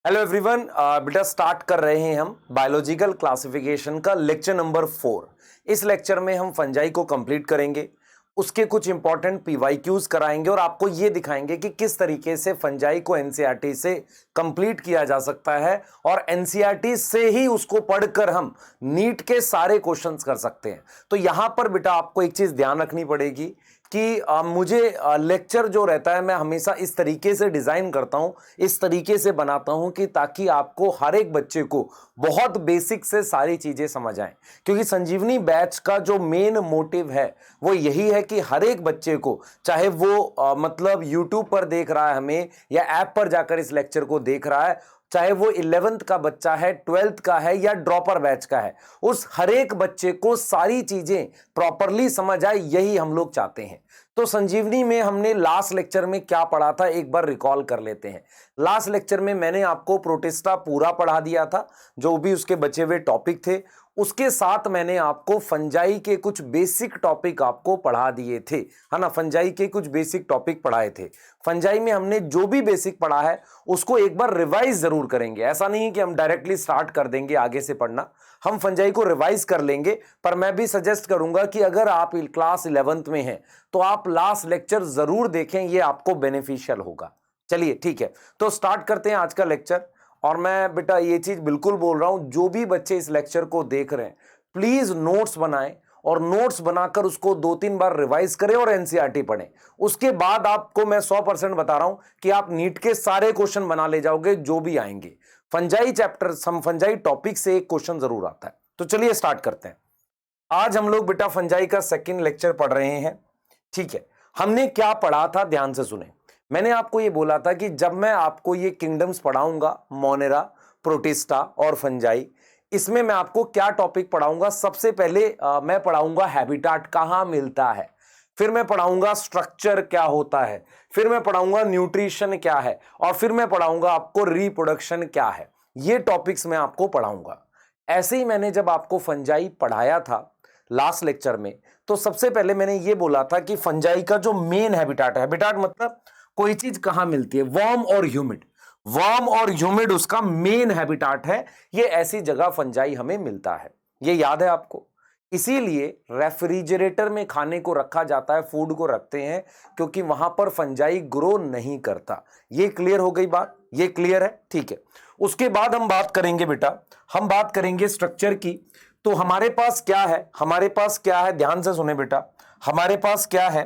Hello everyone, बेटा start कर रहे हैं हम बायोलॉजिकल क्लासिफिकेशन का लेक्चर नंबर 4। इस लेक्चर में हम फंजाई को कंप्लीट करेंगे, उसके कुछ इंपॉर्टेंट पीवाईक्यूज कराएंगे और आपको ये दिखाएंगे कि किस तरीके से फंजाई को एनसीईआरटी से कंप्लीट किया जा सकता है और एनसीईआरटी से ही उसको पढ़कर हम नीट के सारे क्वेश्चंस कर सकते हैं। तो यहां पर बेटा आपको एक चीज ध्यान रखनी पड़ेगी कि मुझे लेक्चर जो रहता है मैं हमेशा इस तरीके से डिजाइन करता हूं, इस तरीके से बनाता हूं कि ताकि आपको हर एक बच्चे को बहुत बेसिक से सारी चीजें समझ आए। क्योंकि संजीवनी बैच का जो मेन मोटिव है वो यही है कि हर एक बच्चे को, चाहे वो मतलब यूट्यूब पर देख रहा है हमें या ऐप पर जाकर इस लेक्चर को देख रहा है, चाहे वो 11th का बच्चा है, 12th का है या ड्रॉपर बैच का है, उस हर एक बच्चे को सारी चीजें प्रॉपरली समझ आए, यही हम लोग चाहते हैं। तो संजीवनी में हमने लास्ट लेक्चर में क्या पढ़ा था एक बार रिकॉल कर लेते हैं। लास्ट लेक्चर में मैंने आपको प्रोटिस्टा पूरा पढ़ा दिया था, जो भी उसके बचे हुए टॉपिक थे। उसके साथ मैंने आपको फंजाई के कुछ बेसिक टॉपिक आपको पढ़ा दिए थे, है ना। फंजाई के कुछ बेसिक टॉपिक पढ़ाए थे। फंजाई में हमने जो भी बेसिक पढ़ा है उसको एक बार रिवाइज जरूर करेंगे। ऐसा नहीं कि हम डायरेक्टली स्टार्ट कर देंगे आगे से पढ़ना, हम फंजाई को रिवाइज कर लेंगे। पर मैं भी सजेस्ट करूंगा कि अगर आप क्लास 11th में हैं तो आप लास्ट लेक्चर जरूर देखें, ये आपको बेनिफिशियल होगा। चलिए ठीक है, तो स्टार्ट करते हैं आज का लेक्चर। और मैं बेटा ये चीज बिल्कुल बोल रहा हूं, जो भी बच्चे इस लेक्चर को देख रहे हैं प्लीज नोट्स बनाएं और नोट्स बनाकर उसको 2-3 बार रिवाइज करें और एनसीईआरटी पढ़ें। उसके बाद आपको मैं 100% बता रहा हूं कि आप नीट के सारे क्वेश्चन बना ले जाओगे जो भी आएंगे। फंजाई चैप्टर फंजाई टॉपिक से एक क्वेश्चन जरूर आता है। तो चलिए स्टार्ट करते हैं। आज हम लोग बेटा फंजाई का सेकंड लेक्चर पढ़ रहे हैं। ठीक है, हमने क्या पढ़ा था ध्यान से सुने। मैंने आपको ये बोला था कि जब मैं आपको ये किंगडम्स पढ़ाऊंगा, मोनेरा, प्रोटिस्टा और फंजाई, इसमें मैं आपको क्या टॉपिक पढ़ाऊंगा। सबसे पहले मैं पढ़ाऊंगा हैबिटाट कहां मिलता है, फिर मैं पढ़ाऊंगा स्ट्रक्चर क्या होता है, फिर मैं पढ़ाऊंगा न्यूट्रिशन क्या है, और फिर मैं पढ़ाऊंगा आपको रिप्रोडक्शन क्या है। ये टॉपिक्स मैं आपको पढ़ाऊंगा। ऐसे ही मैंने जब आपको फंजाई पढ़ाया था लास्ट लेक्चर में, तो सबसे पहले मैंने ये बोला था कि फंजाई का जो मेन हैबिटाट है, हैबिटाट मतलब कोई चीज कहां मिलती है, वार्म और ह्यूमिड, वार्म और ह्यूमिड उसका मेन हैबिटाट है। ये ऐसी जगह फंजाई हमें मिलता है, ये याद है आपको। इसीलिए रेफ्रिजरेटर में खाने को रखा जाता है, फूड को रखते हैं, क्योंकि वहां पर फंजाई ग्रो नहीं करता। ये क्लियर हो गई बात, ये क्लियर है, ठीक है। उसके बाद हम बात करेंगे बेटा, हम बात करेंगे स्ट्रक्चर की। तो हमारे पास क्या है, हमारे पास क्या है, ध्यान से सुने बेटा। हमारे पास क्या है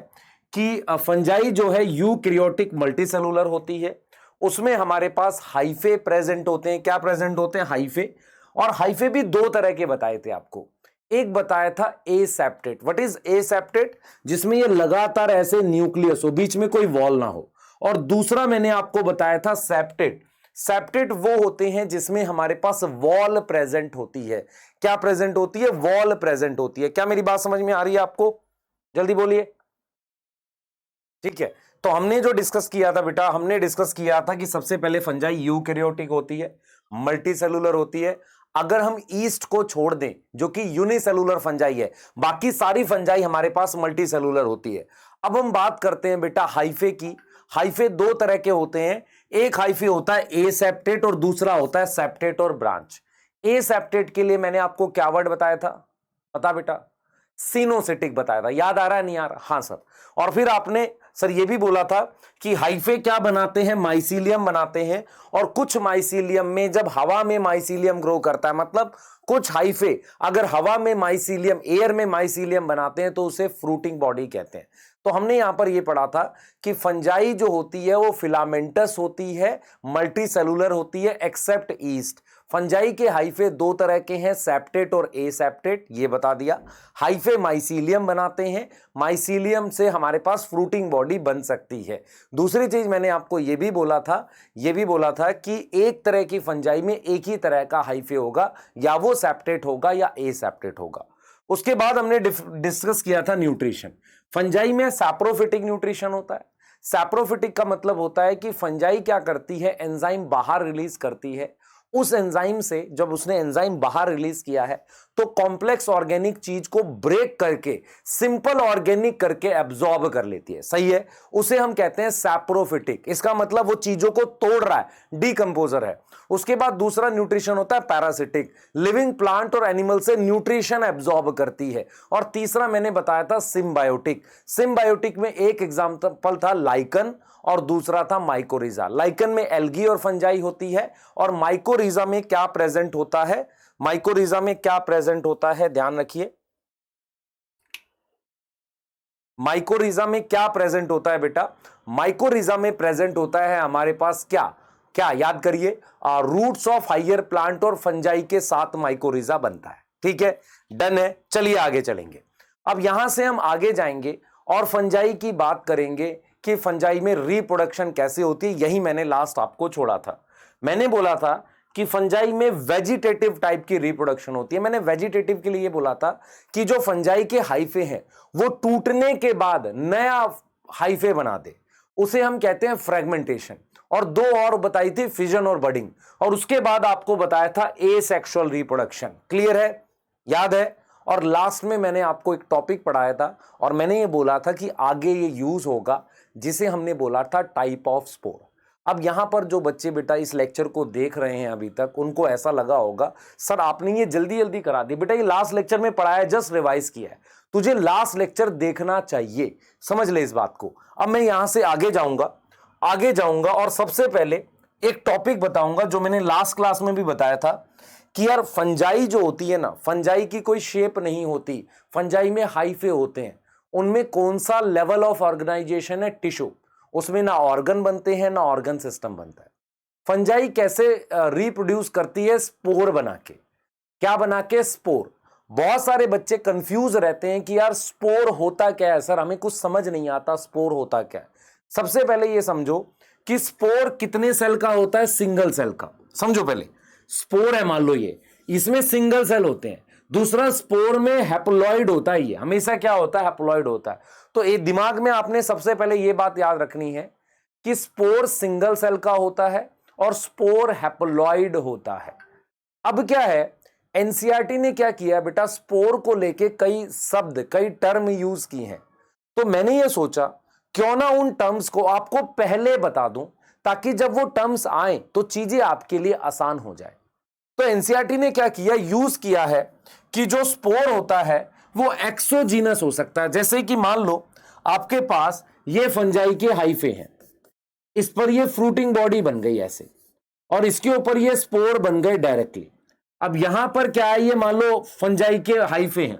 कि फंजाई जो है यूकैरियोटिक मल्टीसेलुलर होती है। उसमें हमारे पास हाइफे प्रेजेंट होते हैं। क्या प्रेजेंट होते हैं? हाइफे। और हाइफे भी दो तरह के बताए थे आपको। एक बताया था एसेप्टेट। What is aseptate? जिसमें ये लगातार ऐसे न्यूक्लियस हो, बीच में कोई वॉल ना हो। और दूसरा मैंने आपको बताया था सेप्टेट। सेप्टेट वो होते हैं जिसमें हमारे पास वॉल प्रेजेंट होती है। क्या प्रेजेंट होती है? वॉल प्रेजेंट होती है। क्या मेरी बात समझ में आ रही है आपको? जल्दी बोलिए। ठीक है, तो हमने जो डिस्कस किया था बेटा, हमने डिस्कस किया था कि सबसे पहले फंजाई यूकैरियोटिक होती है, मल्टीसेलुलर होती है। अगर हम ईस्ट को छोड़ दें जो कि यूनिसेलुलर फंजाई है, बाकी सारी फंजाई हमारे पास मल्टीसेलुलर होती है। अब हम बात करते हैं बेटा हाइफे की। हाइफे दो तरह के होते हैं। एक हाइफे होता है एसेप्टेट और दूसरा होता है सेप्टेट और ब्रांच। एसेप्टेट के लिए मैंने आपको क्या वर्ड बताया था, पता बेटा? सिनोसिटिक बताया था। याद आ रहा है? नहीं आ रहा? हाँ सर। और फिर आपने सर ये भी बोला था कि हाइफे क्या बनाते हैं? माइसीलियम बनाते हैं। और कुछ माइसीलियम में जब हवा में माइसीलियम ग्रो करता है, मतलब कुछ हाइफे अगर हवा में माइसीलियम, एयर में माइसीलियम बनाते हैं तो उसे फ्रूटिंग बॉडी कहते हैं। तो हमने यहां पर यह पढ़ा था कि फंजाई जो होती है वो फिलामेंटस होती है, मल्टीसेलुलर होती है, एक्सेप्ट ईस्ट। फंजाई के हाइफे दो तरह के हैं, सेप्टेट और एसेप्टेट, ये बता दिया। हाइफे माइसीलियम बनाते हैं, माइसीलियम से हमारे पास फ्रूटिंग बॉडी बन सकती है। दूसरी चीज मैंने आपको ये भी बोला था कि एक तरह की फंजाई में एक ही तरह का हाइफे होगा, या वो सेप्टेट होगा या एसेप्टेट होगा। उसके बाद हमने डिस्कस किया था न्यूट्रिशन। फंजाई में सैप्रोफिटिक न्यूट्रिशन होता है। सैप्रोफिटिक का मतलब होता है कि फंजाई क्या करती है, एंजाइम बाहर रिलीज करती है उस एंजाइम से जब उसने एंजाइम बाहर रिलीज किया है तो कॉम्प्लेक्स ऑर्गेनिक चीज को ब्रेक करके सिंपल ऑर्गेनिक करके एब्जॉर्ब कर लेती है, सही है। उसे हम कहते हैं सैप्रोफिटिक, इसका मतलब वो चीजों को तोड़ रहा है, डीकंपोजर है। उसके बाद दूसरा न्यूट्रिशन होता है पैरासिटिक, लिविंग प्लांट और एनिमल से न्यूट्रिशन एब्जॉर्ब करती है। और तीसरा मैंने बताया था सिम्बायोटिक। सिम्बायोटिक में एक एग्जांपल था लाइकन और दूसरा था माइकोरिजा। लाइकन में एल्गी और फंजाई होती है और माइकोरिजा में क्या प्रेजेंट होता है, माइकोरिजा में क्या प्रेजेंट होता है, ध्यान रखिए। माइकोरिजा में क्या प्रेजेंट होता है बेटा, माइकोरिजा में प्रेजेंट होता है हमारे पास क्या क्या याद करिए, रूट्स ऑफ हायर प्लांट और फंजाई के साथ माइकोरिजा बनता है। ठीक है, डन है। चलिए आगे चलेंगे। अब यहां से हम आगे जाएंगे और फंजाई की बात करेंगे कि फंजाई में रिप्रोडक्शन कैसे होती है। यही मैंने लास्ट आपको छोड़ा था। मैंने बोला था कि फंजाई में वेजिटेटिव टाइप की रिप्रोडक्शन होती है। मैंने वेजिटेटिव के लिए बोला था कि जो फंजाई के हाइफे हैं वो टूटने के बाद नया हाइफे बना दे, उसे हम कहते हैं फ्रेगमेंटेशन। और दो और बताई थी, फिजन और बडिंग। और उसके बाद आपको बताया था एसेक्सुअल रिप्रोडक्शन। क्लियर है, याद है। और लास्ट में मैंने आपको एक टॉपिक पढ़ाया था और मैंने ये बोला था कि आगे ये यूज होगा, जिसे हमने बोला था टाइप ऑफ स्पोर। अब यहां पर जो बच्चे बेटा इस लेक्चर को देख रहे हैं अभी तक, उनको ऐसा लगा होगा सर आपने ये जल्दी जल्दी करा दी। बेटा ये लास्ट लेक्चर में पढ़ाया, जस्ट रिवाइज किया है, तुझे लास्ट लेक्चर देखना चाहिए, समझ ले इस बात को। अब मैं यहां से आगे जाऊंगा और सबसे पहले एक टॉपिक बताऊंगा जो मैंने लास्ट क्लास में भी बताया था कि यार फंजाई जो होती है ना, फंजाई की कोई शेप नहीं होती, फंजाई में हाइफे होते हैं। उनमें कौन सा लेवल ऑफ ऑर्गेनाइजेशन है, टिश्यू, उसमें ना ऑर्गन बनते हैं ना ऑर्गन सिस्टम बनता है। फंजाई कैसे रिप्रोड्यूस करती है, स्पोर बना के। क्या बना के, स्पोर। बहुत सारे बच्चे कंफ्यूज रहते हैं कि यार स्पोर होता क्या है सर, हमें कुछ समझ नहीं आता स्पोर होता क्या है। सबसे पहले ये समझो कि स्पोर कितने सेल का होता है, सिंगल सेल का। समझो पहले, स्पोर है मान लो ये, इसमें सिंगल सेल होते हैं। दूसरा, स्पोर में हैप्लॉइड होता है, ये हमेशा क्या होता है, हैप्लॉइड होता है। तो ये दिमाग में आपने सबसे पहले ये बात याद रखनी है कि स्पोर सिंगल सेल का होता है और स्पोर हैप्लॉइड होता है। अब क्या है, एनसीईआरटी ने क्या किया बेटा, स्पोर को लेके कई शब्द, कई टर्म यूज की हैं। तो मैंने ये सोचा क्यों ना उन टर्म्स को आपको पहले बता दूं, ताकि जब वो टर्म्स आए तो चीजें आपके लिए आसान हो जाए। तो एनसीईआरटी ने क्या किया, यूज किया है कि जो स्पोर होता है वो एक्सोजीनस हो सकता है। जैसे कि मान लो आपके पास ये फंजाई के हाइफे हैं, इस पर ये फ्रूटिंग बॉडी बन गई ऐसे, और इसके ऊपर ये स्पोर बन गए डायरेक्टली। अब यहां पर क्या है, ये मान लो फंजाई के हाइफे हैं,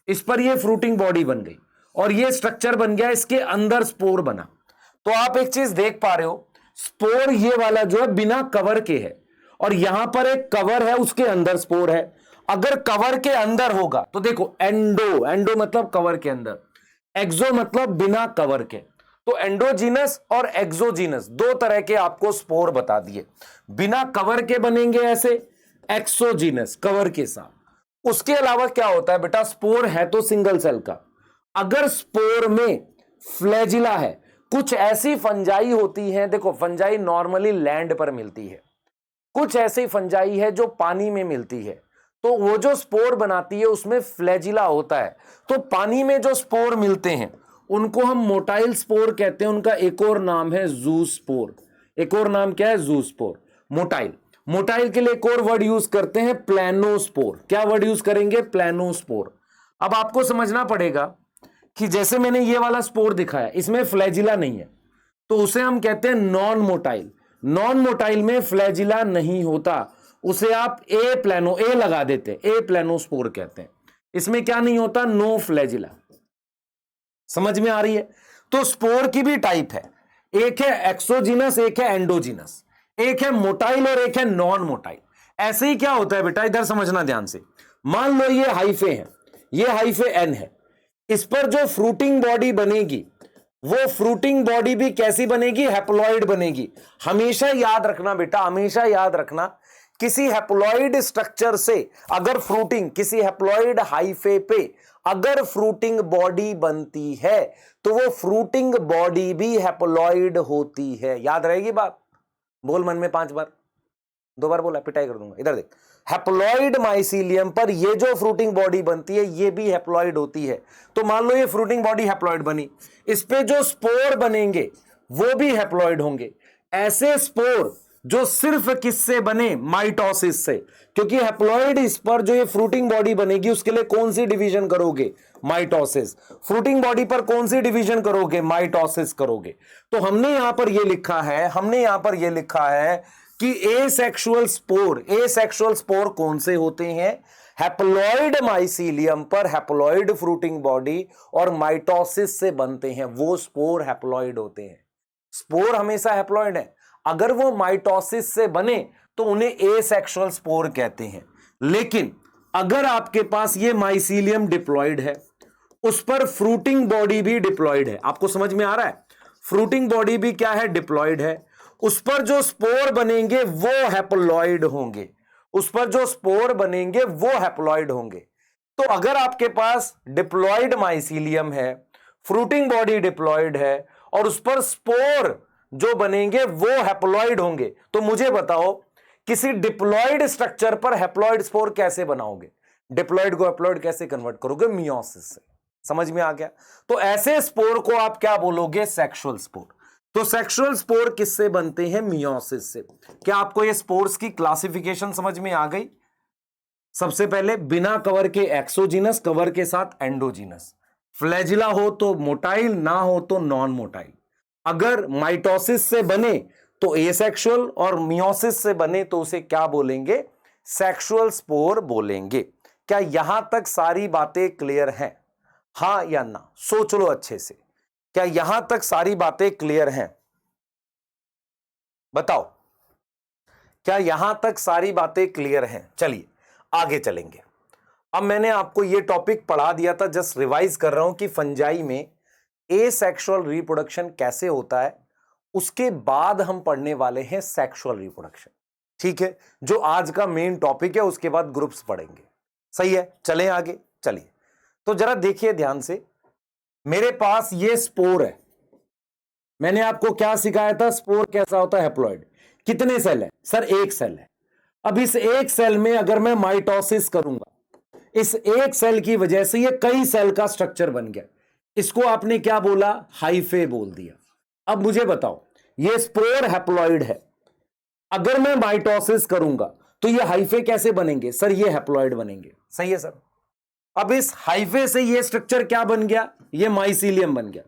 इस पर ये फ्रूटिंग बॉडी बन गई और ये स्ट्रक्चर बन गया, इसके अंदर स्पोर बना। तो आप एक चीज देख पा रहे हो, स्पोर ये वाला जो है बिना कवर के है और यहां पर एक कवर है, उसके अंदर स्पोर है। अगर कवर के अंदर होगा तो देखो, एंडो, एंडो मतलब कवर के अंदर, एक्सो मतलब बिना कवर के। तो एंडोजीनस और एक्सोजीनस दो तरह के आपको स्पोर बता दिए। बिना कवर के बनेंगे ऐसे, एक्सोजीनस कवर के साथ। उसके अलावा क्या होता है बेटा, स्पोर है तो सिंगल सेल का। अगर स्पोर में फ्लैजिला है, कुछ ऐसी फंजाई होती है, देखो फंजाई नॉर्मली लैंड पर मिलती है, कुछ ऐसी फंजाई है जो पानी में मिलती है, तो वो जो स्पोर बनाती है उसमें फ्लैजिला होता है। तो पानी में जो स्पोर मिलते हैं उनको हम मोटाइल स्पोर कहते हैं, उनका एक और नाम है जूस्पोर। एक और नाम क्या है, जूस्पोर, मोटाइल। मोटाइल के लिए एक और वर्ड यूज करते हैं, प्लेनोस्पोर। क्या वर्ड यूज करेंगे, प्लेनोस्पोर। अब आपको समझना पड़ेगा कि जैसे मैंने ये वाला स्पोर दिखाया, इसमें फ्लैजिला नहीं है, तो उसे हम कहते हैं नॉन मोटाइल। नॉन मोटाइल में फ्लैजिला नहीं होता, उसे आप ए प्लेनो, ए लगा देते, ए प्लेनोस्पोर कहते हैं। इसमें क्या नहीं होता, नो फ्लैजिला। समझ में आ रही है। तो स्पोर की भी टाइप है, एक है एक्सोजीनस, एक है एंडोजीनस, एक है मोटाइल और एक है नॉन मोटाइल। ऐसे ही क्या होता है बेटा, इधर समझना ध्यान से। मान लो ये हाइफे है, ये हाइफे एन है, इस पर जो फ्रूटिंग बॉडी बनेगी वो फ्रूटिंग बॉडी भी कैसी बनेगी, हैप्लॉइड बनेगी। हमेशा याद रखना बेटा, हमेशा याद रखना, किसी हैप्लॉइड स्ट्रक्चर से अगर फ्रूटिंग, किसी हैप्लॉइड हाइफे पे अगर फ्रूटिंग बॉडी बनती है तो वो फ्रूटिंग बॉडी भी हैप्लॉइड होती है। याद रहेगी बात, बोल मन में 5 बार। दो बार बोला पिटाई कर दूंगा। इधर देख, हैप्लॉइड माइसीलियम पर ये जो फ्रूटिंग बॉडी बनती है ये भी हैप्लॉइड होती है। तो मान लो ये फ्रूटिंग बॉडी हैप्लॉइड बनी, इस पे जो स्पोर बनेंगे वो भी हैप्लॉइड होंगे। ऐसे स्पोर जो सिर्फ किससे बने, माइटोसिस से, क्योंकि हैप्लॉइड इस पर जो ये फ्रूटिंग बॉडी बनेगी उसके लिए कौन सी डिवीजन करोगे, माइटोसिस। फ्रूटिंग बॉडी पर कौन सी डिवीजन करोगे, माइटोसिस करोगे। तो हमने यहां पर ये लिखा है कि एसेक्सुअल स्पोर कौन से होते हैं, हैप्लॉइड माइसीलियम पर हैप्लॉइड फ्रूटिंग बॉडी और माइटोसिस से बनते हैं, वो स्पोर हैप्लॉइड होते हैं। स्पोर हमेशा हैप्लॉइड है, अगर वो माइटोसिस से बने तो उन्हें एसेक्सुअल स्पोर कहते हैं। लेकिन अगर आपके पास ये माइसीलियम डिप्लॉइड है, उस पर फ्रूटिंग बॉडी भी डिप्लॉइड है, आपको समझ में आ रहा है, फ्रूटिंग बॉडी भी क्या है, डिप्लॉइड है, उस पर जो स्पोर बनेंगे वो हैप्लॉइड होंगे, उस पर जो स्पोर बनेंगे वो हैप्लॉइड होंगे। तो अगर आपके पास डिप्लॉइड माइसीलियम है, फ्रूटिंग बॉडी डिप्लॉइड है और उस पर स्पोर जो बनेंगे वो हैप्लॉइड होंगे, तो मुझे बताओ किसी डिप्लॉइड स्ट्रक्चर पर हैप्लॉइड स्पोर कैसे बनाओगे, डिप्लॉइड को हैप्लॉइड कैसे कन्वर्ट करोगे, मियोसिस से। समझ में आ गया। तो ऐसे स्पोर को आप क्या बोलोगे, सेक्सुअल स्पोर। तो सेक्सुअल स्पोर किससे बनते हैं, मियोसिस से। क्या आपको ये स्पोर्स की क्लासिफिकेशन समझ में आ गई। सबसे पहले बिना कवर के एक्सोजीनस, कवर के साथ एंडोजीनस, फ्लैजिला हो तो मोटाइल, ना हो तो नॉन मोटाइल। अगर माइटोसिस से बने तो एसेक्सुअल और मियोसिस से बने तो उसे क्या बोलेंगे, सेक्सुअल स्पोर बोलेंगे। क्या यहां तक सारी बातें क्लियर हैं, हां या ना, सोच लो अच्छे से। क्या यहां तक सारी बातें क्लियर हैं, बताओ, क्या यहां तक सारी बातें क्लियर हैं। चलिए आगे चलेंगे। अब मैंने आपको यह टॉपिक पढ़ा दिया था, जस्ट रिवाइज कर रहा हूं कि फंजाई में एसेक्सुअल रिप्रोडक्शन कैसे होता है, उसके बाद हम पढ़ने वाले हैं सेक्सुअल रिप्रोडक्शन। ठीक है, जो आज का मेन टॉपिक है, उसके बाद ग्रुप्स पढ़ेंगे। सही है, चलें आगे। चलिए तो जरा देखिए ध्यान से, मेरे पास ये स्पोर है, मैंने आपको क्या सिखाया था, स्पोर कैसा होता है, हैप्लॉइड। कितने सेल है सर, एक सेल है। अब इस एक सेल में अगर मैं माइटोसिस करूंगा, इस एक सेल की वजह से ये कई सेल का स्ट्रक्चर बन गया, इसको आपने क्या बोला, हाइफे बोल दिया। अब मुझे बताओ, ये स्पोर हैप्लॉइड है, अगर मैं माइटोसिस करूंगा तो ये हाइफे कैसे बनेंगे, सर ये हैप्लॉइड बनेंगे। सही है सर। अब इस हाइफे से ये स्ट्रक्चर क्या बन गया, ये माइसीलियम बन गया,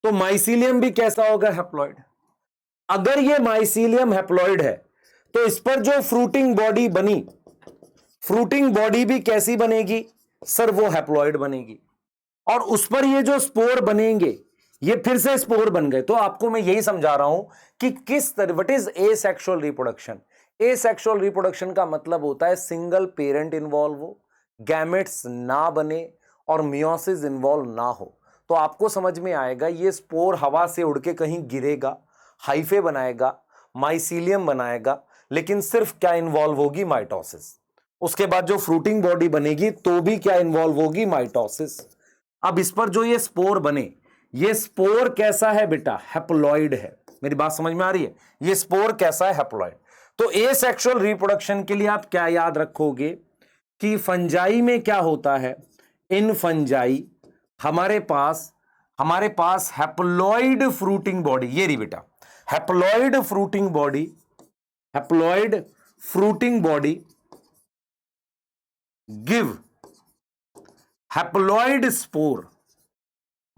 तो माइसीलियम भी कैसा होगा, हैप्लॉइड। अगर ये माइसीलियम हैप्लॉइड है तो इस पर जो फ्रूटिंग बॉडी बनी, फ्रूटिंग बॉडी भी कैसी बनेगी, सर वो हैप्लॉइड बनेगी। और उस पर ये जो स्पोर बनेंगे ये फिर से स्पोर बन गए। तो आपको मैं यही समझा रहा हूं कि किस तरह, what is asexual reproduction. Asexual reproduction का मतलब होता है सिंगल पेरेंट इन्वॉल्व हो, गैमेट्स ना बने और मियोसिस इन्वॉल्व ना हो। तो आपको समझ में आएगा ये स्पोर हवा से उड़ के कहीं गिरेगा, हाइफे बनाएगा, माइसीलियम बनाएगा, लेकिन सिर्फ क्या इन्वॉल्व होगी, माइटोसिस। उसके बाद जो फ्रूटिंग बॉडी बनेगी तो भी क्या इन्वॉल्व होगी, माइटोसिस। अब इस पर जो ये स्पोर बने, ये स्पोर कैसा है बेटा, हैप्लॉइड है। मेरी बात समझ में आ रही है, ये स्पोर कैसा है, हैप्लॉइड। तो एसेक्सुअल रिप्रोडक्शन के लिए आप क्या याद रखोगे कि फंजाई में क्या होता है, इन फंजाई हमारे पास हैप्लॉइड फ्रूटिंग बॉडी, ये रही बेटा, haploid fruiting body give haploid spore.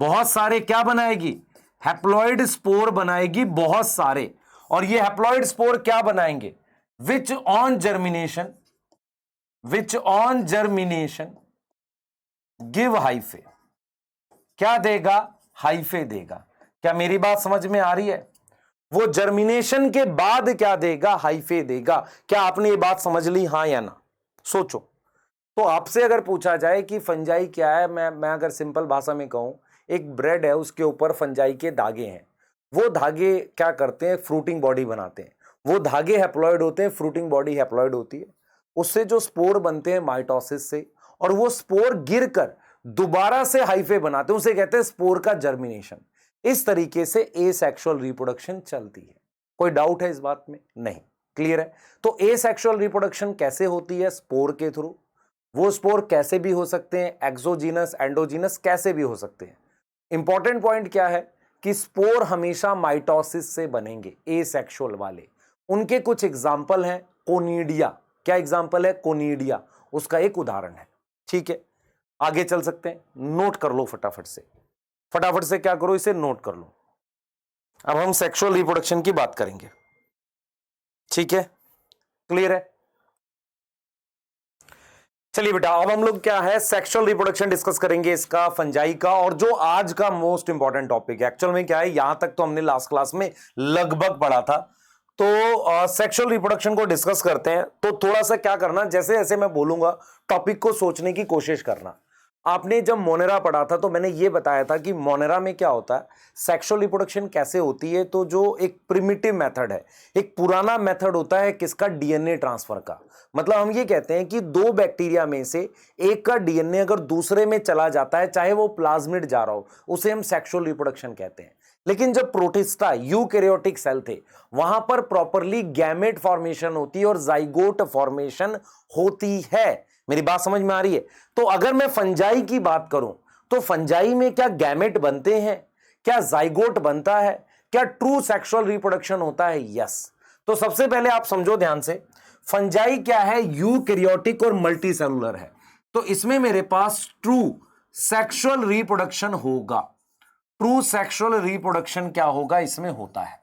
बहुत सारे क्या बनाएगी, हैप्लॉइड स्पोर बनाएगी बहुत सारे। और ये हैप्लॉइड स्पोर क्या बनाएंगे, which on germination give hyphae. क्या देगा, हाइफे देगा। क्या मेरी बात समझ में आ रही है, वो जर्मिनेशन के बाद क्या देगा, हाइफे देगा। क्या आपने ये बात समझ ली, हां या ना, सोचो। तो आपसे अगर पूछा जाए कि फंजाई क्या है, मैं अगर सिंपल भाषा में कहूं, एक ब्रेड है, उसके ऊपर फंजाई के धागे हैं, वो धागे क्या करते हैं, फ्रूटिंग बॉडी बनाते हैं। वो धागे हैप्लॉइड होते हैं, फ्रूटिंग बॉडी हैप्लॉइड होती है। उससे जो स्पोर बनते हैं माइटोसिस से, और वो स्पोर गिरकर दोबारा से हाइफे बनाते हैं, उसे कहते हैं स्पोर का जर्मिनेशन। इस तरीके से एसेक्सुअल रिप्रोडक्शन चलती है। कोई डाउट है इस बात में, नहीं। क्लियर है? तो एसेक्सुअल रिप्रोडक्शन कैसे होती है? स्पोर के थ्रू। वो स्पोर कैसे भी हो सकते हैं, एक्सोजीनस, एंडोजीनस, कैसे भी हो सकते हैं। इंपॉर्टेंट पॉइंट क्या है कि स्पोर हमेशा माइटोसिस से बनेंगे, एसेक्सुअल वाले। उनके कुछ एग्जाम्पल हैं, कोनिडिया। क्या एग्जाम्पल है? कोनिडिया उसका एक उदाहरण है। ठीक है, आगे चल सकते हैं। नोट कर लो फटाफट से क्या करो, इसे नोट कर लो। अब हम सेक्सुअल रिप्रोडक्शन की बात करेंगे। ठीक है, क्लियर है? चलिए बेटा, अब हम लोग क्या है, सेक्सुअल रिप्रोडक्शन डिस्कस करेंगे इसका, फंजाई का, और जो आज का मोस्ट इंपॉर्टेंट टॉपिक है। एक्चुअल में क्या है, यहां तक तो हमने लास्ट क्लास में लगभग पढ़ा था। तो सेक्सुअल रिप्रोडक्शन को डिस्कस करते हैं। तो थोड़ा सा क्या करना, जैसे जैसे मैं बोलूंगा टॉपिक को सोचने की कोशिश करना। आपने जब मोनेरा पढ़ा था तो मैंने ये बताया था कि मोनेरा में क्या होता है, सेक्सुअल रिप्रोडक्शन कैसे होती है। तो जो एक प्रिमिटिव मेथड है, एक पुराना मेथड होता है किसका, डीएनए ट्रांसफर का। मतलब हम ये कहते हैं कि दो बैक्टीरिया में से एक का डीएनए अगर दूसरे में चला जाता है, चाहे वो प्लाज्मिड जा रहा हो, उसे हम सेक्सुअल रिप्रोडक्शन कहते हैं। लेकिन जब प्रोटिस्टा, यूकैरियोटिक सेल थे, वहां पर प्रॉपरली गैमेट फॉर्मेशन होती है और जाइगोट फॉर्मेशन होती है। मेरी बात समझ में आ रही है? तो अगर मैं फंजाई की बात करूं तो फंजाई में क्या गैमेट बनते हैं, क्या जाइगोट बनता है, क्या ट्रू सेक्सुअल रिप्रोडक्शन होता है? यस। तो सबसे पहले आप समझो ध्यान से, फंजाई क्या है, यूकैरियोटिक और मल्टी सेलुलर है। तो इसमें मेरे पास ट्रू सेक्सुअल रिप्रोडक्शन होगा। ट्रू सेक्सुअल रिप्रोडक्शन क्या होगा, इसमें होता है।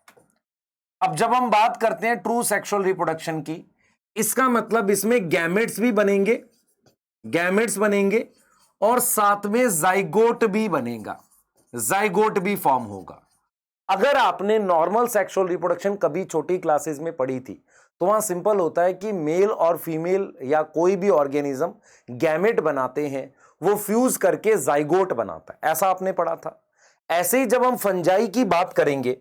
अब जब हम बात करते हैं ट्रू सेक्सुअल रिप्रोडक्शन की, इसका मतलब इसमें गैमेट्स भी बनेंगे, गैमेट्स बनेंगे और साथ में जाइगोट भी बनेगा, जाइगोट भी फॉर्म होगा। अगर आपने नॉर्मल सेक्सुअल रिप्रोडक्शन कभी छोटी क्लासेस में पढ़ी थी तो वहां सिंपल होता है कि मेल और फीमेल या कोई भी ऑर्गेनिज्म गैमेट बनाते हैं, वो फ्यूज करके जाइगोट बनाता है, ऐसा आपने पढ़ा था। ऐसे ही जब हम फंजाई की बात करेंगे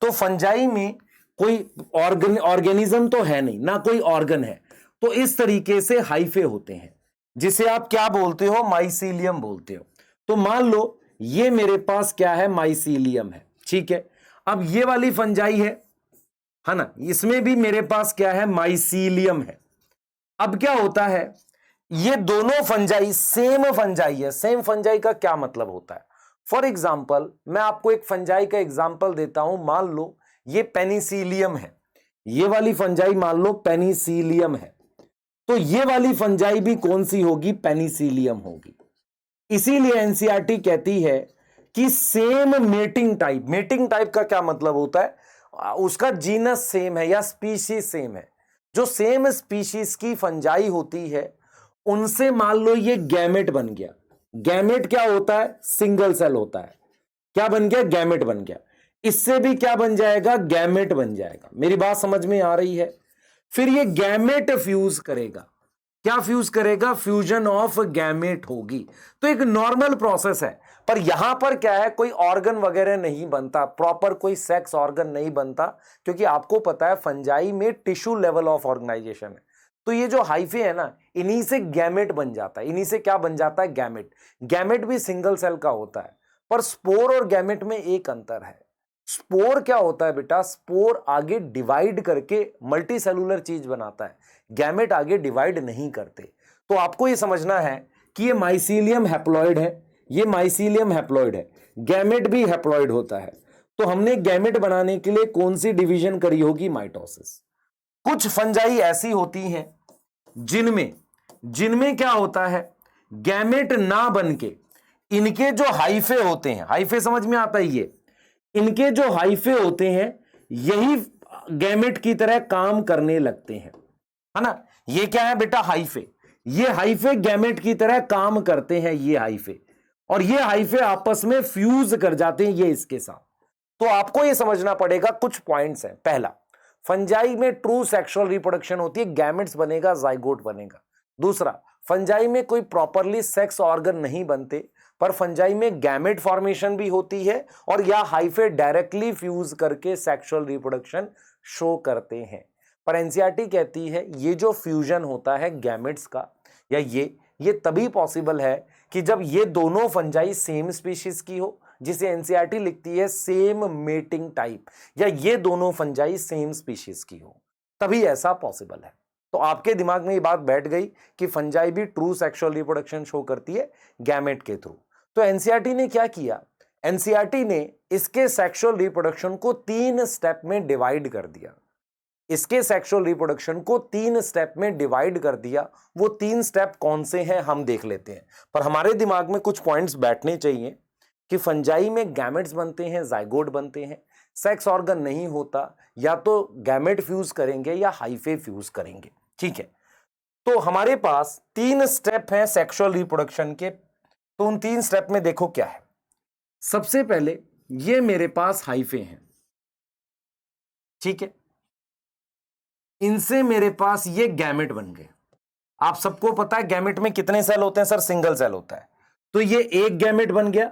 तो फंजाई में कोई ऑर्गेनिज्म तो है नहीं, ना कोई ऑर्गन है, तो इस तरीके से हाइफे होते हैं, जिसे आप क्या बोलते हो, माइसीलियम बोलते हो। तो मान लो ये मेरे पास क्या है, माइसीलियम है। ठीक है, अब ये वाली फंजाई है ना, इसमें भी मेरे पास क्या है, माइसीलियम है। अब क्या होता है, ये दोनों फंजाई सेम फंजाई है। सेम फंजाई का क्या मतलब होता है? फॉर एग्जाम्पल मैं आपको एक फंजाई का एग्जाम्पल देता हूं। मान लो ये पेनिसिलियम है, ये वाली फंजाई मान लो पेनिसिलियम है, तो ये वाली फंजाई भी कौन सी होगी, पेनिसिलियम होगी। इसीलिए एनसीईआरटी कहती है कि same mating type. Mating type का क्या मतलब होता है, उसका जीनस सेम है या स्पीशीज सेम है। जो सेम स्पीशीज की फंजाई होती है उनसे मान लो ये गैमेट बन गया। गैमेट क्या होता है, सिंगल सेल होता है। क्या बन गया, गैमेट बन गया। इससे भी क्या बन जाएगा, गैमेट बन जाएगा। मेरी बात समझ में आ रही है? फिर ये गैमेट फ्यूज करेगा। क्या फ्यूज करेगा, फ्यूजन ऑफ गैमेट होगी। तो एक नॉर्मल प्रोसेस है, पर यहां पर क्या है, कोई ऑर्गन वगैरह नहीं बनता, प्रॉपर कोई सेक्स ऑर्गन नहीं बनता, क्योंकि आपको पता है फंजाई में टिश्यू लेवल ऑफ ऑर्गेनाइजेशन है। तो ये जो हाइफे है ना, इन्हीं से गैमेट बन जाता है। इन्हीं से क्या बन जाता है, गैमेट। गैमेट भी सिंगल सेल का होता है, पर स्पोर और गैमेट में एक अंतर है। स्पोर क्या होता है बेटा, स्पोर आगे डिवाइड करके मल्टी सेलुलर चीज बनाता है, गैमेट आगे डिवाइड नहीं करते। तो आपको ये समझना है कि ये माइसीलियम हैप्लॉइड है, ये माइसीलियम हैप्लॉइड है, गैमेट भी हैप्लॉइड होता है। तो हमने गैमेट बनाने के लिए कौन सी डिवीजन करी होगी, माइटोसिस। कुछ फंजाई ऐसी होती हैं जिनमें क्या होता है, गैमेट ना बनके इनके जो हाइफे होते हैं, हाइफे समझ में आता है, ये इनके जो हाइफे होते हैं यही गैमेट की तरह काम करने लगते हैं, है ना। ये क्या है बेटा, हाइफे। ये हाइफे गैमेट की तरह काम करते हैं, ये हाइफे, और ये हाइफे आपस में फ्यूज कर जाते हैं ये इसके साथ। तो आपको ये समझना पड़ेगा, कुछ पॉइंट्स हैं। पहला, फंजाई में ट्रू सेक्सुअल रिप्रोडक्शन होती है, गैमेट्स बनेगा, जाइगोट बनेगा। दूसरा, फंजाई में कोई प्रॉपरली सेक्स ऑर्गन नहीं बनते, पर फंजाई में गैमेट फॉर्मेशन भी होती है, और या हाइफे डायरेक्टली फ्यूज करके सेक्सुअल रिप्रोडक्शन शो करते हैं। पर एनसीईआरटी कहती है ये जो फ्यूजन होता है गैमेट्स का, या ये तभी पॉसिबल है कि जब ये दोनों फंजाई सेम स्पीशीज की हो, जिसे एनसीईआरटी लिखती है सेम मेटिंग टाइप, या ये दोनों फंजाई सेम स्पीशीज की हो। तभी ऐसा पॉसिबल है। तो आपके दिमाग में ये बात बैठ गई कि फंजाई भी ट्रू सेक्सुअल रिप्रोडक्शन शो करती है गैमेट के थ्रू। तो एनसीईआरटी ने क्या किया, एनसीईआरटी ने इसके सेक्सुअल रिप्रोडक्शन को 3 स्टेप में डिवाइड कर दिया। इसके सेक्सुअल रिप्रोडक्शन को 3 स्टेप में डिवाइड कर दिया। वो 3 स्टेप कौन से हैं हम देख लेते हैं, पर हमारे दिमाग में कुछ पॉइंट्स बैठने चाहिए कि फंजाई में गैमेट्स बनते हैं, जाइगोट बनते हैं, सेक्स ऑर्गन नहीं होता, या तो गैमेट फ्यूज करेंगे या हाइफे फ्यूज करेंगे। ठीक है, तो हमारे पास 3 स्टेप हैं सेक्सुअल रिप्रोडक्शन के। तो उन 3 स्टेप में देखो क्या है। सबसे पहले ये मेरे पास हाइफे हैं, ठीक है, इनसे मेरे पास ये गैमेट बन गए। आप सबको पता है गैमेट में कितने सेल होते हैं सर? सिंगल सेल होता है। तो ये एक गैमेट बन गया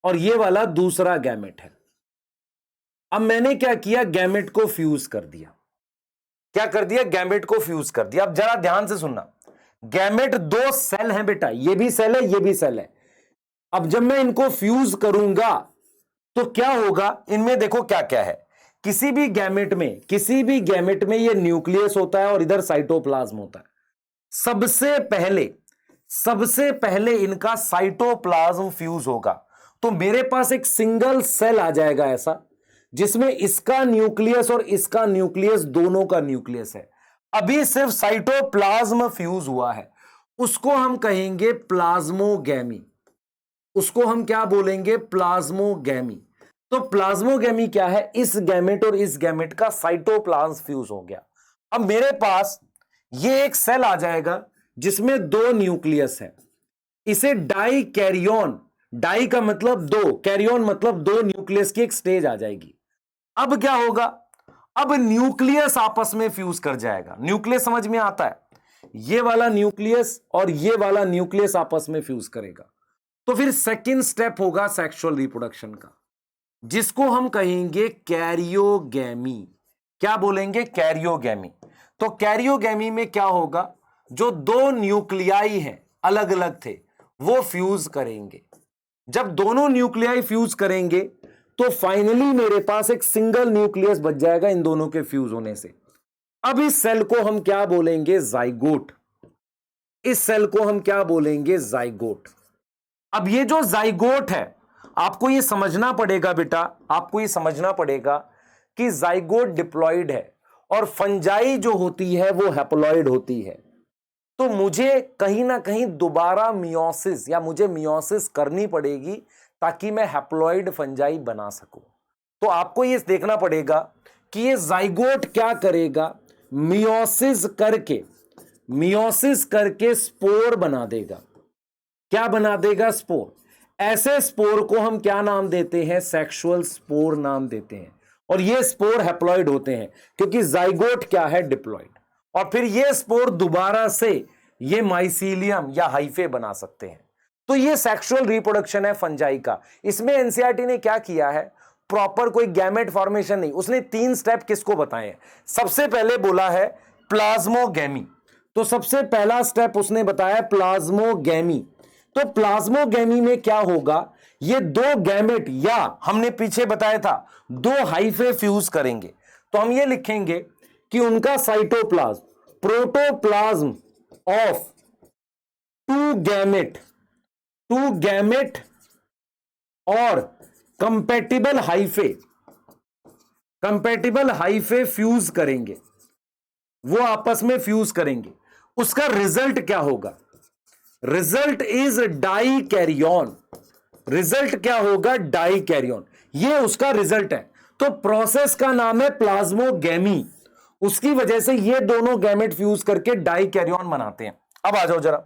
और ये वाला दूसरा गैमेट है। अब मैंने क्या किया, गैमेट को फ्यूज कर दिया। क्या कर दिया? गैमेट को फ्यूज कर दिया। अब जरा ध्यान से सुनना, गैमेट 2 सेल हैं बेटा, ये भी सेल है, ये भी सेल है। अब जब मैं इनको फ्यूज करूंगा तो क्या होगा, इनमें देखो क्या क्या है। किसी भी गैमेट में ये न्यूक्लियस होता है और इधर साइटोप्लाज्म होता है। सबसे पहले इनका साइटोप्लाज्म फ्यूज होगा। तो मेरे पास एक सिंगल सेल आ जाएगा ऐसा, जिसमें इसका न्यूक्लियस और इसका न्यूक्लियस दोनों का न्यूक्लियस है। अभी सिर्फ साइटोप्लाज्म फ्यूज हुआ है, उसको हम कहेंगे प्लाज्मोगैमी। उसको हम क्या बोलेंगे? प्लाज्मोगैमी। तो प्लाज्मोगैमी क्या है? इस गैमेट और इस गैमेट का साइटोप्लाज्म फ्यूज हो गया। अब मेरे पास ये एक सेल आ जाएगा जिसमें 2 न्यूक्लियस है। इसे डाई कैरियन, डाई का मतलब 2, कैरियन मतलब 2 न्यूक्लियस की एक स्टेज आ जाएगी। अब क्या होगा? अब न्यूक्लियस आपस में फ्यूज कर जाएगा। न्यूक्लियस समझ में आता है? ये वाला न्यूक्लियस और ये वाला न्यूक्लियस आपस में फ्यूज करेगा। तो फिर सेकंड स्टेप होगा सेक्सुअल रिप्रोडक्शन का, जिसको हम कहेंगे कैरियोगैमी। क्या बोलेंगे? कैरियोगैमी। तो कैरियोगैमी में क्या होगा, जो 2 न्यूक्लियाई हैं अलग अलग थे वो फ्यूज करेंगे। जब दोनों न्यूक्लियाई फ्यूज करेंगे तो फाइनली मेरे पास एक सिंगल न्यूक्लियस बच जाएगा इन दोनों के फ्यूज होने से। अब इस सेल को हम क्या बोलेंगे? जाइगोट। इस सेल को हम क्या बोलेंगे? जाइगोट। अब ये जो जाइगोट है, आपको ये समझना पड़ेगा बेटा, आपको ये समझना पड़ेगा कि जाइगोट डिप्लॉइड है और फंजाई जो होती है वो हैप्लॉइड होती है। तो मुझे कहीं ना कहीं दोबारा मियोसिस या मुझे मियोसिस करनी पड़ेगी ताकि मैं हैप्लॉइड फंजाई बना सकूं। तो आपको ये देखना पड़ेगा कि ये जाइगोट क्या करेगा, मियोसिस करके स्पोर बना देगा। क्या बना देगा? स्पोर। ऐसे स्पोर को हम क्या नाम देते हैं? सेक्सुअल स्पोर नाम देते हैं। और ये स्पोर हैप्लॉइड होते हैं क्योंकि जाइगोट क्या है? डिप्लॉइड। और फिर ये स्पोर दोबारा से ये माइसीलियम या हाइफे बना सकते हैं। तो ये सेक्सुअल रिप्रोडक्शन है फंजाई का। इसमें एनसीईआरटी ने क्या किया है, प्रॉपर कोई गैमेट फॉर्मेशन नहीं, उसने 3 स्टेप किसको बताए हैं। सबसे पहले बोला है प्लाज्मोगैमी। तो सबसे पहला स्टेप उसने बताया प्लाज्मोगैमी। तो प्लाज्मोगैमी में क्या होगा, ये 2 गैमेट या हमने पीछे बताया था 2 हाइफे फ्यूज करेंगे। तो हम ये लिखेंगे कि उनका साइटोप्लाज्म, प्रोटोप्लाज्म ऑफ 2 गैमेट और कंपैटिबल हाइफे फ्यूज करेंगे, वो आपस में फ्यूज करेंगे। उसका रिजल्ट क्या होगा? Result is dikaryon. Result क्या होगा? Dikaryon. ये उसका रिजल्ट है। तो प्रोसेस का नाम है प्लाज्मोगैमी। उसकी वजह से ये दोनों गैमेट फ्यूज करके डाई कैरियन बनाते हैं। अब आ जाओ जरा,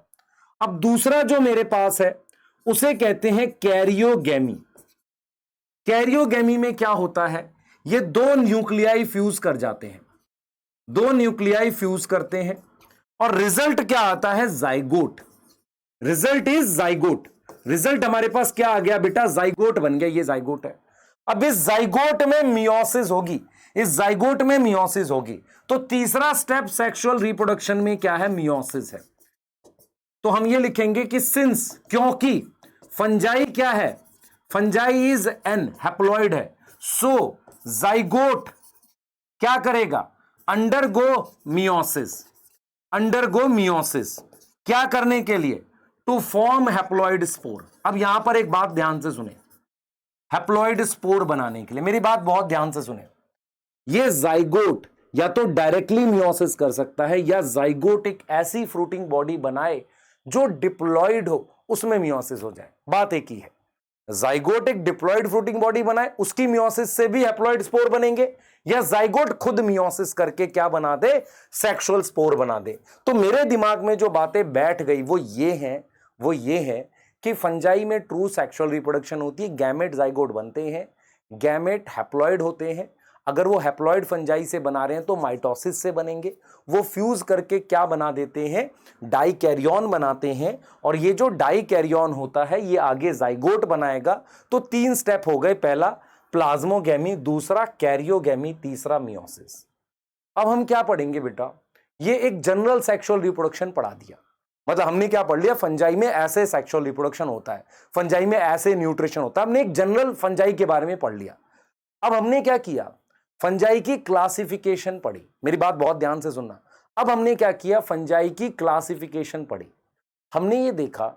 अब दूसरा जो मेरे पास है उसे कहते हैं कैरियोगैमी। कैरियोगैमी में क्या होता है, ये 2 न्यूक्लियाई फ्यूज कर जाते हैं, 2 न्यूक्लियाई फ्यूज करते हैं और रिजल्ट क्या आता है? Zygote. Result is zygote. Result हमारे पास क्या आ गया बेटा? जाइगोट बन गया। ये जाइगोट है। अब इस जाइगोट में मियोसिस होगी, इस जाइगोट में मियोसिस होगी। तो तीसरा स्टेप सेक्सुअल रिप्रोडक्शन में क्या है? मियोसिस है। तो हम ये लिखेंगे कि सिंस, क्योंकि फंजाई क्या है? फंजाई इज एन हैप्लॉइड है, सो जाइगोट क्या करेगा? अंडरगो मियोसिस, अंडरगो मियोसिस क्या करने के लिए? To form haploid spore. अब यहां पर एक बात ध्यान से सुने, हैप्लॉइड स्पोर बनाने के लिए, मेरी बात बहुत ध्यान से सुने, ये जाइगोट या तो डायरेक्टली मियोसिस कर सकता है या जाइगोट एक ऐसी फ्रूटिंग बॉडी बनाए जो डिप्लॉइड हो, उसमें मियोसिस हो जाए। बात एक ही है, जाइगोट एक डिप्लॉइड फ्रूटिंग बॉडी बनाए, उसकी मियोसिस से भी हैप्लॉइड स्पोर बनेंगे, या जाइगोट खुद मियोसिस करके क्या बना दे? सेक्सुअल स्पोर बना दे। तो मेरे दिमाग में जो बातें बैठ गई वो ये है कि फंजाई में ट्रू सेक्सुअल रिप्रोडक्शन होती है, गैमेट जाइगोट बनते हैं, गैमेट हैप्लॉइड होते हैं। अगर वो हैप्लॉइड फंजाई से बना रहे हैं तो माइटोसिस से बनेंगे, वो फ्यूज करके क्या बना देते हैं? डाइकैरियन बनाते हैं, और ये जो डाइकैरियन होता है ये आगे जाइगोट बनाएगा। तो 3 स्टेप हो गए, पहला प्लाज्मोगैमी, दूसरा कैरियोगैमी, तीसरा मियोसिस। अब हम क्या पढ़ेंगे बेटा? ये एक जनरल सेक्सुअल रिप्रोडक्शन पढ़ा दिया, मतलब हमने क्या पढ़ लिया? फंजाई में ऐसे सेक्सुअल रिप्रोडक्शन होता है, फंजाई में ऐसे न्यूट्रिशन होता है, हमने एक जनरल फंजाई के बारे में पढ़ लिया। अब हमने क्या किया? फंजाई की क्लासिफिकेशन पढ़ी, मेरी बात बहुत ध्यान से सुनना। अब हमने क्या किया? फंजाई की क्लासिफिकेशन पढ़ी। हमने ये देखा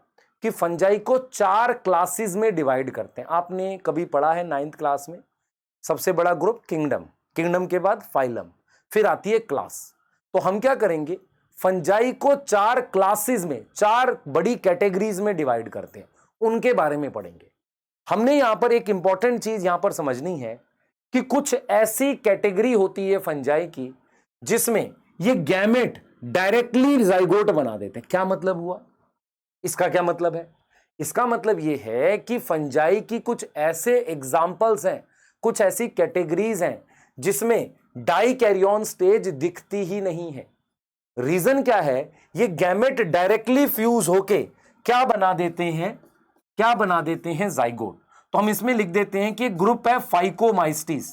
कि फंजाई को 4 क्लासेस में डिवाइड करते हैं। आपने कभी पढ़ा है 9th क्लास में? सबसे बड़ा ग्रुप किंगडम, किंगडम के बाद फाइलम, फिर आती है क्लास। तो हम क्या करेंगे? फंजाई को 4 क्लासेस में, 4 बड़ी कैटेगरीज में डिवाइड करते हैं, उनके बारे में पढ़ेंगे। हमने यहां पर एक इंपॉर्टेंट चीज यहां पर समझनी है कि कुछ ऐसी कैटेगरी होती है फंजाई की जिसमें ये गैमेट डायरेक्टली जाइगोट बना देते हैं। क्या मतलब हुआ? इसका क्या मतलब है? इसका मतलब यह है कि फंजाई की कुछ ऐसे एग्जाम्पल्स हैं, कुछ ऐसी कैटेगरीज हैं जिसमें डाइकैरियन स्टेज दिखती ही नहीं है। रीजन क्या है? ये गैमेट डायरेक्टली फ्यूज होके क्या बना देते हैं? क्या बना देते हैं? जाइगोट। तो हम इसमें लिख देते हैं कि ग्रुप है फाइकोमाइस्टीज।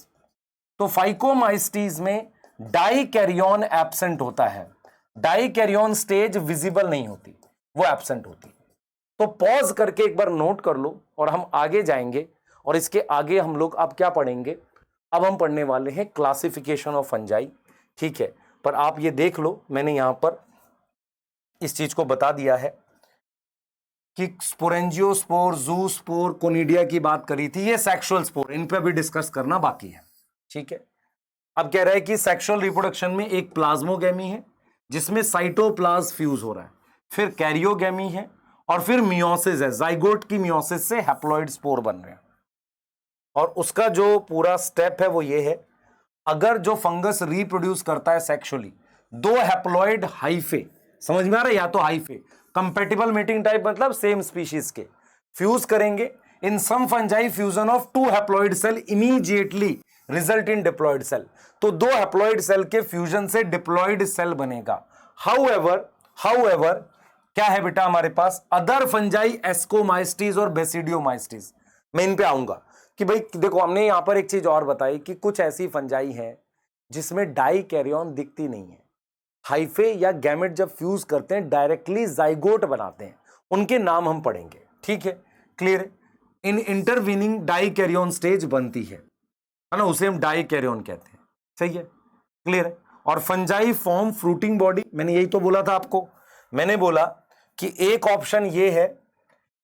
तो फाइकोमाइस्टीज में डाइकैरियन एब्सेंट होता है, डाइकैरियन स्टेज विजिबल नहीं होती, वो एब्सेंट होती। तो पॉज करके एक बार नोट कर लो और हम आगे जाएंगे, और इसके आगे हम लोग अब क्या पढ़ेंगे? अब हम पढ़ने वाले हैं क्लासिफिकेशन ऑफ फंजाई, ठीक है? पर आप ये देख लो, मैंने यहां पर इस चीज को बता दिया है कि स्पोरेंजियोस्पोर, जूस्पोर, कोनिडिया की बात करी थी, ये सेक्सुअल स्पोर, इन पे भी डिस्कस करना बाकी है, ठीक है? अब कह रहा है कि सेक्सुअल रिप्रोडक्शन में एक प्लाज्मोगैमी है जिसमें साइटोप्लाज्म फ्यूज हो रहा है, फिर कैरियोगैमी है, और फिर मियोसिस है, जाइगोट की मियोसिस से हैप्लॉइड स्पोर बन रहे हैं। और उसका जो पूरा स्टेप है वो ये है, अगर जो फंगस रिप्रोड्यूस करता है सेक्सुअली 2 हैप्लॉइड हाइफे, समझ में आ रहा है? या तो हाइफे कंपैटिबल मेटिंग टाइप, मतलब सेम स्पीशीज के, फ्यूज करेंगे। In some fungi fusion of 2 haploid cell immediately result in diploid cell. तो 2 हैप्लॉइड सेल के फ्यूजन से डिप्लॉइड सेल बनेगा। हाउएवर क्या है बेटा हमारे पास? अदर फंजाई, एस्कोमाइस्टीज और बेसिडियोमाइस्टीज। मैं इन पे आऊंगा कि भाई देखो, हमने यहां पर एक चीज और बताई कि कुछ ऐसी फंजाई है जिसमें डाइकैरियन दिखती नहीं है, हाइफे या गैमेट जब फ्यूज करते हैं डायरेक्टली जाइगोट बनाते हैं, उनके नाम हम पढ़ेंगे, ठीक है? क्लियर? इन इंटरवीनिंग डाइकैरियन स्टेज बनती है ना, उसे हम डाइकैरियन कहते हैं, सही है? क्लियर है? और फंजाई फॉर्म फ्रूटिंग बॉडी, मैंने यही तो बोला था आपको। मैंने बोला कि एक ऑप्शन ये है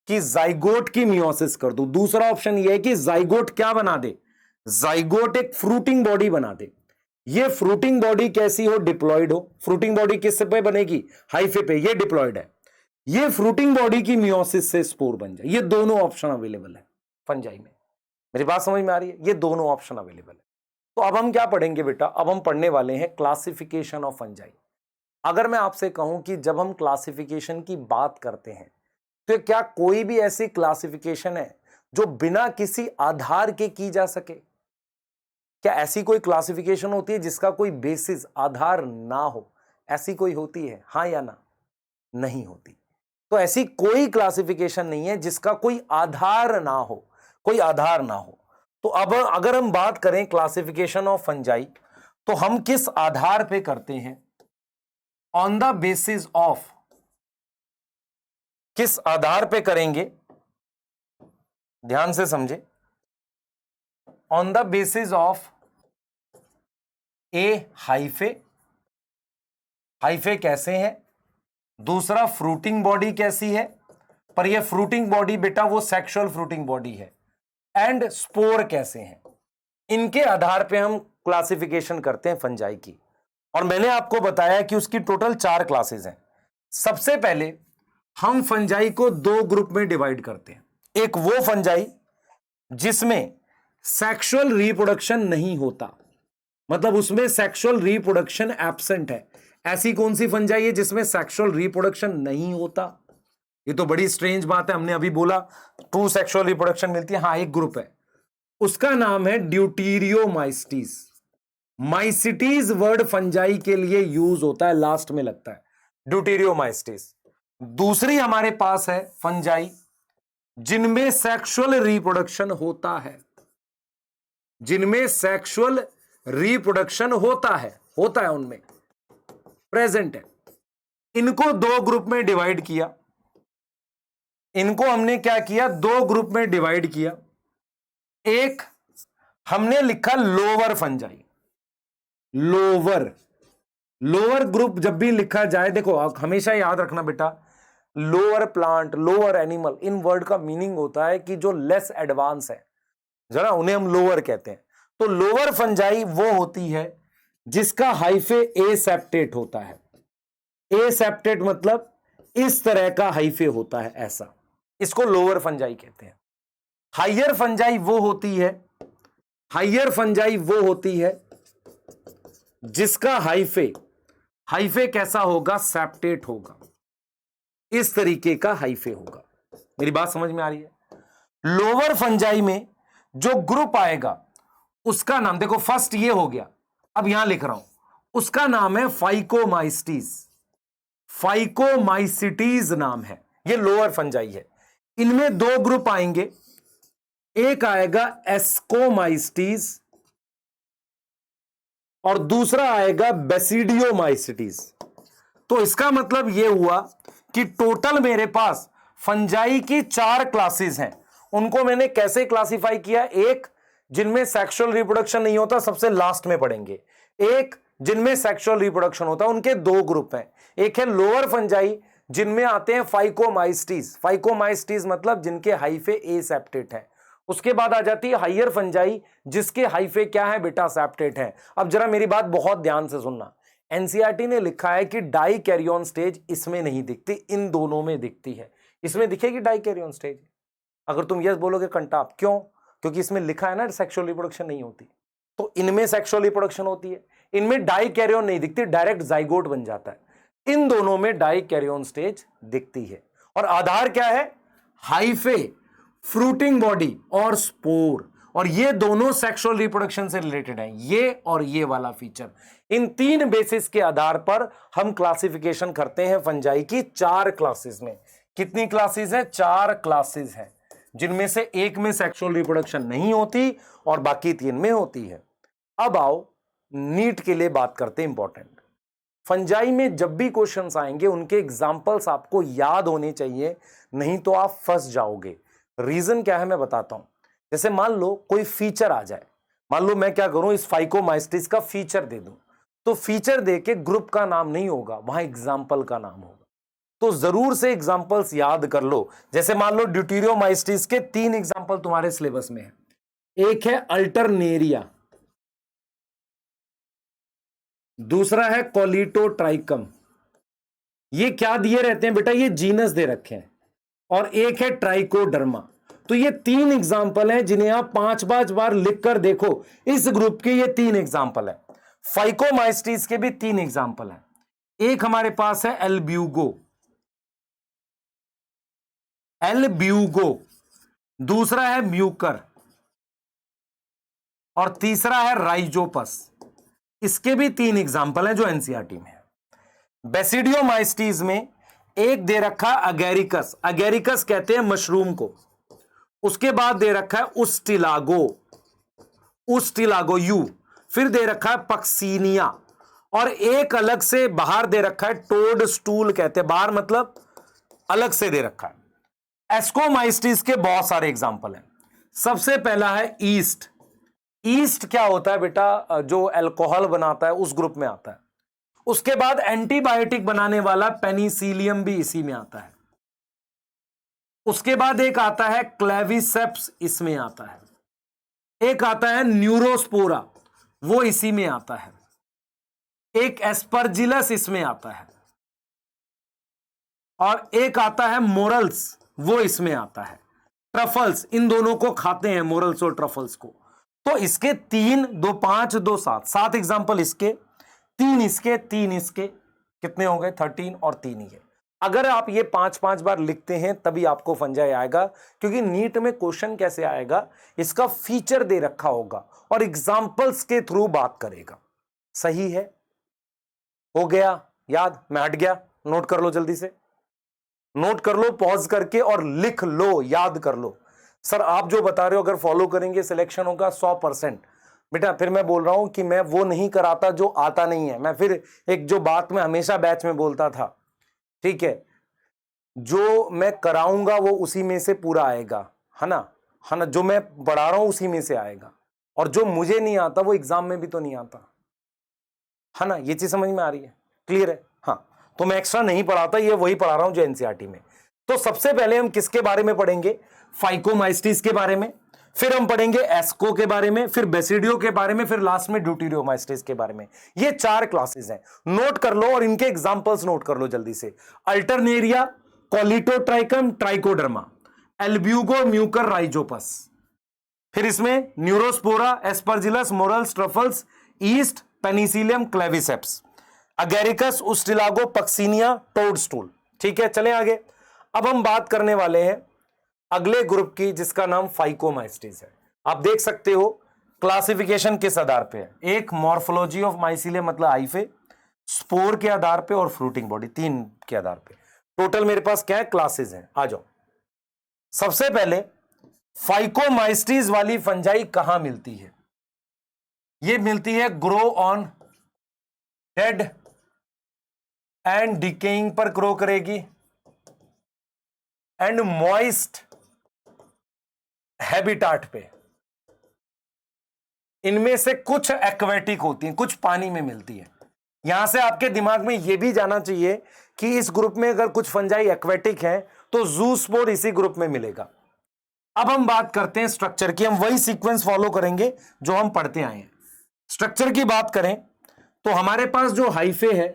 कि जाइगोट की मियोसिस कर दो, दूसरा ऑप्शन ये है कि जाइगोट क्या बना दे? जाइगोट एक फ्रूटिंग बॉडी बना दे। ये फ्रूटिंग बॉडी कैसी हो? डिप्लॉइड हो। फ्रूटिंग बॉडी किस पे बनेगी? हाइफे पे, ये डिप्लॉइड है। ये फ्रूटिंग बॉडी की मियोसिस से स्पोर बन जाए। ये दोनों ऑप्शन अवेलेबल है फंजाई में। मेरी बात समझ में आ रही है? ये दोनों ऑप्शन अवेलेबल है। तो अब हम क्या पढ़ेंगे बेटा? अब हम पढ़ने वाले हैं क्लासिफिकेशन ऑफ फंजाई। अगर मैं आपसे कहूं कि जब हम क्लासिफिकेशन की बात करते हैं तो क्या कोई भी ऐसी क्लासिफिकेशन है जो बिना किसी आधार के की जा सके? क्या ऐसी कोई क्लासिफिकेशन होती है जिसका कोई बेसिस, आधार ना हो? ऐसी कोई होती है? हां या ना? नहीं होती। तो ऐसी कोई क्लासिफिकेशन नहीं है जिसका कोई आधार ना हो, कोई आधार ना हो। तो अब अगर हम बात करें क्लासिफिकेशन ऑफ फंजाई, तो हम किस आधार पे करते हैं? ऑन द बेसिस ऑफ, किस आधार पे करेंगे? ध्यान से समझे। On the basis of A hyphae, hyphae कैसे है, दूसरा फ्रूटिंग बॉडी कैसी है, पर ये फ्रूटिंग बॉडी बेटा वो सेक्सुअल फ्रूटिंग बॉडी है, एंड स्पोर कैसे हैं। इनके आधार पे हम क्लासिफिकेशन करते हैं फंजाई की। और मैंने आपको बताया कि उसकी टोटल 4 क्लासेस हैं। सबसे पहले हम फंजाई को 2 ग्रुप में डिवाइड करते हैं। एक वो फंजाई जिसमें सेक्सुअल रिप्रोडक्शन नहीं होता, मतलब उसमें सेक्सुअल रिप्रोडक्शन एब्सेंट है। ऐसी कौन सी फंजाई है जिसमें सेक्सुअल रिप्रोडक्शन नहीं होता? ये तो बड़ी स्ट्रेंज बात है। हमने अभी बोला 2 सेक्सुअल रिप्रोडक्शन मिलती है। हाँ, एक ग्रुप है, उसका नाम है ड्यूटीरियोमाइस्टीज। माइसिटीज वर्ड फंजाई के लिए यूज होता है, लास्ट में लगता है, ड्यूटीरियोमाइस्टीज। दूसरी हमारे पास है फंजाई जिनमें सेक्सुअल रिप्रोडक्शन होता है, जिनमें सेक्सुअल रिप्रोडक्शन होता है उनमें प्रेजेंट है। इनको 2 ग्रुप में डिवाइड किया। इनको हमने क्या किया, 2 ग्रुप में डिवाइड किया। एक हमने लिखा लोअर फंजाई। लोअर ग्रुप जब भी लिखा जाए, देखो हमेशा याद रखना बेटा, लोअर प्लांट, लोअर एनिमल, इन वर्ड का मीनिंग होता है कि जो लेस एडवांस है, जरा उन्हें हम लोअर कहते हैं। तो लोअर फंजाई वो होती है जिसका हाइफे ए सेप्टेट होता है। ए सेप्टेट मतलब इस तरह का हाइफे होता है, ऐसा, इसको लोअर फंजाई कहते हैं। हायर फंजाई वो होती है जिसका हाइफे कैसा होगा, सेप्टेट होगा, इस तरीके का हाइफे होगा। मेरी बात समझ में आ रही है? लोअर फंजाई में जो ग्रुप आएगा उसका नाम, देखो फर्स्ट ये हो गया, अब यहां लिख रहा हूं, उसका नाम है फाइकोमाइस्टीज। फाइकोमाइसिटीज नाम है, ये लोअर फंजाई है। इनमें 2 ग्रुप आएंगे, एक आएगा एस्कोमाइस्टीज और दूसरा आएगा बेसिडियोमाइसिटीज। तो इसका मतलब यह हुआ कि टोटल मेरे पास फंजाई की 4 क्लासेस हैं। उनको मैंने कैसे क्लासिफाई किया, एक जिनमें सेक्सुअल रिप्रोडक्शन नहीं होता, सबसे लास्ट में पढ़ेंगे। एक जिनमें सेक्सुअल रिप्रोडक्शन होता है, उनके 2 ग्रुप हैं। एक है लोअर फंजाई जिनमें आते हैं फाइकोमाइस्टीज मतलब जिनके हाइफे ए सेप्टेट है। उसके बाद आ जाती है हायर फंजाई जिसके हाइफे क्या है बेटा, सेप्टेट है। अब जरा मेरी बात बहुत ध्यान से सुनना, एनसीईआरटी ने लिखा है कि डाई कैरियन स्टेज इसमें नहीं दिखती, इन दोनों में दिखती है। इसमें दिखेगी डाई कैरियन स्टेज? अगर तुम यस बोलोगे कंटाप, क्यों? क्योंकि इसमें लिखा है ना सेक्सुअल रिप्रोडक्शन नहीं होती। तो इनमें सेक्सुअल रिप्रोडक्शन होती है, इनमें डाई कैरियन नहीं दिखती, डायरेक्ट जाइगोट बन जाता है। इन दोनों में डाई कैरियन स्टेज दिखती है। और आधार क्या है, हाइफे, फ्रूटिंग बॉडी और स्पोर। और ये दोनों सेक्सुअल रिप्रोडक्शन से रिलेटेड हैं, ये और ये वाला फीचर। इन 3 बेसिस के आधार पर हम क्लासिफिकेशन करते हैं फंजाई की 4 क्लासेस में। कितनी क्लासेस हैं? 4 क्लासेस हैं, जिनमें से एक में सेक्सुअल रिप्रोडक्शन नहीं होती और बाकी 3 में होती है। अब आओ नीट के लिए बात करते हैं। इंपॉर्टेंट, फंजाई में जब भी क्वेश्चंस आएंगे उनके एग्जाम्पल्स आपको याद होने चाहिए, नहीं तो आप फंस जाओगे। रीजन क्या है मैं बताता हूं। जैसे मान लो कोई फीचर आ जाए, मान लो मैं क्या करूं, इस फाइकोमाइस्टीज का फीचर दे दूं, तो फीचर देके ग्रुप का नाम नहीं होगा, वहां एग्जाम्पल का नाम होगा। तो जरूर से एग्जाम्पल्स याद कर लो। जैसे मान लो ड्यूटीरियोमाइस्टीज के 3 एग्जाम्पल तुम्हारे सिलेबस में है। एक है अल्टरनेरिया, दूसरा है कोलिटोट्राइकम। ये क्या दिए रहते हैं बेटा, ये जीनस दे रखे हैं। और एक है ट्राइकोडर्मा। तो ये 3 एग्जाम्पल हैं जिन्हें आप 5-5 बार लिख कर देखो। इस ग्रुप के ये 3 एग्जाम्पल है। फाइकोमाइस्टीज के भी 3 एग्जाम्पल है। एक हमारे पास है एल्ब्यूगो, दूसरा है म्यूकर और तीसरा है राइजोपस। इसके भी 3 एग्जाम्पल हैं जो एनसीईआरटी में है। बेसिडियोमाइस्टीज में एक दे रखा अगेरिकस, अगेरिकस कहते हैं मशरूम को। उसके बाद दे रखा है उस्टिलागो यू, फिर दे रखा है पक्सीनिया, और एक अलग से बाहर दे रखा है टोड स्टूल कहते हैं, बाहर मतलब अलग से दे रखा है। एस्कोमाइस्टीज के बहुत सारे एग्जाम्पल हैं। सबसे पहला है ईस्ट, ईस्ट क्या होता है बेटा, जो अल्कोहल बनाता है उस ग्रुप में आता है। उसके बाद एंटीबायोटिक बनाने वाला पेनिसिलियम भी इसी में आता है। उसके बाद एक आता है क्लेविसेप्स, इसमें आता है। एक आता है न्यूरोस्पोरा, वो इसी में आता है। एक एस्परजिलस इसमें आता है, और एक आता है मोरल्स, वो इसमें आता है। ट्रफल्स, इन दोनों को खाते हैं, मोरल्स और ट्रफल्स को। तो इसके 3, 2 5, 2 7, 7 एग्जाम्पल इसके, 3 इसके, 3 इसके, कितने हो गए? 13 और 3 ये। अगर आप ये 5-5 बार लिखते हैं तभी आपको फंजाई आएगा, क्योंकि नीट में क्वेश्चन कैसे आएगा, इसका फीचर दे रखा होगा और एग्जाम्पल्स के थ्रू बात करेगा। सही है? हो गया याद? मैं हट गया? नोट कर लो, जल्दी से नोट कर लो, पॉज करके, और लिख लो, याद कर लो। सर आप जो बता रहे हो अगर फॉलो करेंगे सिलेक्शन होगा 100%। बेटा फिर मैं बोल रहा हूं कि मैं वो नहीं कराता जो आता नहीं है। मैं फिर एक जो बात मैं हमेशा बैच में बोलता था, ठीक है, जो मैं कराऊंगा वो उसी में से पूरा आएगा, है ना? है ना? जो मैं पढ़ा रहा हूं उसी में से आएगा, और जो मुझे नहीं आता वो एग्जाम में भी तो नहीं आता, है ना? ये चीज समझ में आ रही है? क्लियर है? हाँ, तो मैं एक्स्ट्रा नहीं पढ़ाता, ये वही पढ़ा रहा हूं जो एनसीईआरटी में। तो सबसे पहले हम किसके बारे में पढ़ेंगे? फाइकोमाइस्टिस के बारे में, फिर हम पढ़ेंगे एस्को के बारे में, फिर बेसिडियो के बारे में, फिर लास्ट में ड्यूटेरियोमाइस्टिस के बारे में। ये 4 क्लासेस हैं, नोट कर लो और इनके एग्जांपल्स नोट कर लो जल्दी से। Alternaria, Colletotrichum, Trichoderma, Albugo Mucor Rhizopus, फिर इसमें Neurospora, Aspergillus, morels, truffles, yeast, Penicillium, Claviceps, Agaricus, Ustilago, Puccinia, toadstool. ठीक है, चलें आगे। अब हम बात करने वाले हैं अगले ग्रुप की, जिसका नाम फाइकोमाइस्टिस है। आप देख सकते हो क्लासिफिकेशन किस आधार पे है। एक मॉर्फोलॉजी ऑफ माइसीलियम मतलब हाइफे, स्पोर के आधार पे, और फ्रूटिंग बॉडी, 3 के आधार पे। टोटल मेरे पास क्या है? क्लासेस हैं। आ जाओ। सबसे पहले फाइकोमाइस्टिस वाली फंजाई कहां मिलती है? ये मिलती है grow on dead and decaying पर ग्रो करेगी, एंड मॉइस्ट हैबिटाट पे। इनमें से कुछ एक्वेटिक होती हैं, कुछ पानी में मिलती है। यहां से आपके दिमाग में यह भी जाना चाहिए कि इस ग्रुप में अगर कुछ फंजाई एक्वेटिक है तो जूस्पोर इसी ग्रुप में मिलेगा। अब हम बात करते हैं स्ट्रक्चर की। हम वही सीक्वेंस फॉलो करेंगे जो हम पढ़ते आए हैं। स्ट्रक्चर की बात करें तो हमारे पास जो हाइफे है,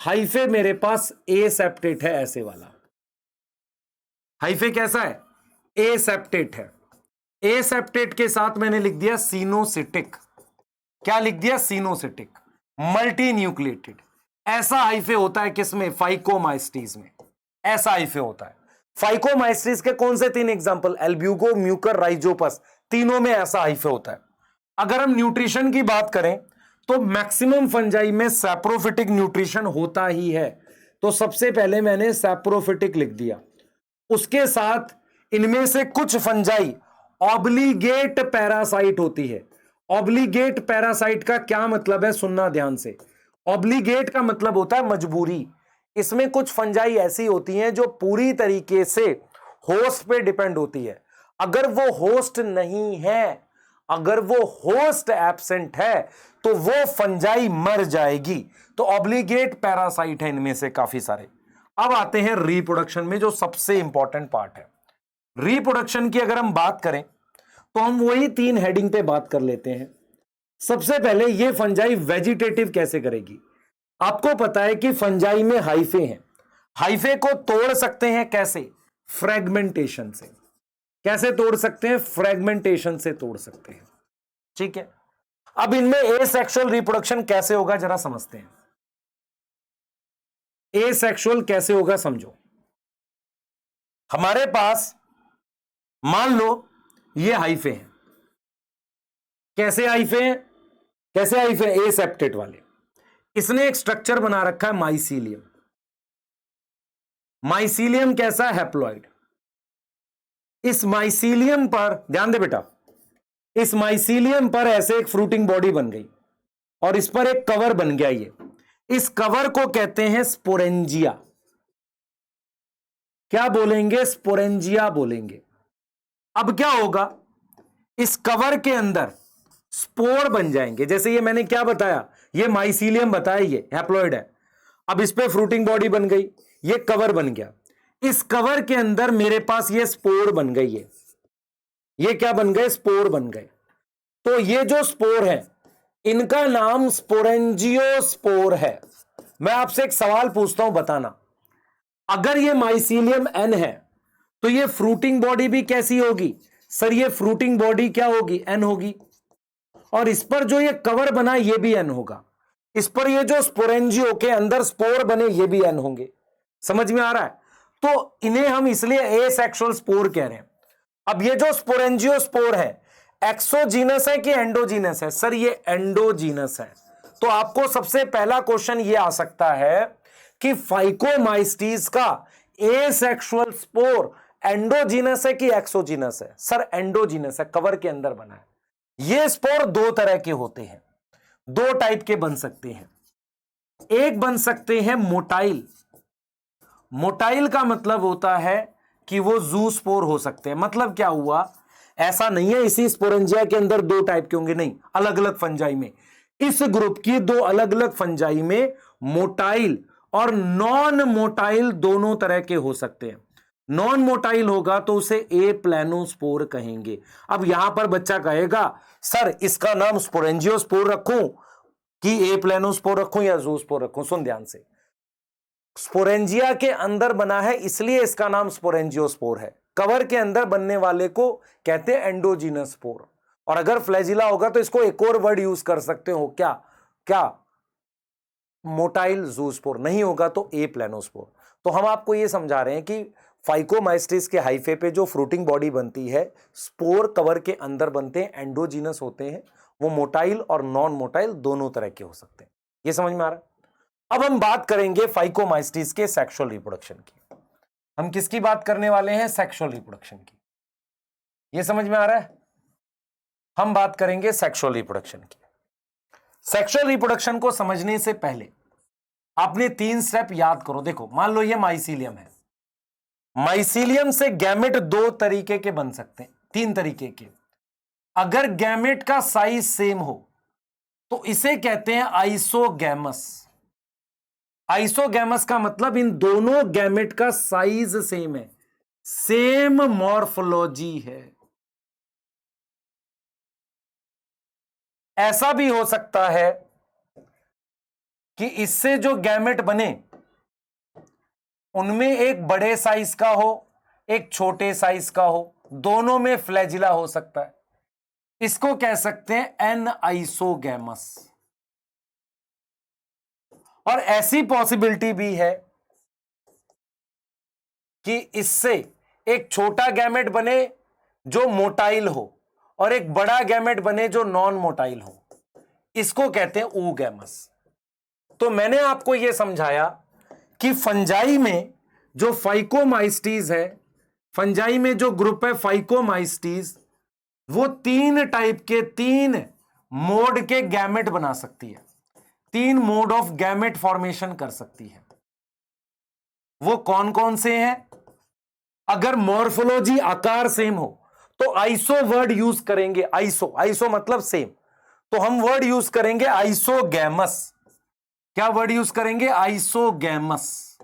हाइफे मेरे पास ए सेप्टेट है, ऐसे वाला हाइफे। कैसा है? ए सेप्टेट है। ए सेप्टेट के साथ मैंने लिख दिया सिनोसिटिक। क्या लिख दिया? सिनोसिटिक, मल्टी न्यूक्लिएटेड। ऐसा हाइफे होता है किसमें? फाइकोमाइस्टिस में ऐसा हाइफे होता है। फाइकोमाइस्टिस के कौन से 3 एग्जांपल? एल्ब्यूगो, म्यूकर, राइजोपस, तीनों में ऐसा हाइफे होता है। अगर हम न्यूट्रिशन की बात करें तो मैक्सिमम फंजाई में सैप्रोफिटिक न्यूट्रिशन होता ही है। तो सबसे पहले मैंने सैप्रोफिटिक लिख दिया। उसके साथ इनमें से कुछ फंजाई ऑब्लिगेट पैरासाइट होती है। ऑब्लिगेट पैरासाइट का क्या मतलब है? सुनना ध्यान से। ऑब्लिगेट का मतलब होता है मजबूरी। इसमें कुछ फंजाई ऐसी होती हैं जो पूरी तरीके से होस्ट पे डिपेंड होती है। अगर वो होस्ट नहीं है, अगर वो होस्ट एब्सेंट है, तो वो फंजाई मर जाएगी। तो ऑब्लिगेट पैरासाइट है इनमें से काफी सारे। अब आते हैं रिप्रोडक्शन में, जो सबसे इंपॉर्टेंट पार्ट है। रिप्रोडक्शन की अगर हम बात करें तो हम वही 3 हेडिंग पे बात कर लेते हैं। सबसे पहले ये फंजाई वेजिटेटिव कैसे करेगी? आपको पता है कि फंजाई में हाइफे हैं। हाइफे को तोड़ सकते हैं कैसे? फ्रेगमेंटेशन से। कैसे तोड़ सकते हैं? फ्रेगमेंटेशन से तोड़ सकते हैं। ठीक है, अब इनमें एसेक्सुअल रिप्रोडक्शन कैसे होगा जरा समझते हैं। एसेक्सुअल कैसे होगा समझो। हमारे पास मान लो ये हाइफे हैं। कैसे हाइफे हैं? कैसे हाइफे? ए सेप्टेट वाले। इसने एक स्ट्रक्चर बना रखा है माइसीलियम। माइसीलियम कैसा है? हैप्लॉइड। इस माइसीलियम पर ध्यान दे बेटा, इस माइसीलियम पर ऐसे एक फ्रूटिंग बॉडी बन गई और इस पर एक कवर बन गया। ये इस कवर को कहते हैं स्पोरेंजिया। क्या बोलेंगे? स्पोरेंजिया बोलेंगे। अब क्या होगा? इस कवर के अंदर स्पोर बन जाएंगे। जैसे ये मैंने क्या बताया, ये माइसीलियम बताया, ये हैप्लॉइड है। अब इस पे फ्रूटिंग बॉडी बन गई, ये कवर बन गया। इस कवर के अंदर मेरे पास ये स्पोर बन गई है। ये क्या बन गए, स्पोर बन गए। तो ये जो स्पोर है इनका नाम स्पोरेंजियोस्पोर है। मैं आपसे एक सवाल पूछता हूं, बताना, अगर ये माइसीलियम एन है तो ये फ्रूटिंग बॉडी भी कैसी होगी? सर ये फ्रूटिंग बॉडी क्या होगी, एन होगी। और इस पर जो ये कवर बना ये भी एन होगा। इस पर ये जो स्पोरेंजियो के अंदर स्पोर बने ये भी एन होंगे। समझ में आ रहा है? तो इन्हें हम इसलिए एसेक्सुअल स्पोर कह रहे हैं। अब ये जो स्पोरेंजियो स्पोर है एक्सोजीनस है कि एंडोजीनस है? सर ये एंडोजीनस है। तो आपको सबसे पहला क्वेश्चन ये आ सकता है कि फाइकोमाइस्टीज का एसेक्सुअल स्पोर एंडोजीनस है कि एक्सोजीनस है? सर एंडोजीनस है, कवर के अंदर बना है। ये स्पोर दो तरह के होते हैं, दो टाइप के बन सकते हैं। एक बन सकते हैं मोटाइल। मोटाइल का मतलब होता है कि वो जू स्पोर हो सकते हैं। मतलब क्या हुआ, ऐसा नहीं है इसी स्पोरेंजिया के अंदर दो टाइप के होंगे, नहीं, अलग अलग फंजाई में। इस ग्रुप की दो अलग अलग फंजाई में मोटाइल और नॉन मोटाइल दोनों तरह के हो सकते हैं। नॉन मोटाइल होगा तो उसे ए प्लेनोस्पोर कहेंगे। अब यहां पर बच्चा कहेगा सर इसका नाम स्पोरेंजियोस्पोर रखूं कि ए प्लेनोस्पोर रखूं या जूस्पोर रखूं? सुन ध्यान से, स्पोरेंजिया के अंदर बना है इसलिए इसका नाम स्पोरेंजियोस्पोर है। कवर के अंदर बनने वाले को कहते हैं एंडोजीनस स्पोर। और अगर फ्लैजिला होगा तो इसको एक और वर्ड यूज कर सकते हो, क्या क्या मोटाइल जूस्पोर। नहीं होगा तो ए प्लेनोस्पोर। तो हम आपको यह समझा रहे हैं कि फाइकोमाइस्टिस के हाइफे पे जो फ्रूटिंग बॉडी बनती है, स्पोर कवर के अंदर बनते हैं, एंडोजीनस होते हैं। वो मोटाइल और नॉन मोटाइल दोनों तरह के हो सकते हैं। ये समझ में आ रहा है? अब हम बात करेंगे फाइकोमाइस्टिस के सेक्सुअल रिप्रोडक्शन की। हम किसकी बात करने वाले हैं? सेक्सुअल रिप्रोडक्शन की। ये समझ में आ रहा है? हम बात करेंगे सेक्सुअल रिप्रोडक्शन की। सेक्सुअल रिप्रोडक्शन को समझने से पहले आपने तीन स्टेप याद करो। देखो, मान लो ये माइसीलियम है। माइसीलियम से गैमेट दो तरीके के बन सकते हैं, तीन तरीके के। अगर गैमेट का साइज सेम हो तो इसे कहते हैं आइसोगैमस। आइसोगैमस का मतलब इन दोनों गैमेट का साइज सेम है, सेम मॉर्फोलॉजी है। ऐसा भी हो सकता है कि इससे जो गैमेट बने उनमें एक बड़े साइज का हो, एक छोटे साइज का हो, दोनों में फ्लैजिला हो सकता है। इसको कह सकते हैं एन आइसोगैमस। और ऐसी पॉसिबिलिटी भी है कि इससे एक छोटा गैमेट बने जो मोटाइल हो और एक बड़ा गैमेट बने जो नॉन मोटाइल हो। इसको कहते हैं oogamous। तो मैंने आपको यह समझाया कि फंजाई में जो फाइकोमाइस्टीज है, फंजाई में जो ग्रुप है फाइकोमाइस्टीज, वो तीन टाइप के, तीन मोड के गैमेट बना सकती है, तीन मोड ऑफ गैमेट फॉर्मेशन कर सकती है। वो कौन कौन से हैं? अगर मॉर्फोलॉजी आकार सेम हो तो आइसो वर्ड यूज करेंगे। आइसो, आइसो मतलब सेम, तो हम वर्ड यूज करेंगे आइसोगैमस। क्या वर्ड यूज करेंगे? आइसोगैमस।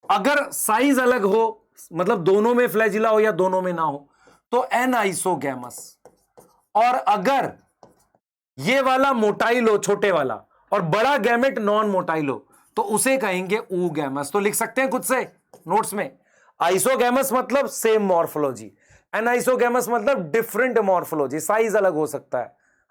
अगर साइज अलग हो, मतलब दोनों में फ्लैजिला हो या दोनों में ना हो, तो एन आइसोगैमस। और अगर ये वाला मोटाइल हो, छोटे वाला, और बड़ा गैमेट नॉन मोटाइल हो, तो उसे कहेंगे oogamous। तो लिख सकते हैं खुद से नोट्स में, आइसोगैमस मतलब सेम मॉर्फोलॉजी, एनाइसोगैमस मतलब डिफरेंट मॉर्फोलॉजी, साइज अलग हो सकता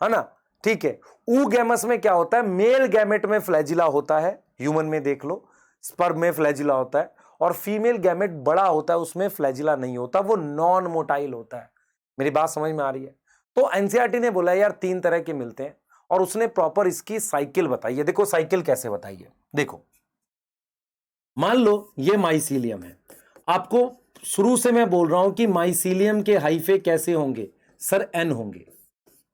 है ना? ठीक है। oogamous में क्या होता है? मेल गैमेट में फ्लैजिला होता है, ह्यूमन में देख लो, स्पर्म में फ्लैजिला होता है, और फीमेल गैमेट बड़ा होता है, उसमें फ्लैजिला नहीं होता, वो नॉन मोटाइल होता है। मेरी बात समझ में आ रही है? तो एनसीईआरटी ने बोला यार तीन तरह के मिलते हैं, और उसने प्रॉपर इसकी साइकिल बताई है। देखो साइकिल कैसे बताई है, देखो, मान लो ये माइसीलियम है। आपको शुरू से मैं बोल रहा हूं कि माइसीलियम के हाइफे कैसे होंगे? सर एन होंगे।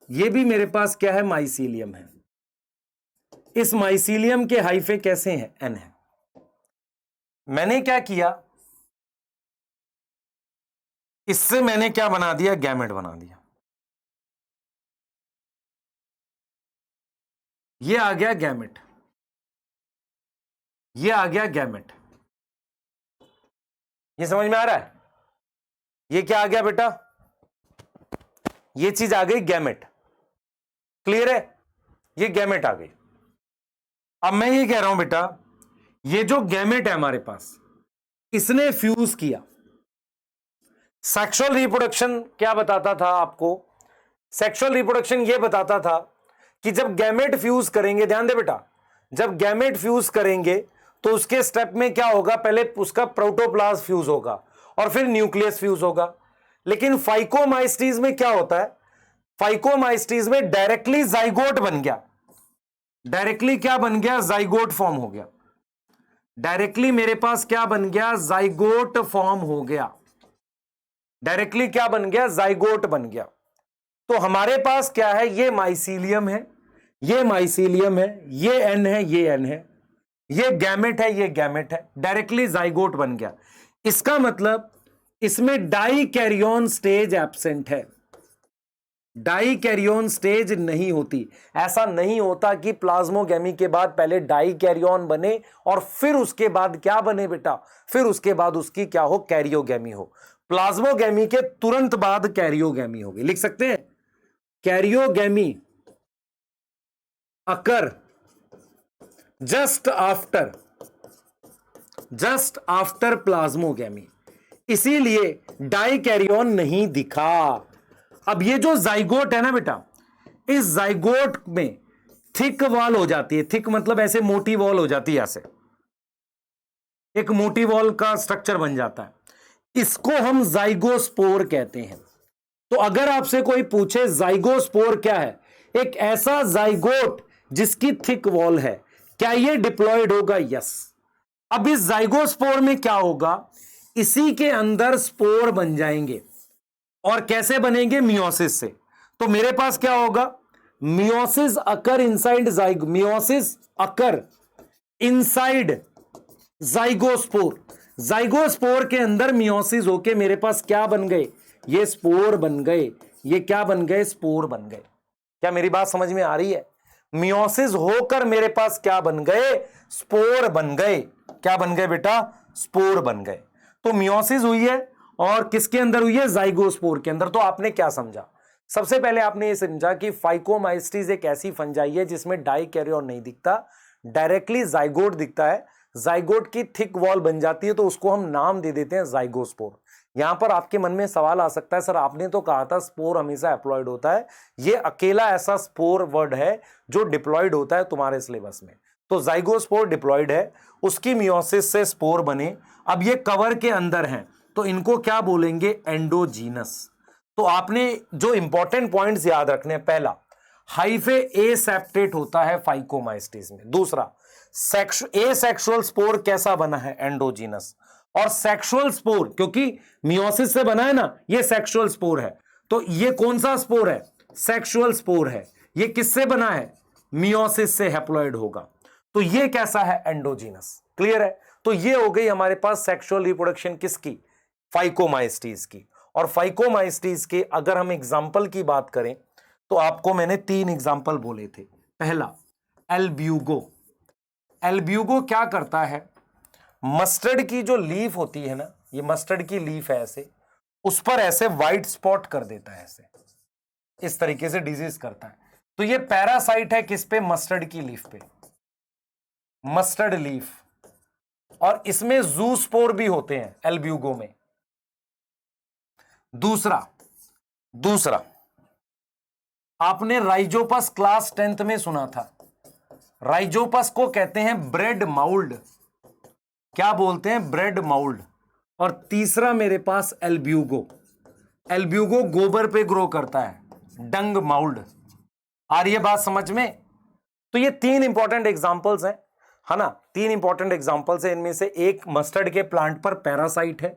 ये भी मेरे पास क्या है? माइसीलियम है। इस माइसीलियम के हाइफे कैसे हैं? एन है। मैंने क्या किया, इससे मैंने क्या बना दिया? गैमेट बना दिया। ये आ गया गैमेट, ये आ गया गैमेट। ये समझ में आ रहा है? ये क्या आ गया बेटा? ये चीज आ गई गैमेट। क्लियर है? ये गैमेट आ गई। अब मैं ये कह रहा हूं बेटा, ये जो गैमेट है हमारे पास, इसने फ्यूज किया। सेक्सुअल रिप्रोडक्शन क्या बताता था आपको? सेक्सुअल रिप्रोडक्शन ये बताता था कि जब गैमेट फ्यूज करेंगे, ध्यान दे बेटा, जब गैमेट फ्यूज करेंगे तो उसके स्टेप में क्या होगा? पहले उसका प्रोटोप्लाज्म फ्यूज होगा और फिर न्यूक्लियस फ्यूज होगा। लेकिन फाइकोमाइस्टीज में क्या होता है? फाइकोमाइस्टीज में डायरेक्टली जाइगोट बन गया। डायरेक्टली क्या बन गया? जाइगोट फॉर्म हो गया। डायरेक्टली मेरे पास क्या बन गया? जाइगोट फॉर्म हो गया। डायरेक्टली क्या बन गया? जाइगोट बन गया। तो हमारे पास क्या है? ये माइसीलियम है, ये माइसीलियम है, ये एन है, ये एन है, ये गैमेट है, ये गैमेट है। डायरेक्टली जाइगोट बन गया। इसका मतलब इसमें डाई कैरियन स्टेज एब्सेंट है। डाई कैरियन स्टेज नहीं होती। ऐसा नहीं होता कि प्लाज्मोगैमी के बाद पहले डाई कैरियन बने और फिर उसके बाद क्या बने बेटा? फिर उसके बाद उसकी क्या हो? कैरियोगैमी हो। प्लाज्मोगैमी के तुरंत बाद कैरियोगैमी होगी। लिख सकते हैं, कैरियोगैमी अकर जस्ट आफ्टर प्लाज्मोगैमी। इसीलिए डाई कैरियन नहीं दिखा। अब ये जो जाइगोट है ना बेटा, इस जाइगोट में थिक वॉल हो जाती है। थिक मतलब ऐसे मोटी वॉल हो जाती है, ऐसे एक मोटी वॉल का स्ट्रक्चर बन जाता है। इसको हम जाइगोस्पोर कहते हैं। तो अगर आपसे कोई पूछे जाइगोस्पोर क्या है, एक ऐसा जाइगोट जिसकी थिक वॉल है, क्या ये डिप्लॉयड होगा? यस। अब इस जाइगोस्पोर में क्या होगा? इसी के अंदर स्पोर बन जाएंगे। और कैसे बनेंगे? मियोसिस से। तो मेरे पास क्या होगा? मियोसिस अकर इनसाइड मियोसिस अकर इनसाइड जाइगोस्पोर। जाइगोस्पोर के अंदर मियोसिस होके मेरे पास क्या बन गए? ये स्पोर बन गए। ये क्या बन गए? स्पोर बन गए। क्या मेरी बात समझ में आ रही है? मियोसिस होकर मेरे पास क्या बन गए? स्पोर बन गए। क्या बन गए बेटा? स्पोर बन गए। तो मियोसिस हुई है और किसके अंदर हुई है? जाइगोस्पोर के अंदर। तो आपने क्या समझा? सबसे पहले आपने ये समझा कि फाइकोमाइस्टीज एक ऐसी फंजाई है जिसमें डाई कैरियन नहीं दिखता, डायरेक्टली जाइगोट दिखता है। जाइगोट की थिक वॉल बन जाती है तो उसको हम नाम दे देते हैं जाइगोस्पोर। यहां पर आपके मन में सवाल आ सकता है, सर आपने तो कहा था स्पोर हमेशा एप्लॉयड होता है, ये अकेला ऐसा स्पोर वर्ड है जो डिप्लॉयड होता है तुम्हारे सिलेबस में। तो जाइगोस्पोर डिप्लॉयड है, उसकी मियोसिस से स्पोर बने। अब ये कवर के अंदर हैं तो इनको क्या बोलेंगे? एंडोजीनस। तो आपने जो इंपॉर्टेंट पॉइंट्स याद रखने, पहला हाइफे एसेप्टेट होता है फाइकोमाइस्टीज में। दूसरा एसेक्सुअल स्पोर कैसा बना है? एंडोजीनस। और सेक्सुअल स्पोर क्योंकि मियोसिस से बना है ना, ये सेक्सुअल स्पोर है। तो ये कौन सा स्पोर है? सेक्सुअल स्पोर है। ये किससे बना है? मियोसिस से हैप्लॉइड होगा। तो ये कैसा है? एंडोजीनस। क्लियर है? तो ये हो गई हमारे पास सेक्सुअल रिप्रोडक्शन किसकी? फाइकोमाइस्टीज की। और फाइकोमाइस्टीज के अगर हम एग्जाम्पल की बात करें तो आपको मैंने 3 एग्जाम्पल बोले थे। पहला एल्ब्यूगो। एल्ब्यूगो क्या करता है? मस्टर्ड की जो लीफ होती है ना, ये मस्टर्ड की लीफ है, ऐसे उस पर ऐसे व्हाइट स्पॉट कर देता है, ऐसे इस तरीके से डिजीज करता है। तो ये पैरासाइट है किस पे? मस्टर्ड की लीफ पे, मस्टर्ड लीफ। और इसमें जूस्पोर भी होते हैं एल्ब्यूगो में। दूसरा आपने राइजोपस क्लास 10th में सुना था। राइजोपस को कहते हैं ब्रेड माउल्ड। क्या बोलते हैं? Bread mould. और तीसरा मेरे पास एल्ब्यूगो। एल्ब्यूगो गोबर पे ग्रो करता है, डंग माउल्ड। आ रही है बात समझ में? तो ये 3 इंपॉर्टेंट एग्जांपल्स हैं, है ना? 3 इंपॉर्टेंट एग्जांपल्स हैं। इनमें से एक मस्टर्ड के प्लांट पर पैरासाइट है,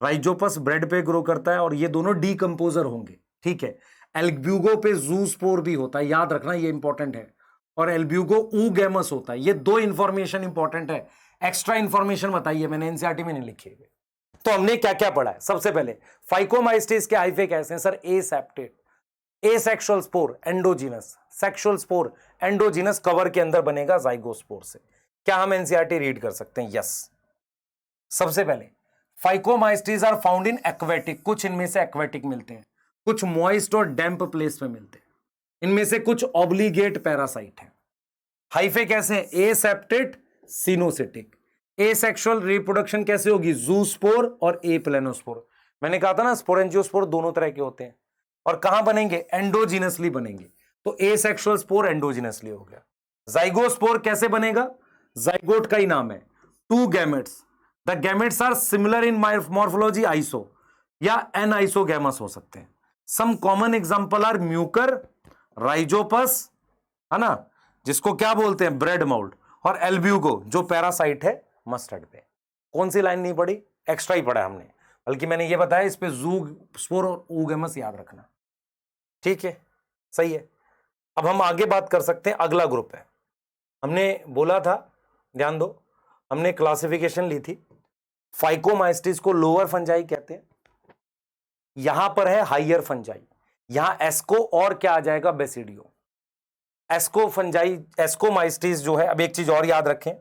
राइजोपस ब्रेड पे ग्रो करता है, और ये दोनों डीकंपोजर होंगे। ठीक है। एल्ब्यूगो पे जूस्पोर भी होता है, याद रखना ये इंपॉर्टेंट है। और एल्ब्यूगो ऊगैमस होता है। ये 2 इंफॉर्मेशन इंपॉर्टेंट है। एक्स्ट्रा इंफॉर्मेशन बताइए, मैंने एनसीईआरटी में नहीं लिखी है। तो हमने क्या क्या पढ़ा है? सबसे पहले फाइकोमाइस्टीज के हाइफे कैसे हैं? Sir aseptate. Asexual spore endogenous, sexual spore endogenous cover के अंदर बनेगा जाइगोस्पोर से। क्या हम एनसीईआरटी रीड कर सकते हैं? यस। सबसे पहले फाइकोमाइस्टीज आर फाउंड इन एक्वेटिक, कुछ इनमें से एक्वेटिक मिलते हैं, कुछ मॉइस्ट और डैम्प प्लेस में मिलते हैं, इनमें से कुछ ऑब्लिगेट पैरासाइट है। हाइफे कैसे हैं? एसेप्टेट सिनोसिटिक। एसेक्सुअल रिप्रोडक्शन कैसे होगी? जूस्पोर और एप्लेनोस्पोर। मैंने कहा था ना स्पोरेंजियोस्पोर दोनों तरह के होते हैं, और कहां बनेंगे? एंडोजिनसली बनेंगे। तो एसेक्सुअल स्पोर एंडोजिनसली हो गया। जाइगोस्पोर कैसे बनेगा? जाइगोट का ही नाम है, two gametes, the gametes are similar in morphology iso या एन आइसोगैमस हो सकते हैं। Some common example are Mucor, Rhizopus, है ना, जिसको क्या बोलते हैं? ब्रेड माउल्ट, और एल्ब्यूगो जो पैरासाइट है मस्टर्ड पे। कौन सी लाइन नहीं पढ़ी? एक्स्ट्रा ही पढ़ा हमने, बल्कि मैंने ये बताया इस पे जूग स्पोर और ऊगेमस याद रखना। ठीक है, सही है। अब हम आगे बात कर सकते हैं, अगला ग्रुप है। हमने बोला था, ध्यान दो, हमने क्लासिफिकेशन ली थी, फाइकोमाइस्टिस को लोअर फंजाई कहते हैं, यहां पर है हाइयर फंजाई, यहां एस्को और क्या आ जाएगा? बेसिडियो। एस्को फंजाई, एस्कोमाइस्टिस जो है, अब एक चीज और याद रखें,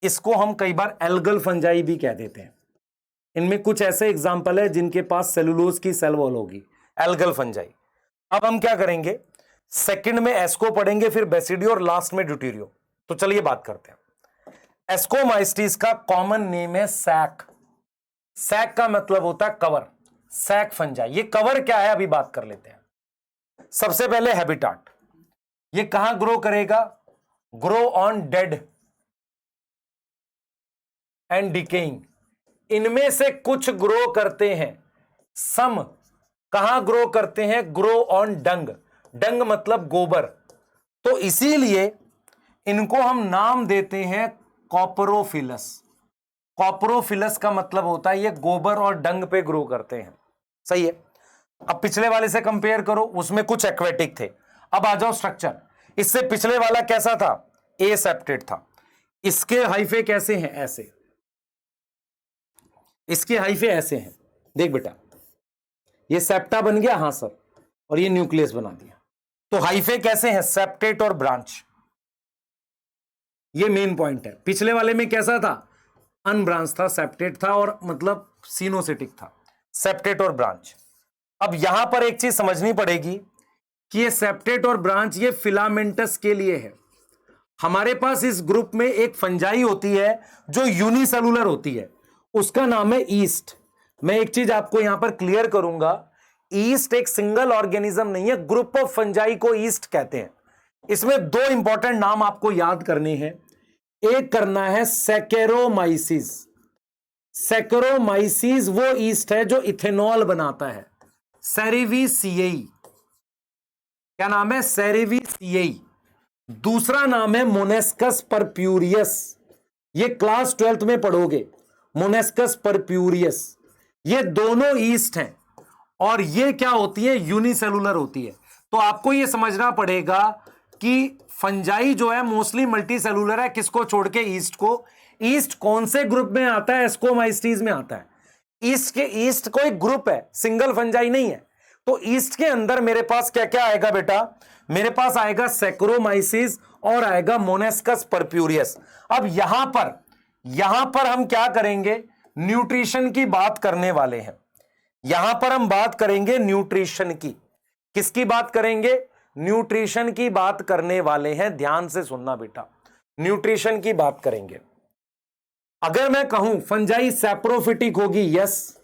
इसको हम कई बार एल्गल फंजाई भी कह देते हैं। इनमें कुछ ऐसे एग्जाम्पल है जिनके पास सेलुलोज की सेल वॉल होगी, एल्गल फंजाई। अब हम क्या करेंगे? सेकंड में एस्को पढ़ेंगे, फिर बेसिडियो और लास्ट में ड्यूटेरियो। तो चलिए बात करते हैं। एस्कोमाइस्टिस का कॉमन नेम है सैक। सैक का मतलब होता है कवर, सैक फंजाई। ये कवर क्या है अभी बात कर लेते हैं। सबसे पहले हैबिटाट, ये कहां ग्रो करेगा? Grow on dead and decaying. इनमें से कुछ ग्रो करते हैं, सम कहां ग्रो करते हैं? ग्रो ऑन डंग। डंग मतलब गोबर। तो इसीलिए इनको हम नाम देते हैं कॉपरोफिलस। कॉपरोफिलस का मतलब होता है ये गोबर और डंग पे ग्रो करते हैं। सही है। अब पिछले वाले से कंपेयर करो, उसमें कुछ एक्वेटिक थे। अब आ जाओ स्ट्रक्चर, इससे पिछले वाला कैसा था? एसेप्टेड था। इसके हाइफे कैसे हैं? ऐसे। इसके हाइफे ऐसे हैं, देख बेटा, ये सेप्टा बन गया, हां सर, और ये न्यूक्लियस बना दिया। तो हाइफे कैसे हैं? सेप्टेट और ब्रांच। ये मेन पॉइंट है। पिछले वाले में कैसा था? अनब्रांच था, सेप्टेट था, और मतलब सिनोसिटिक था। सेप्टेट और ब्रांच। अब यहां पर एक चीज समझनी पड़ेगी कि ये सेप्टेट और ब्रांच ये फिलामेंटस के लिए है। हमारे पास इस ग्रुप में एक फंजाई होती है जो यूनिसेलुलर होती है, उसका नाम है ईस्ट। मैं एक चीज आपको यहां पर क्लियर करूंगा, ईस्ट एक सिंगल ऑर्गेनिज्म नहीं है, ग्रुप ऑफ फंजाई को ईस्ट कहते हैं। इसमें दो इंपॉर्टेंट नाम आपको याद करने हैं। एक करना है सैकेरोमाइसिस। सैकेरोमाइसिस वो ईस्ट है जो इथेनॉल बनाता है, सेरिविसिएई। क्या नाम है? सेरिविसिएई। दूसरा नाम है मोनेस्कस परप्यूरियस। ये क्लास 12th में पढ़ोगे, मोनेस्कस परप्यूरियस। ये दोनों ईस्ट हैं, और ये क्या होती है? यूनिसेलुलर होती है। तो आपको ये समझना पड़ेगा कि फंजाई जो है मोस्टली मल्टी सेलुलर है, किसको छोड़ के? ईस्ट को। ईस्ट कौन से ग्रुप में आता है? एस्कोमाइस्टीज में आता है। ईस्ट के ईस्ट कोई ग्रुप है, सिंगल फंजाई नहीं है। तो ईस्ट के अंदर मेरे पास क्या क्या आएगा बेटा? मेरे पास आएगा सैक्रोमाइसिस और आएगा मोनेस्कस परप्यूरियस। अब यहां पर हम क्या करेंगे? न्यूट्रिशन की बात करने वाले हैं। यहां पर हम बात करेंगे न्यूट्रिशन की। किसकी बात करेंगे? न्यूट्रिशन की बात करने वाले हैं। ध्यान से सुनना बेटा, न्यूट्रिशन की बात करेंगे। अगर मैं कहूं फंजाई सैप्रोफिटिक होगी, यस।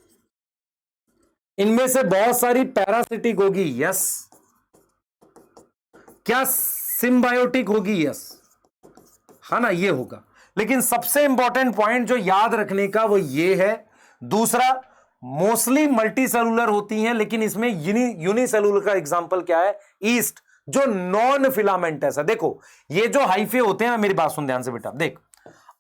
इनमें से बहुत सारी पैरासिटिक होगी, यस। क्या सिम्बायोटिक होगी? यस, है ना, ये होगा। लेकिन सबसे इंपॉर्टेंट पॉइंट जो याद रखने का वो ये है, दूसरा, मोस्टली मल्टी सेलुलर होती हैं, लेकिन इसमें यूनिसेलुलर का एग्जांपल क्या है? ईस्ट, जो नॉन फिलामेंटस है। देखो ये जो हाइफे होते हैं, मेरी बात सुन ध्यान से बेटा, देख,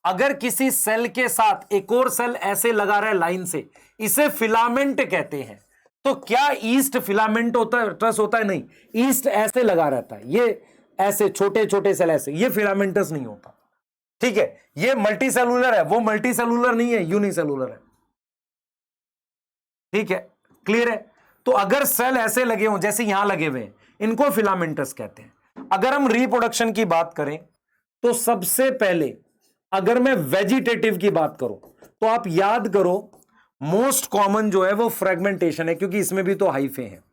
अगर किसी सेल के साथ एक और सेल ऐसे लगा रहा है लाइन से, इसे फिलामेंट कहते हैं। तो क्या ईस्ट फिलामेंट होता है? ट्रस होता है? नहीं, ईस्ट ऐसे लगा रहता है, ये ऐसे छोटे छोटे सेल ऐसे, ये फिलामेंटस नहीं होता। ठीक है, ये मल्टी सेलुलर है, वो मल्टी सेलुलर नहीं है, यूनिसेलुलर है। ठीक है, क्लियर है? तो अगर सेल ऐसे लगे हों जैसे यहां लगे हुए हैं, इनको फिलामेंटस कहते हैं। अगर हम रिप्रोडक्शन की बात करें तो सबसे पहले अगर मैं वेजिटेटिव की बात करूं तो आप याद करो मोस्ट कॉमन जो है वो फ्रेगमेंटेशन है, क्योंकि इसमें भी तो हाइफे हैं।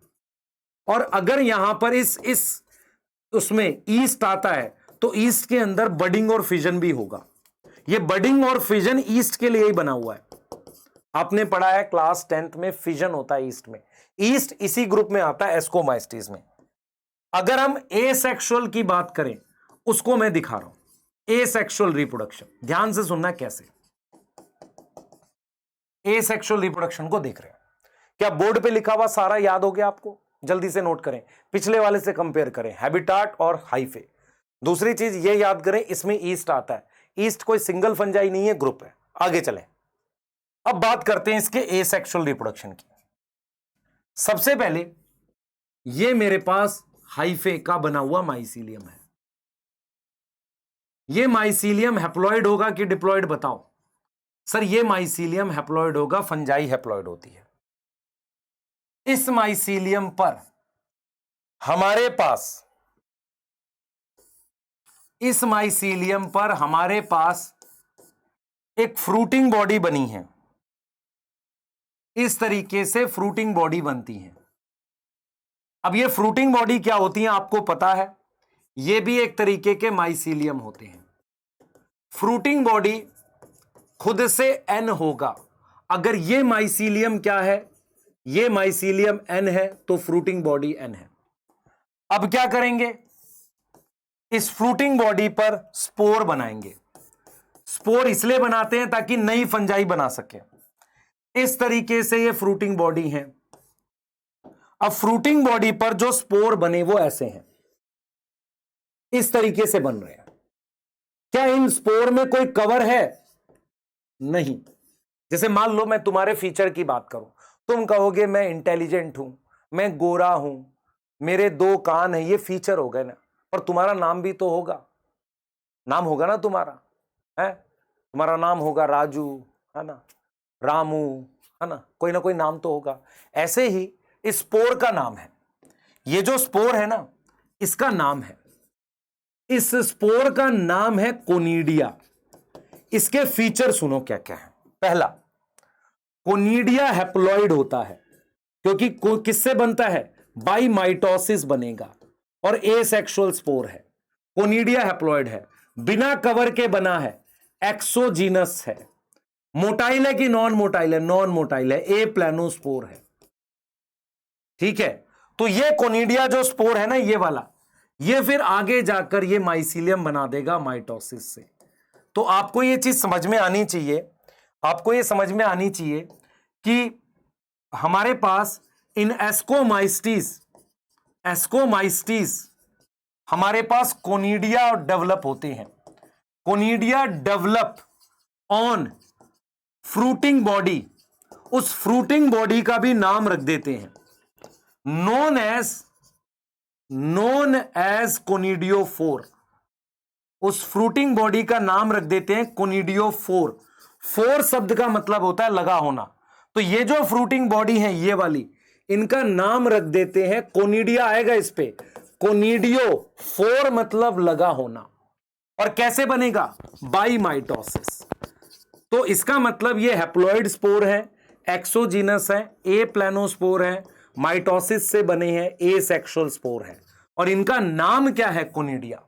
और अगर यहां पर इस उसमें ईस्ट आता है तो ईस्ट के अंदर बडिंग और फिजन भी होगा। ये बडिंग और फिजन ईस्ट के लिए ही बना हुआ है। आपने पढ़ा है क्लास 10th में, फिजन होता है ईस्ट में। ईस्ट इसी ग्रुप में आता है, एस्कोमाइस्टीज में। अगर हम एसेक्सुअल की बात करें, उसको मैं दिखा रहा हूं। एसेक्सुअल रिप्रोडक्शन ध्यान से सुनना कैसे। एसेक्सुअल रिप्रोडक्शन को देख रहे हैं क्या? बोर्ड पे लिखा हुआ सारा याद हो गया आपको? जल्दी से नोट करें, पिछले वाले से कंपेयर करें, हैबिटाट और हाइफे। दूसरी चीज ये याद करें, इसमें ईस्ट आता है। ईस्ट कोई सिंगल फंजाई नहीं है, ग्रुप है। आगे चलें, अब बात करते हैं इसके एसेक्सुअल रिप्रोडक्शन की। सबसे पहले ये मेरे पास हाइफे का बना हुआ माइसीलियम है। ये माइसीलियम हैप्लॉइड होगा कि डिप्लॉइड? बताओ सर। ये माइसीलियम हैप्लॉइड होगा, फंजाई हैप्लॉइड होती है। इस माइसीलियम पर हमारे पास, इस माइसीलियम पर हमारे पास एक फ्रूटिंग बॉडी बनी है। इस तरीके से फ्रूटिंग बॉडी बनती है। अब ये फ्रूटिंग बॉडी क्या होती है आपको पता है? ये भी एक तरीके के माइसीलियम होते हैं। फ्रूटिंग बॉडी खुद से एन होगा। अगर ये माइसीलियम क्या है? ये माइसीलियम एन है, तो फ्रूटिंग बॉडी एन है। अब क्या करेंगे? इस फ्रूटिंग बॉडी पर स्पोर बनाएंगे। स्पोर इसलिए बनाते हैं ताकि नई फंजाई बना सके। इस तरीके से ये फ्रूटिंग बॉडी है। अब फ्रूटिंग बॉडी पर जो स्पोर बने वो ऐसे हैं, इस तरीके से बन रहे हैं। क्या इन स्पोर में कोई कवर है? नहीं। जैसे मान लो मैं तुम्हारे फीचर की बात करूं, तुम कहोगे मैं इंटेलिजेंट हूं, मैं गोरा हूं, मेरे 2 कान हैं, ये फीचर हो गए ना। और तुम्हारा नाम भी तो होगा, नाम होगा ना तुम्हारा, है? तुम्हारा नाम होगा राजू, है ना, रामू, है ना, कोई नाम तो होगा। ऐसे ही इस स्पोर का नाम है। ये जो स्पोर है ना, इसका नाम है, इस स्पोर का नाम है कोनिडिया। इसके फीचर सुनो क्या क्या है। पहला, कोनिडिया हैप्लॉइड होता है, क्योंकि किससे बनता है? बाई माइटोसिस बनेगा, और एसेक्सुअल स्पोर है। कोनिडिया हैप्लॉइड है, बिना कवर के बना है, एक्सोजीनस है। मोटाइल है कि नॉन मोटाइल है? नॉन मोटाइल है, ए प्लानोस्पोर है। ठीक है, तो ये कोनिडिया जो स्पोर है ना, ये वाला, ये फिर आगे जाकर ये माइसीलियम बना देगा माइटोसिस से। तो आपको ये चीज समझ में आनी चाहिए, आपको ये समझ में आनी चाहिए कि हमारे पास इन एस्कोमाइस्टीज हमारे पास कोनिडिया डेवलप होते हैं। Conidia develop on fruiting body. उस फ्रूटिंग बॉडी का भी नाम रख देते हैं, नोन एज कोनिडियोफोर। उस फ्रूटिंग बॉडी का नाम रख देते हैं कोनिडियोफोर। फोर शब्द का मतलब होता है लगा होना। तो ये जो फ्रूटिंग बॉडी है, ये वाली, इनका नाम रख देते हैं, कोनिडिया आएगा इस पे, कोनिडियोफोर मतलब लगा होना। और कैसे बनेगा? By mitosis. तो इसका मतलब ये हैप्लॉइड स्पोर है, एक्सोजीनस है, ए प्लानोस्पोर है, माइटोसिस से बने हैं, ए सेक्सुअल स्पोर है, और इनका नाम क्या है? कोनिडिया।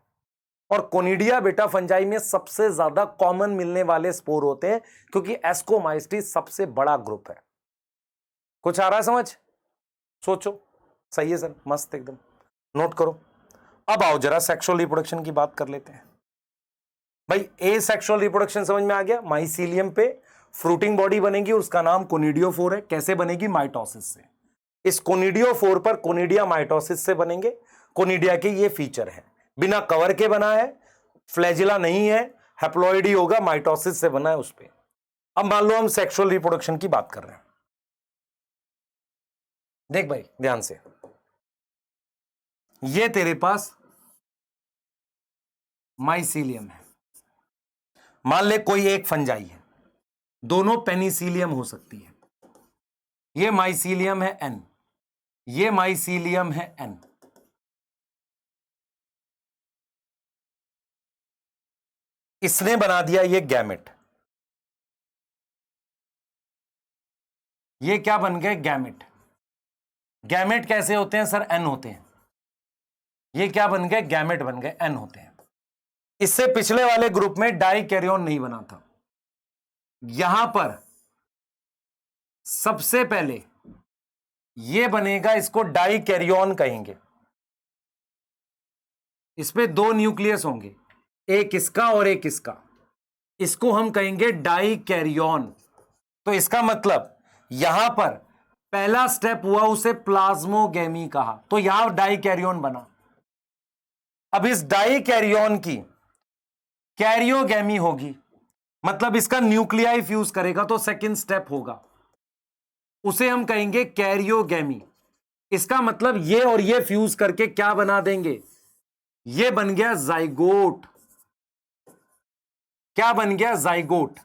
और कोनिडिया बेटा फंजाई में सबसे ज्यादा कॉमन मिलने वाले स्पोर होते हैं, क्योंकि एस्कोमाइस्टीज सबसे बड़ा ग्रुप है। कुछ आ रहा है समझ? सोचो। सही है सर, मस्त एकदम, नोट करो। अब आओ जरा सेक्सुअल रिप्रोडक्शन की बात कर लेते हैं। भाई ए सेक्सुअल रिप्रोडक्शन समझ में आ गया। माइसीलियम पे फ्रूटिंग बॉडी बनेगी, उसका नाम कोनिडियोफोर है। कैसे बनेगी? माइटोसिस से। इस कोनिडियोफोर पर कोनिडिया माइटोसिस से बनेंगे। कोनिडिया के ये फीचर है, बिना कवर के बना है, फ्लैजिला नहीं है, हैप्लॉइड ही होगा, माइटोसिस से बना है उस पे। अब मान लो हम सेक्सुअल रिप्रोडक्शन की बात कर रहे हैं। देख भाई ध्यान से, ये तेरे पास माइसीलियम है। मान ले कोई एक फंजाई है, दोनों पेनिसिलियम हो सकती है। ये माइसीलियम है एन, ये माइसीलियम है N। इसने बना दिया ये गैमेट। ये क्या बन गए? गैमेट। गैमेट कैसे होते हैं सर? N होते हैं। ये क्या बन गए? गैमेट बन गए, N होते हैं। इससे पिछले वाले ग्रुप में डाई कैरियन नहीं बना था। यहां पर सबसे पहले ये बनेगा, इसको डाई कैरियन कहेंगे। इसमें 2 न्यूक्लियस होंगे, एक इसका और एक इसका। इसको हम कहेंगे डाई कैरियन। तो इसका मतलब यहां पर पहला स्टेप हुआ, उसे प्लाज्मोगेमी कहा, तो यहां डाई कैरियन बना। अब इस डाई कैरियन की कैरियोगेमी होगी, मतलब इसका न्यूक्लियाई फ्यूज करेगा, तो सेकंड स्टेप होगा, उसे हम कहेंगे कैरियोगेमी। इसका मतलब ये और ये फ्यूज करके क्या बना देंगे? ये बन गया जाइगोट। क्या बन गया? जाइगोट।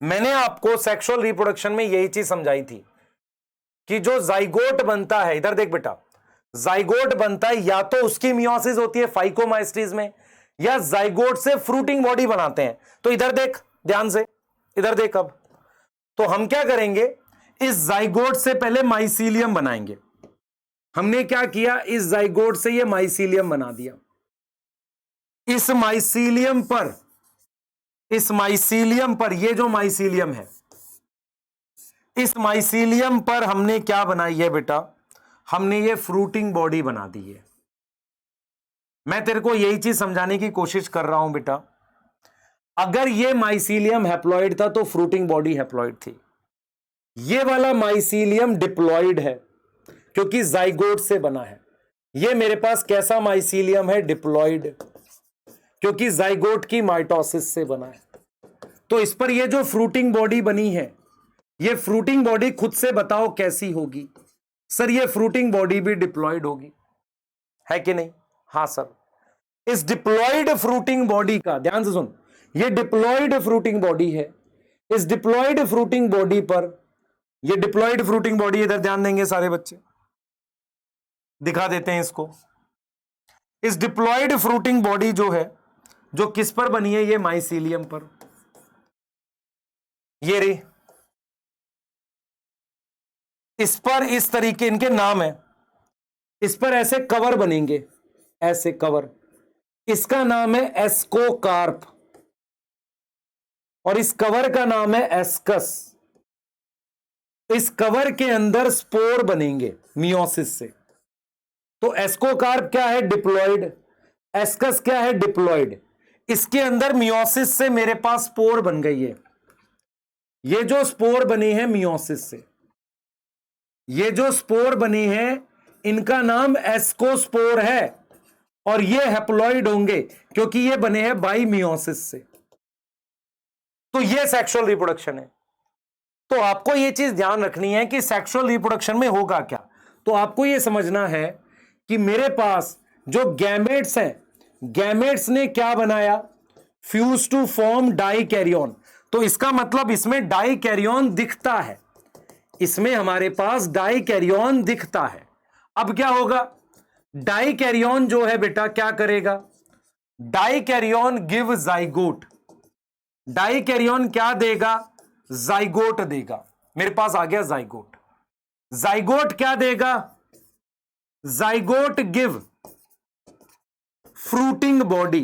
मैंने आपको सेक्सुअल रिप्रोडक्शन में यही चीज समझाई थी कि जो जाइगोट बनता है, इधर देख बेटा, जाइगोट बनता है या तो उसकी मियोसिस होती है फाइकोमाइस्टीज में, या जाइगोट से फ्रूटिंग बॉडी बनाते हैं। तो इधर देख ध्यान से, इधर देख। अब तो हम क्या करेंगे, इस जाइगोट से पहले माइसीलियम बनाएंगे। हमने क्या किया, इस जाइगोट से ये माइसीलियम बना दिया। इस माइसीलियम पर ये जो माइसीलियम है, इस माइसीलियम पर हमने क्या बनाई है बेटा? हमने ये फ्रूटिंग बॉडी बना दी है। मैं तेरे को यही चीज समझाने की कोशिश कर रहा हूं बेटा। अगर ये माइसीलियम हैप्लॉइड था तो फ्रूटिंग बॉडी हैप्लॉइड थी। ये वाला माइसीलियम डिप्लॉइड है क्योंकि जाइगोट से बना है। ये मेरे पास कैसा माइसीलियम है? डिप्लॉइड, क्योंकि जाइगोट की माइटोसिस से बना है। तो इस पर ये जो फ्रूटिंग बॉडी बनी है, ये फ्रूटिंग बॉडी खुद से बताओ कैसी होगी? सर ये फ्रूटिंग बॉडी भी डिप्लॉइड होगी, है कि नहीं? हां सर। इस डिप्लॉइड फ्रूटिंग बॉडी का ध्यान से सुन, ये डिप्लॉइड फ्रूटिंग बॉडी है। इस डिप्लॉइड फ्रूटिंग बॉडी पर, ये डिप्लॉइड फ्रूटिंग बॉडी, इधर ध्यान देंगे सारे बच्चे, दिखा देते हैं इसको। इस डिप्लॉइड फ्रूटिंग बॉडी जो है, जो किस पर बनी है? ये माइसीलियम पर। ये रे, इस पर इस तरीके, इनके नाम है, इस पर ऐसे कवर बनेंगे, ऐसे कवर। इसका नाम है एस्कोकार्प और इस कवर का नाम है एस्कस। इस कवर के अंदर स्पोर बनेंगे मियोसिस से। तो एस्कोकार्प क्या है? डिप्लॉइड। एस्कस क्या है? डिप्लॉइड। इसके अंदर मियोसिस से मेरे पास स्पोर बन गई है। ये जो स्पोर बनी है मियोसिस से, ये जो स्पोर बनी है, इनका नाम एस्कोस्पोर है और ये हैप्लॉइड होंगे क्योंकि ये बने हैं बाई मियोसिस से। तो ये सेक्सुअल रिप्रोडक्शन है। तो आपको ये चीज ध्यान रखनी है कि सेक्सुअल रिप्रोडक्शन में होगा क्या। तो आपको ये समझना है कि मेरे पास जो गैमेट्स हैं, गैमेट्स ने क्या बनाया? Fuse to form dikaryon. तो इसका मतलब इसमें डाई कैरियन दिखता है, इसमें हमारे पास डाई कैरियन दिखता है। अब क्या होगा? डाई कैरियन जो है बेटा क्या करेगा? Dikaryon give zygote. Dikaryon क्या देगा? जाइगोट देगा। मेरे पास आ गया जाइगोट। जाइगोट क्या देगा? Zygote give fruiting body.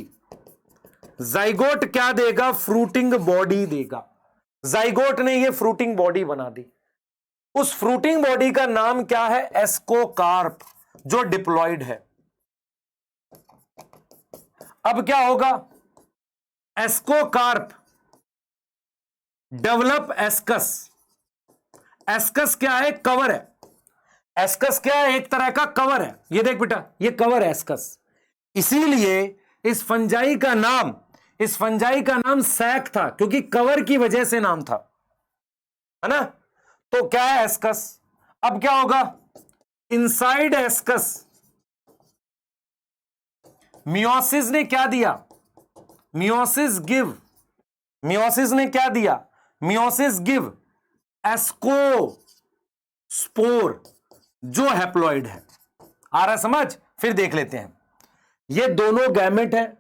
Zygote क्या देगा? फ्रूटिंग बॉडी देगा। जाइगोट ने ये फ्रूटिंग बॉडी बना दी। उस फ्रूटिंग बॉडी का नाम क्या है? एस्कोकार्प, जो डिप्लॉइड है। अब क्या होगा? Ascocarp develop ascus. एस्कस क्या है? कवर है। एस्कस क्या है? एक तरह का कवर है। ये देख बेटा, ये कवर है एस्कस। इसीलिए इस फंजाई का नाम सैक था, क्योंकि कवर की वजह से नाम था, है ना? तो क्या है? एस्कस। अब क्या होगा? इनसाइड एस्कस मियोसिस ने क्या दिया? मियोसिस ने क्या दिया? मियोसिस गिव एस्कोस्पोर जो हैप्लॉइड है। आ रहा समझ? फिर देख लेते हैं, ये दोनों गैमेट है,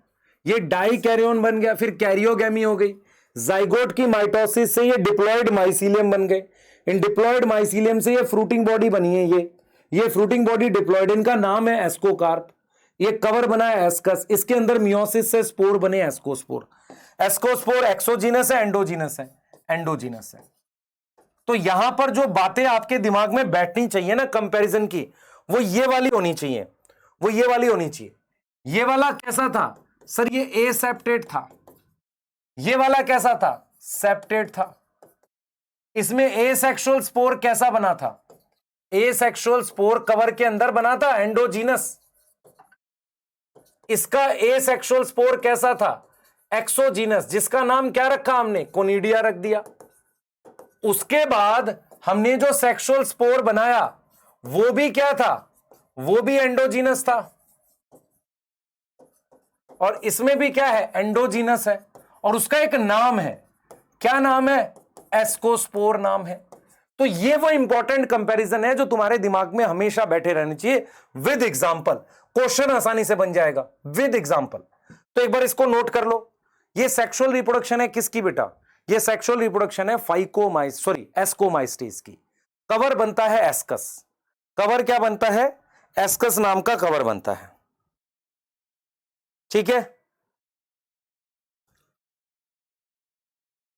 ये डाई कैरियन बन गया, फिर कैरियोगैमी हो गई, जाइगोट की माइटोसिस से ये डिप्लॉयड माइसीलियम बन गए, इन डिप्लॉयड माइसीलियम से ये फ्रूटिंग बॉडी बनी है, ये फ्रूटिंग बॉडी डिप्लॉयड, इनका नाम है एस्कोकार्प, ये कवर बना है एस्कस, इसके अंदर मियोसिस से स्पोर बने एस्कोस्पोर। एस्कोस्पोर एक्सोजीनस है एंडोजीनस है? एंडोजीनस है। तो यहां पर जो बातें आपके दिमाग में बैठनी चाहिए ना कंपैरिजन की, वो ये वाली होनी चाहिए, वो ये वाली होनी चाहिए। ये वाला कैसा था सर? ये ए सेप्टेट था। ये वाला कैसा था? सेप्टेट था। इसमें ए सेक्सुअल स्पोर कैसा बना था? ए सेक्सुअल स्पोर कवर के अंदर बना था, एंडोजीनस। इसका ए सेक्सुअल स्पोर कैसा था? एक्सोजीनस, जिसका नाम क्या रखा हमने? कोनिडिया रख दिया। उसके बाद हमने जो सेक्सुअल स्पोर बनाया वो भी क्या था? वो भी एंडोजीनस था। और इसमें भी क्या है? एंडोजीनस है, और उसका एक नाम है। क्या नाम है? एस्कोस्पोर नाम है। तो ये वो इंपॉर्टेंट कंपैरिजन है जो तुम्हारे दिमाग में हमेशा बैठे रहने चाहिए। विद एग्जांपल क्वेश्चन आसानी से बन जाएगा, विद एग्जांपल। तो एक बार इसको नोट कर लो। ये सेक्सुअल रिप्रोडक्शन है किसकी बेटा? ये सेक्सुअल रिप्रोडक्शन है एस्कोमाइस्टीज की। कवर बनता है एस्कस। कवर क्या बनता है? एस्कस नाम का कवर बनता है। ठीक है,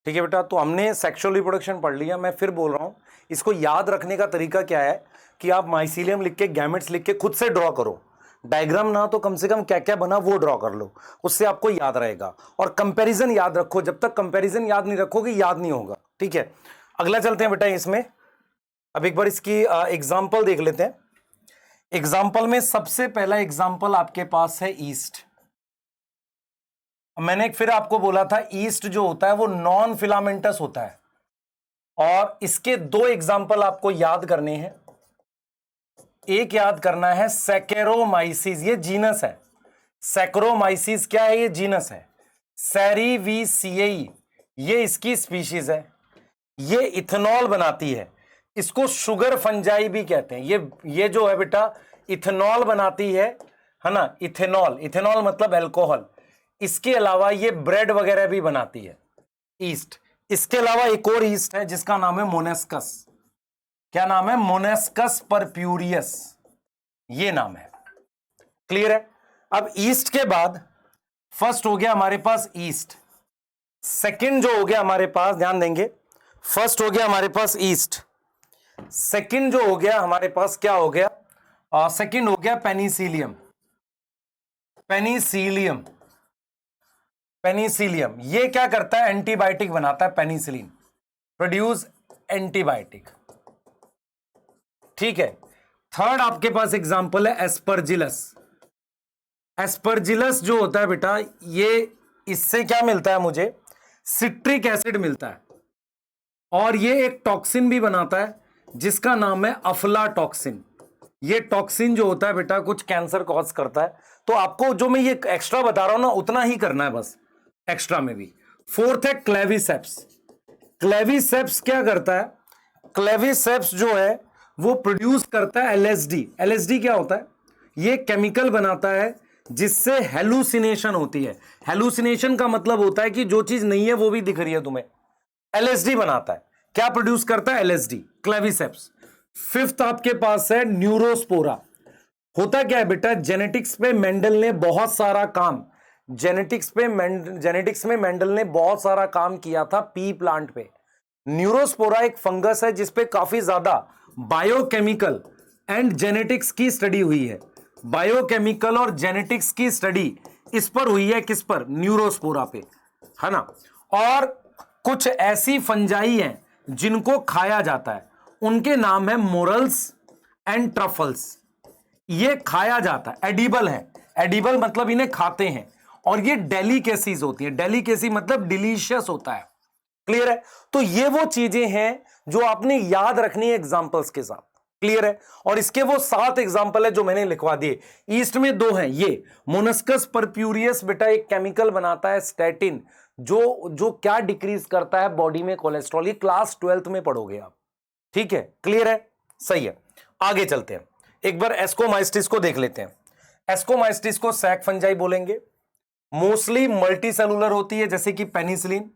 ठीक है बेटा। तो हमने सेक्सुअल रिप्रोडक्शन पढ़ लिया। मैं फिर बोल रहा हूं, इसको याद रखने का तरीका क्या है कि आप माइसीलियम लिख के, गैमेट्स लिख के खुद से ड्रॉ करो। डायग्राम ना तो कम से कम क्या क्या बना वो ड्रॉ कर लो, उससे आपको याद रहेगा। और कंपैरिजन याद रखो, जब तक कंपैरिजन याद नहीं रखोगे याद नहीं होगा। ठीक है, अगला चलते हैं बेटा इसमें। अब एक बार इसकी एग्जांपल देख लेते हैं। एग्जांपल में सबसे पहला एग्जांपल आपके पास है ईस्ट। मैंने फिर आपको बोला था ईस्ट जो होता है वो नॉन फिलामेंटस होता है, और इसके दो एग्जांपल आपको याद करने हैं। एक याद करना है सैकेरोमाइसिस, ये जीनस है। सैकेरोमाइसिस क्या है? ये जीनस है। सेरीविसिएई ये इसकी स्पीशीज है। ये इथेनॉल बनाती है, इसको शुगर फंजाई भी कहते हैं। ये जो है बेटा इथेनॉल बनाती है ना? इथेनॉल, इथेनॉल मतलब अल्कोहल। इसके अलावा ये ब्रेड वगैरह भी बनाती है ईस्ट। इसके अलावा एक और ईस्ट है जिसका नाम है मोनेस्कस। क्या नाम है? मोनेस्कस परप्यूरियस, ये नाम है। क्लियर है? अब ईस्ट के बाद फर्स्ट हो गया हमारे पास ईस्ट, सेकंड जो हो गया हमारे पास, ध्यान देंगे, फर्स्ट हो गया हमारे पास ईस्ट, सेकंड जो हो गया हमारे पास क्या हो गया? सेकंड हो गया पेनिसिलियम। पेनिसिलियम, पेनिसिलियम ये क्या करता है? एंटीबायोटिक बनाता है। Penicillin produce antibiotic. ठीक है, थर्ड आपके पास एग्जांपल है एस्परजिलस। एस्परजिलस जो होता है बेटा, ये इससे क्या मिलता है मुझे? सिट्रिक एसिड मिलता है, और ये एक टॉक्सिन भी बनाता है जिसका नाम है अफ्लाटॉक्सिन। ये टॉक्सिन जो होता है बेटा कुछ कैंसर कॉज करता है। तो आपको जो मैं ये एक्स्ट्रा बता रहा हूं ना उतना ही करना है बस, एक्स्ट्रा में भी। फोर्थ है क्लेविसेप्स। क्लेविसेप्स क्या करता है? क्लेविसेप्स जो है वो प्रोड्यूस करता है एलएसडी। एलएसडी क्या होता है? ये केमिकल बनाता है जिससे हेलुसिनेशन होती है। हेलुसिनेशन का मतलब होता है कि जो चीज नहीं है वो भी दिख रही है तुम्हें। एलएसडी बनाता है। क्या प्रोड्यूस करता है? LSD, Claviceps. फिफ्थ आपके पास है न्यूरोस्पोरा। होता क्या है बेटा? जेनेटिक्स पे मेंडल ने बहुत सारा काम, जेनेटिक्स में मेंडल ने बहुत सारा काम किया था पी प्लांट पे। न्यूरोस्पोरा एक फंगस है जिसपे काफी ज्यादा बायोकेमिकल एंड जेनेटिक्स की स्टडी हुई है। बायोकेमिकल और जेनेटिक्स की स्टडी इस पर हुई है, किस पर? न्यूरोस्पोरा पे, है ना। और कुछ ऐसी फंजाई हैं जिनको खाया जाता है, उनके नाम है मोरल्स एंड ट्रफल्स। ये खाया जाता है, एडिबल है। एडिबल मतलब इन्हें खाते हैं, और ये डेलिकेसीज होती है। डेलिकेसी मतलब डिलीशियस होता है। क्लियर है? तो ये वो चीजें हैं जो आपने याद रखनी है एग्जांपल्स के साथ। क्लियर है? और इसके वो 7 एग्जांपल है जो मैंने लिखवा दिए। ईस्ट में 2 हैं। ये मोनस्कस परप्यूरियस बेटा एक केमिकल बनाता है स्टैटिन, जो क्या डिक्रीज करता है बॉडी में कोलेस्ट्रॉल। ये क्लास 12th में पढ़ोगे आप। ठीक है, क्लियर है? सही है। आगे चलते हैं, एक बार एस्कोमाइस्टिस को देख लेते हैं। एस्कोमाइस्टिस को सैक फंजाई बोलेंगे, मोस्टली मल्टी सेलुलर होती है जैसे कि पेनिसिलिन,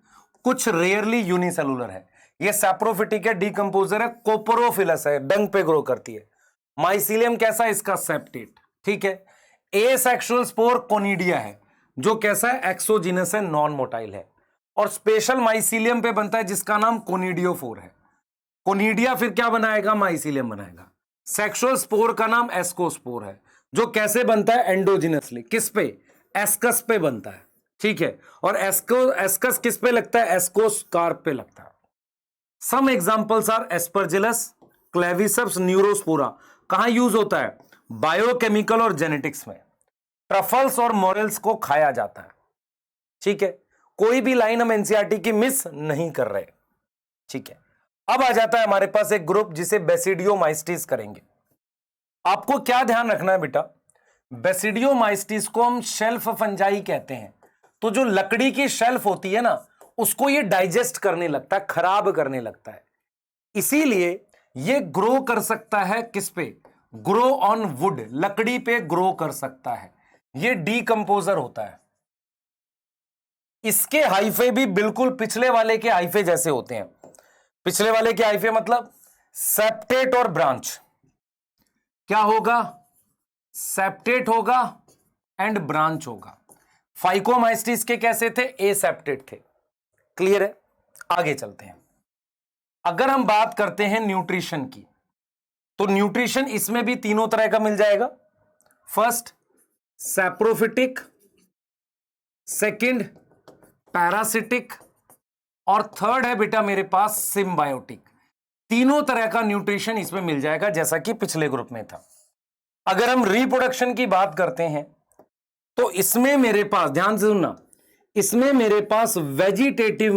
कुछ रेयरली यूनिसेलुलर है। ये सैप्रोफिटिक है, डीकंपोजर है, कोपरोफिलस है, डंग पे ग्रो करती है। माइसीलियम कैसा है इसका? सेप्टेट, ठीक है। एसेक्सुअल स्पोर कोनिडिया है, जो कैसा है? एक्सोजिनस है, नॉन मोटाइल है। और स्पेशल माइसीलियम पे बनता है जिसका नाम कोनिडियोफोर है। कोनिडिया फिर क्या बनाएगा? माइसीलियम बनाएगा। सेक्सुअल स्पोर का नाम एस्कोस्पोर है, जो कैसे बनता है? एंडोजिनसली। किस पे? एस्कस पे बनता है, ठीक है। और एस्कस किस पे लगता है? एस्कोस्कार्प पे लगता है। Some examples are Aspergillus, Claviceps, Neurospora. कहां यूज होता है? बायोकेमिकल और जेनेटिक्स में। ट्रफल्स और मोरेल्स को खाया जाता है, ठीक है। कोई भी लाइन हम एनसीईआरटी की मिस नहीं कर रहे, ठीक है। अब आ जाता है हमारे पास एक ग्रुप जिसे बेसिडियोमाइस्टिस करेंगे। आपको क्या ध्यान रखना है बेटा? बेसिडियोमाइस्टिस को हम शेल्फ फंजाई कहते हैं। तो जो लकड़ी की शेल्फ होती है ना, उसको ये डाइजेस्ट करने लगता है, खराब करने लगता है। इसीलिए ये ग्रो कर सकता है किस पे? ग्रो ऑन वुड, लकड़ी पे ग्रो कर सकता है। ये डीकंपोजर होता है। इसके हाइफे भी बिल्कुल पिछले वाले के हाइफे जैसे होते हैं। पिछले वाले के हाइफे मतलब सेप्टेट और ब्रांच। क्या होगा? सेप्टेट होगा एंड ब्रांच होगा। फाइकोमाइस्टिस के कैसे थे? एसेप्टेट थे। क्लियर है? आगे चलते हैं। अगर हम बात करते हैं न्यूट्रिशन की, तो न्यूट्रिशन इसमें भी तीनों तरह का मिल जाएगा। फर्स्ट सैप्रोफिटिक, सेकंड पैरासिटिक, और थर्ड है बेटा मेरे पास सिम्बायोटिक। तीनों तरह का न्यूट्रिशन इसमें मिल जाएगा जैसा कि पिछले ग्रुप में था। अगर हम रिप्रोडक्शन की बात करते हैं तो इसमें मेरे पास, ध्यान से सुनना, इसमें मेरे पास वेजिटेटिव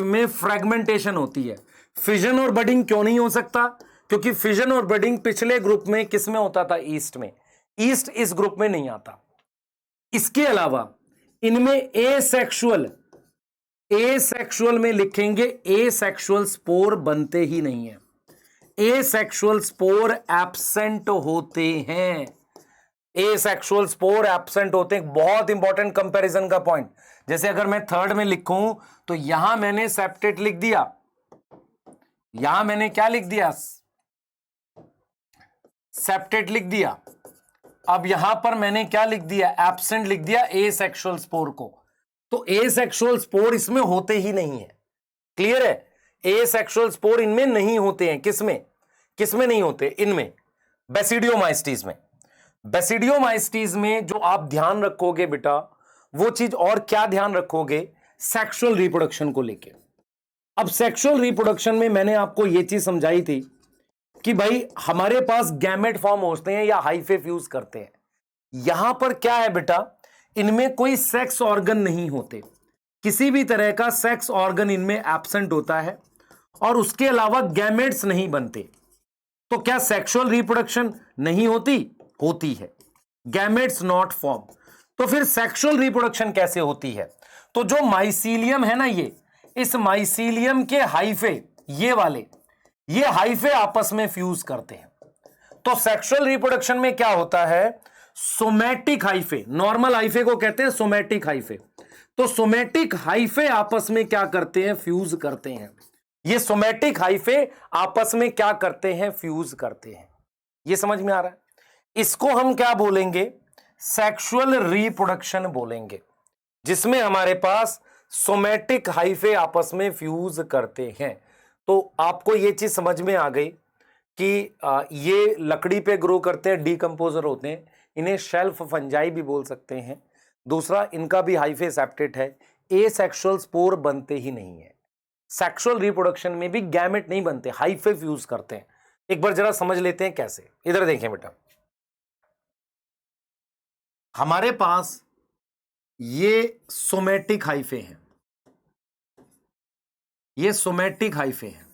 में फ्रेगमेंटेशन होती है। फिजन और बडिंग क्यों नहीं हो सकता? क्योंकि फिजन और बडिंग पिछले ग्रुप में किस में होता था? ईस्ट में। ईस्ट इस ग्रुप में नहीं आता। इसके अलावा इनमें एसेक्सुअल में लिखेंगे, एसेक्सुअल स्पोर बनते ही नहीं है। एसेक्सुअल स्पोर एब्सेंट होते हैं। एसेक्सुअल स्पोर एब्सेंट होते हैं। बहुत इंपॉर्टेंट कंपैरिजन का पॉइंट। जैसे अगर मैं थर्ड में लिखूं तो यहां मैंने सेप्टेट लिख दिया, यहां मैंने क्या लिख दिया? सेप्टेट लिख दिया। अब यहां पर मैंने क्या लिख दिया? एब्सेंट लिख दिया एसेक्सुअल स्पोर को। तो एसेक्सुअल स्पोर इसमें होते ही नहीं है। क्लियर है? एसेक्सुअल स्पोर इनमें नहीं होते हैं। किसमें नहीं होते? इनमें, बेसिडियोमाइस्टिस में। बेसिडियोमाइस्टिस में जो आप ध्यान रखोगे बेटा, वो चीज और क्या ध्यान रखोगे? सेक्सुअल रिप्रोडक्शन को लेके। अब सेक्सुअल रिप्रोडक्शन में मैंने आपको यह चीज समझाई थी कि भाई हमारे पास गैमेट फॉर्म होते हैं या हाइफे फ्यूज करते हैं। यहां पर क्या है बेटा? इनमें कोई सेक्स ऑर्गन नहीं होते। किसी भी तरह का सेक्स ऑर्गन इनमें एब्सेंट होता है और उसके अलावा गैमेट्स नहीं बनते। तो क्या सेक्सुअल रिप्रोडक्शन नहीं होती? होती है। Gametes not form. तो फिर सेक्सुअल रिप्रोडक्शन कैसे होती है? तो जो माइसीलियम है ना, इस माइसीलियम के हाइफे, ये वाले, ये हाइफे आपस में फ्यूज करते हैं। तो सेक्सुअल रिप्रोडक्शन में क्या होता है? सोमैटिक हाइफे, नॉर्मल हाइफे को कहते हैं सोमैटिक हाइफे। तो सोमैटिक हाइफे आपस में क्या करते हैं? फ्यूज करते हैं। ये सोमैटिक हाइफे आपस में क्या करते हैं? फ्यूज करते हैं। ये समझ में आ रहा है? इसको हम क्या बोलेंगे? सेक्सुअल रिप्रोडक्शन बोलेंगे, जिसमें हमारे पास सोमैटिक हाइफे आपस में फ्यूज करते हैं। तो आपको ये चीज समझ में आ गई कि ये लकड़ी पे ग्रो करते हैं, डीकंपोजर होते हैं। इन्हें शेल्फ फंजाई भी बोल सकते हैं। दूसरा, इनका भी हाइफे सेप्टेट है। एसेक्सुअल स्पोर बनते ही नहीं है। सेक्सुअल रिप्रोडक्शन में भी गैमेट नहीं बनते, हाइफे फ्यूज करते हैं। एक बार जरा समझ लेते हैं कैसे। इधर देखें बेटा, हमारे पास ये सोमैटिक हाइफे हैं, ये सोमैटिक हाइफे हैं।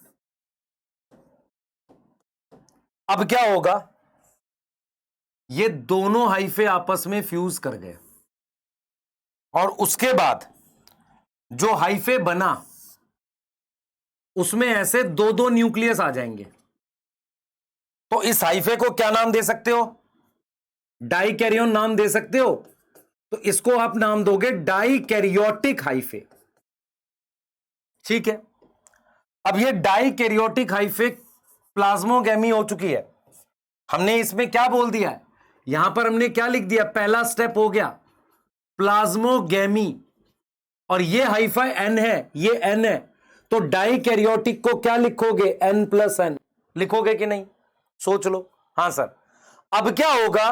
अब क्या होगा? ये दोनों हाइफे आपस में फ्यूज कर गए और उसके बाद जो हाइफे बना उसमें ऐसे दो न्यूक्लियस आ जाएंगे। तो इस हाइफे को क्या नाम दे सकते हो? डाइकैरियोन नाम दे सकते हो। तो इसको आप नाम दोगे डाइकैरियोटिक हाइफे। ठीक है, अब ये डाइकैरियोटिक हाइफे प्लाज्मोगैमी हो चुकी है। हमने इसमें क्या बोल दिया है, यहां पर हमने क्या लिख दिया, पहला स्टेप हो गया प्लाज्मोगैमी, और ये हाइफा एन है, ये एन है, तो डाइकैरियोटिक को क्या लिखोगे, N+N लिखोगे कि नहीं, सोच लो। हां सर। अब क्या होगा,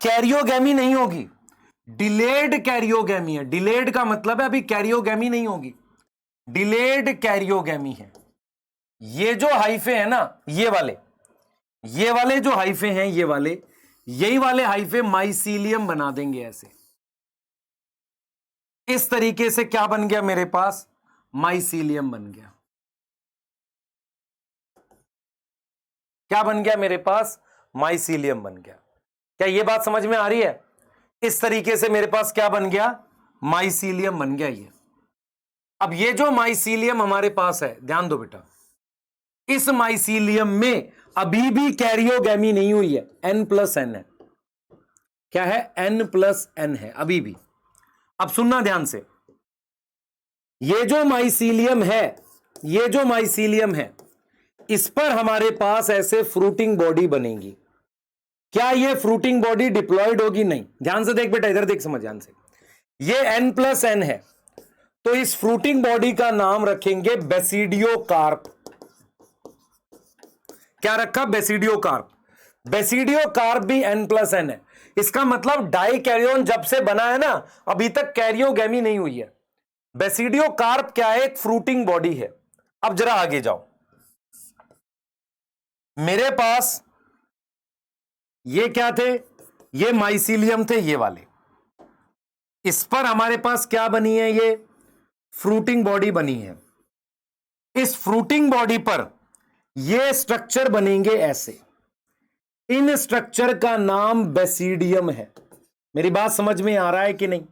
कैरियोगैमी नहीं होगी, डिलेड कैरियोगैमी है। डिलेड का मतलब है अभी कैरियोगैमी नहीं होगी, डिलेड कैरियोगैमी है। ये जो हाइफे है ना, ये वाले जो हाइफे हैं, ये वाले, यही वाले हाइफे माइसीलियम बना देंगे ऐसे। इस तरीके से क्या बन गया मेरे पास, माइसीलियम बन गया। क्या बन गया मेरे पास, माइसीलियम बन गया। क्या ये बात समझ में आ रही है? इस तरीके से मेरे पास क्या बन गया, माइसीलियम बन गया ये। अब ये जो माइसीलियम हमारे पास है, ध्यान दो बेटा, इस माइसीलियम में अभी भी कैरियोगैमी नहीं हुई है, N+N है। क्या है, N+N है अभी भी। अब सुनना ध्यान से, ये जो माइसीलियम है, ये जो माइसीलियम है, इस पर हमारे पास ऐसे फ्रूटिंग बॉडी बनेगी। क्या ये फ्रूटिंग बॉडी डिप्लॉयड होगी? नहीं। ध्यान से देख बेटा, इधर देख, समझ ध्यान से। ये N+N है, तो इस फ्रूटिंग बॉडी का नाम रखेंगे बेसिडियोकार्प। क्या रखा, बेसिडियोकार्प। बेसिडियोकार्प भी N+N है। इसका मतलब डाइकैरियोन जब से बना है ना, अभी तक कैरियोगैमी नहीं हुई है। बेसिडियोकार्प क्या है, एक फ्रूटिंग बॉडी है। अब जरा आगे जाओ, मेरे पास ये क्या थे, ये माइसीलियम थे, ये वाले। इस पर हमारे पास क्या बनी है, ये फ्रूटिंग बॉडी बनी है। इस फ्रूटिंग बॉडी पर ये स्ट्रक्चर बनेंगे ऐसे। इन स्ट्रक्चर का नाम बेसिडियम है। मेरी बात समझ में आ रहा है कि नहीं?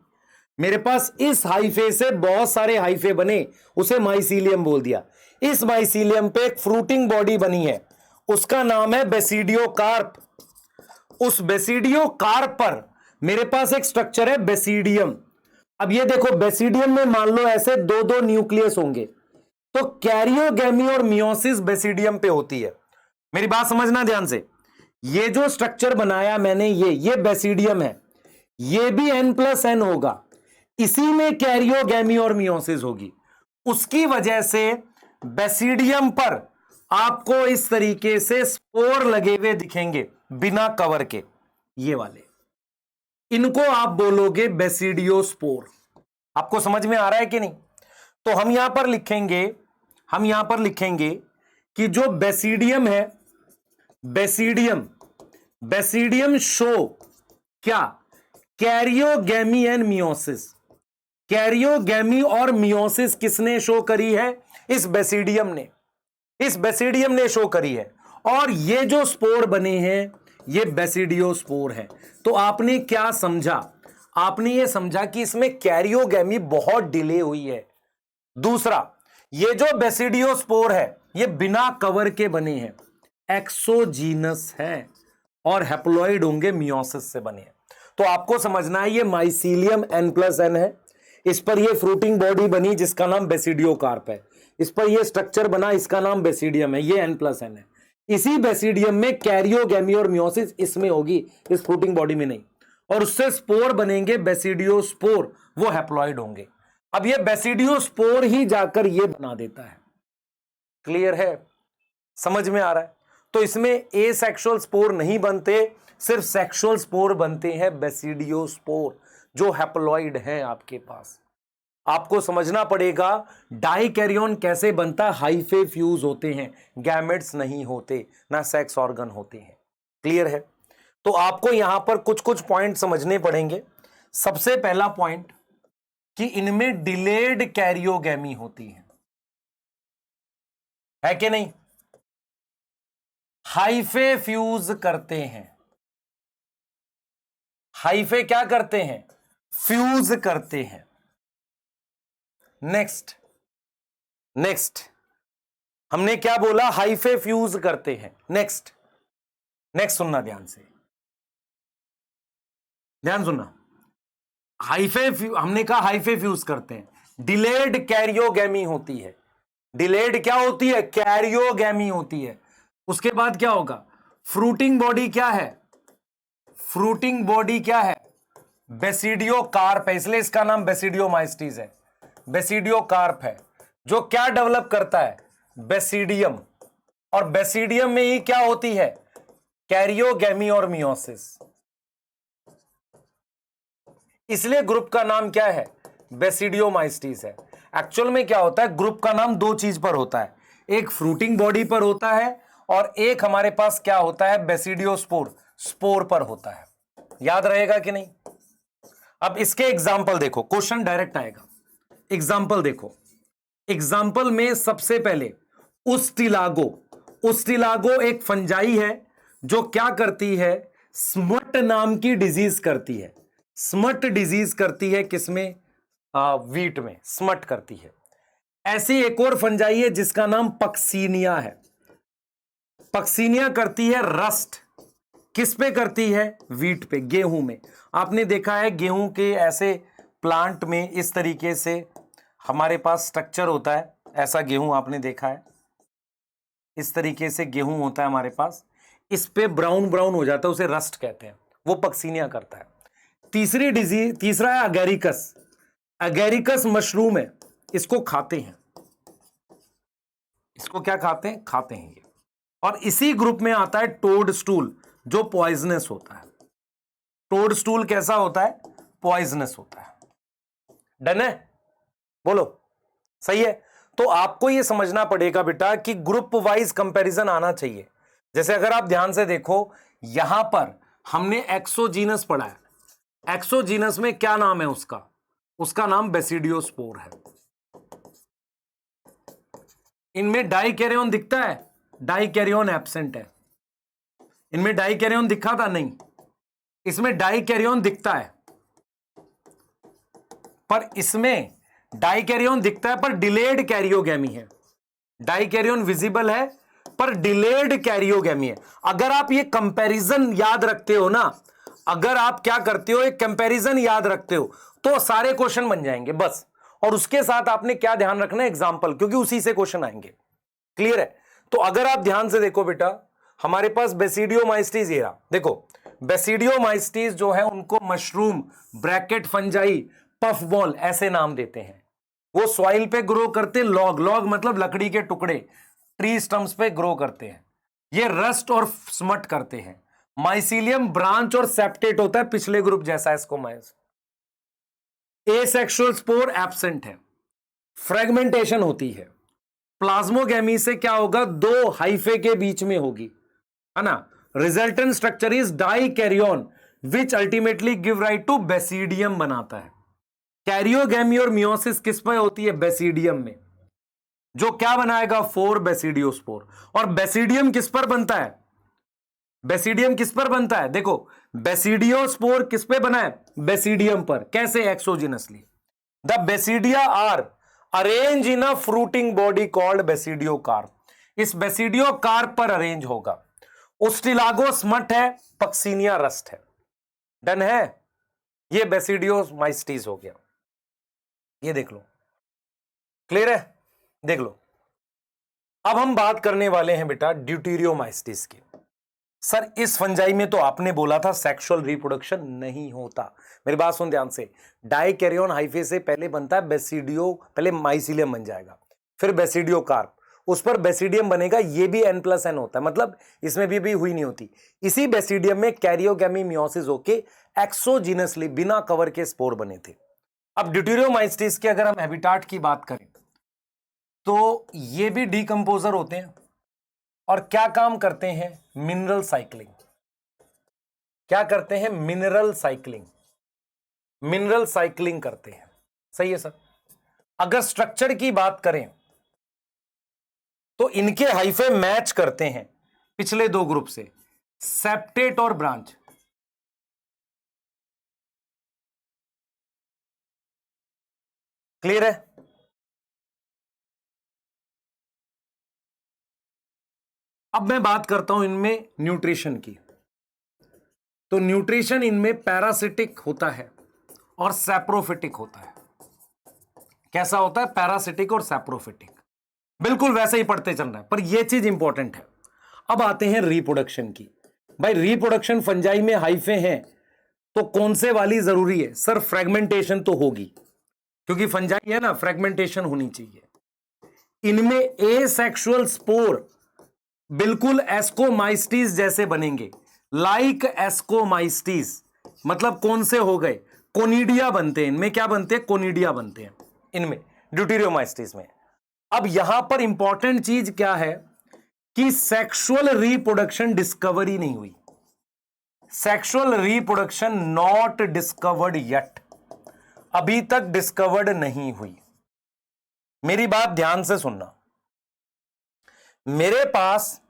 मेरे पास इस हाइफे से बहुत सारे हाइफे बने, उसे माइसीलियम बोल दिया। इस माइसीलियम पे एक फ्रूटिंग बॉडी बनी है, उसका नाम है बेसिडियोकार्प। उस बेसिडियोकार्प पर मेरे पास एक स्ट्रक्चर है बेसिडियम। अब ये देखो, बेसिडियम में मान लो ऐसे दो दो न्यूक्लियस होंगे, तो कैरियोगैमी और मियोसिस बेसिडियम पे होती है। मेरी बात समझना ध्यान से, ये जो स्ट्रक्चर बनाया मैंने, ये बेसिडियम है, ये भी N+N होगा, इसी में कैरियोगैमी और मियोसिस होगी। उसकी वजह से बेसिडियम पर आपको इस तरीके से स्पोर लगे हुए दिखेंगे बिना कवर के, ये वाले, इनको आप बोलोगे बेसिडियोस्पोर। आपको समझ में आ रहा है कि नहीं? तो हम यहां पर लिखेंगे कि जो बेसिडियम है, बेसिडियम शो क्या, कैरियोगैमी एंड मियोसिस। कैरियोगैमी और मियोसिस किसने शो करी है, इस बेसिडियम ने शो करी है। और ये जो स्पोर बने हैं, ये बेसिडियोस्पोर है। तो आपने क्या समझा, आपने ये समझा कि इसमें कैरियोगैमी बहुत डिले हुई है। दूसरा, ये जो बेसिडियोस्पोर है, ये बिना कवर के बने हैं, एक्सोजीनस है, और हैप्लॉइड होंगे, मियोसिस से बने हैं। तो आपको समझना है, ये माइसीलियम N+N है, इस पर ये फ्रूटिंग बॉडी बनी जिसका नाम बेसिडियोकार्प है, इस पर ये स्ट्रक्चर बना, इसका नाम बेसिडियम है, ये N+N है। इसी बेसिडियम में कैरियोगैमी और मियोसिस इसमें होगी, इस फ्रूटिंग बॉडी में नहीं, और उससे स्पोर बनेंगे बेसिडियोस्पोर, वो हैप्लॉइड होंगे। अब ये बेसिडियोस्पोर ही जाकर ये बना देता है। क्लियर है, समझ में आ रहा है? तो इसमें एसेक्सुअल स्पोर नहीं बनते, सिर्फ सेक्सुअल स्पोर बनते हैं, बेसिडियोस्पोर, जो हैप्लॉइड हैं आपके पास। आपको समझना पड़ेगा डाइकैरियोन कैसे बनता, हाइफे फ्यूज होते हैं, गैमेट्स नहीं होते, ना सेक्स ऑर्गन होते हैं। क्लियर है? तो आपको यहां पर कुछ कुछ पॉइंट समझने पड़ेंगे। सबसे पहला पॉइंट कि इनमें डिलेड कैरियोगैमी होती है कि नहीं? हाइफे फ्यूज करते हैं, हाइफे क्या करते हैं, फ्यूज करते हैं। नेक्स्ट हमने क्या बोला, हाइफे फ्यूज करते हैं। नेक्स्ट नेक्स्ट सुनना ध्यान से, ध्यान सुनना। हाइफे, हमने कहा हाइफे फ्यूज करते हैं, डिलेड कैरियोगैमी होती है। डिलेड क्या होती है? कैरियोगैमी होती है। उसके बाद क्या होगा? फ्रूटिंग बॉडी क्या है? फ्रूटिंग बॉडी क्या है? बेसिडियोकार्प है, इसलिए इसका नाम बेसिडियोमाइस्टीज है। बेसिडियोकार्प है जो क्या डेवलप करता है? बेसिडियम। और बेसिडियम में ही क्या होती है? कैरियोगैमी और मियोसिस। इसलिए ग्रुप का नाम क्या है? बेसिडियोमाइस्टीज है। एक्चुअल में क्या होता है? ग्रुप का नाम दो चीज पर होता है, एक फ्रूटिंग बॉडी पर होता है और एक हमारे पास क्या होता है? बेसिडियोस्पोर, स्पोर पर होता है। याद रहेगा कि नहीं? अब इसके एग्जाम्पल देखो, क्वेश्चन डायरेक्ट आएगा। एग्जाम्पल देखो, एग्जाम्पल में सबसे पहले उस्टिलागो। उस्टिलागो एक फंजाई है जो क्या करती है? स्मट नाम की डिजीज करती है। स्मट डिजीज करती है किसमें? वीट में स्मट करती है। ऐसी एक और फंजाई है जिसका नाम पक्सीनिया है। पक्सीनिया करती है रस्ट। किस पे करती है? वीट पे, गेहूं में। आपने देखा है गेहूं के ऐसे प्लांट में इस तरीके से हमारे पास स्ट्रक्चर होता है, ऐसा गेहूं आपने देखा है, इस तरीके से गेहूं होता है हमारे पास, इस पे ब्राउन ब्राउन हो जाता है, उसे रस्ट कहते हैं, वो पक्सीनिया करता है। तीसरी डिजीज, तीसरा है अगेरिकस। अगेरिकस मशरूम है, इसको खाते हैं। इसको क्या खाते हैं? खाते हैं ये। और इसी ग्रुप में आता है टोड स्टूल जो पॉइजनस होता है। टोड स्टूल कैसा होता है? पॉइजनस होता है। डन है? बोलो सही है। तो आपको यह समझना पड़ेगा बेटा कि ग्रुप वाइज कंपैरिजन आना चाहिए। जैसे अगर आप ध्यान से देखो, यहां पर हमने एक्सोजीनस पढ़ा है। एक्सोजीनस में क्या नाम है उसका? उसका नाम बेसिडियोस्पोर है। इनमें डाइकैरियोन दिखता है? डाइकैरियोन एब्सेंट है। इनमें डाइकैरियोन दिखा था? नहीं। इसमें डाइकैरियोन दिखता है, पर इसमें डाइकैरियोन दिखता है पर डिलेड कैरियोगैमी है। डाइकैरियोन विजिबल है पर डिलेड कैरियोगैमी है। अगर आप ये कंपैरिजन याद रखते हो ना, अगर आप क्या करते हो, एक कंपैरिजन याद रखते हो तो सारे क्वेश्चन बन जाएंगे बस। और उसके साथ आपने क्या ध्यान रखना है? एग्जाम्पल, क्योंकि उसी से क्वेश्चन आएंगे। क्लियर है? तो अगर आप ध्यान से देखो बेटा, हमारे पास बेसिडियोमाइस्टीज ये रहा। देखो बेसिडियोमाइस्टीज जो है उनको mushroom, bracket fungi, puff ball ऐसे नाम देते हैं। वो सॉइल पे ग्रो करते, लॉग, लॉग मतलब लकड़ी के टुकड़े, ट्री स्टम्प्स पे ग्रो करते हैं। ये रस्ट और स्मट करते हैं। माइसीलियम ब्रांच और सेप्टेट होता है, पिछले ग्रुप जैसा इसको माइस। एसेक्सुअल स्पोर एब्सेंट है। फ्रेगमेंटेशन होती है। प्लाज्मोगैमी से क्या होगा? दो हाइफे के बीच में होगी, है ना। Resultant structure is dikaryon which ultimately give rise to basidium बनाता है। कैरियोगैमी और मियोसिस किस पर होती है? बेसिडियम में, जो क्या बनाएगा? 4 बेसिडियोस्पोर। और बेसिडियम किस पर बनता है? बेसिडियम किस पर बनता है? देखो बेसिडियोस्पोर किस पे बना है? बेसिडियम पर। कैसे? Exogenously. The basidia are arrange in a fruiting body called basidiocarp. इस बेसिडियोकार्प पर अरेंज होगा। उस्टिलागो स्मट है, पक्सीनिया रस्ट है। डन है? ये बेसिडियोमाइस्टीज हो गया। ये देख लो, क्लियर है? देख लो। अब हम बात करने वाले हैं बेटा ड्यूटेरियोमाइस्टीज की। सर इस फंजाई में तो आपने बोला था सेक्सुअल रिप्रोडक्शन नहीं होता। मेरी बात सुन ध्यान से। डाइकैरियोन हाइफे से पहले बनता है बेसिडियो, पहले माइसीलियम बन जाएगा, फिर बेसिडियोकार्प, उस पर बेसिडियम बनेगा। ये भी n+n होता है, मतलब इसमें भी हुई नहीं होती। इसी बेसिडियम में कैरियोगैमी मियोसिस होके एक्सोजिनसली बिना कवर के स्पोर बने थे। अब ड्यूटेरियोमाइस्टीज के अगर हम हैबिटाट की बात करें तो ये भी डीकंपोजर होते हैं और क्या काम करते हैं? Mineral cycling. क्या करते हैं? Mineral cycling. मिनरल साइक्लिंग करते हैं। सही है सर। अगर स्ट्रक्चर की बात करें तो इनके हाइफे मैच करते हैं पिछले दो ग्रुप से, सेप्टेट और ब्रांच। क्लियर है? अब मैं बात करता हूं इनमें न्यूट्रिशन की। तो न्यूट्रिशन इनमें पैरासिटिक होता है और सैप्रोफिटिक होता है। कैसा होता है? पैरासिटिक और सैप्रोफिटिक। बिल्कुल वैसे ही पढ़ते चल रहा है, पर यह चीज इंपॉर्टेंट है। अब आते हैं रिप्रोडक्शन की। भाई रिप्रोडक्शन फंजाई में हाइफे हैं तो कौन से वाली जरूरी है? सर फ्रेगमेंटेशन तो होगी, क्योंकि फंजाई है ना, फ्रेगमेंटेशन होनी चाहिए। इनमें एसेक्सुअल स्पोर बिल्कुल एस्कोमाइस्टीज जैसे बनेंगे, लाइक एस्कोमाइस्टीज। मतलब कौन से हो गए? कोनिडिया बनते हैं इनमें। क्या बनते हैं? कोनिडिया बनते हैं इनमें, ड्यूटेरियोमाइस्टीज में। अब यहां पर इंपॉर्टेंट चीज क्या है कि सेक्सुअल रिप्रोडक्शन डिस्कवरी नहीं हुई। Sexual reproduction not discovered yet, अभी तक डिस्कवर्ड नहीं हुई। मेरी बात ध्यान से सुनना। मेरे पास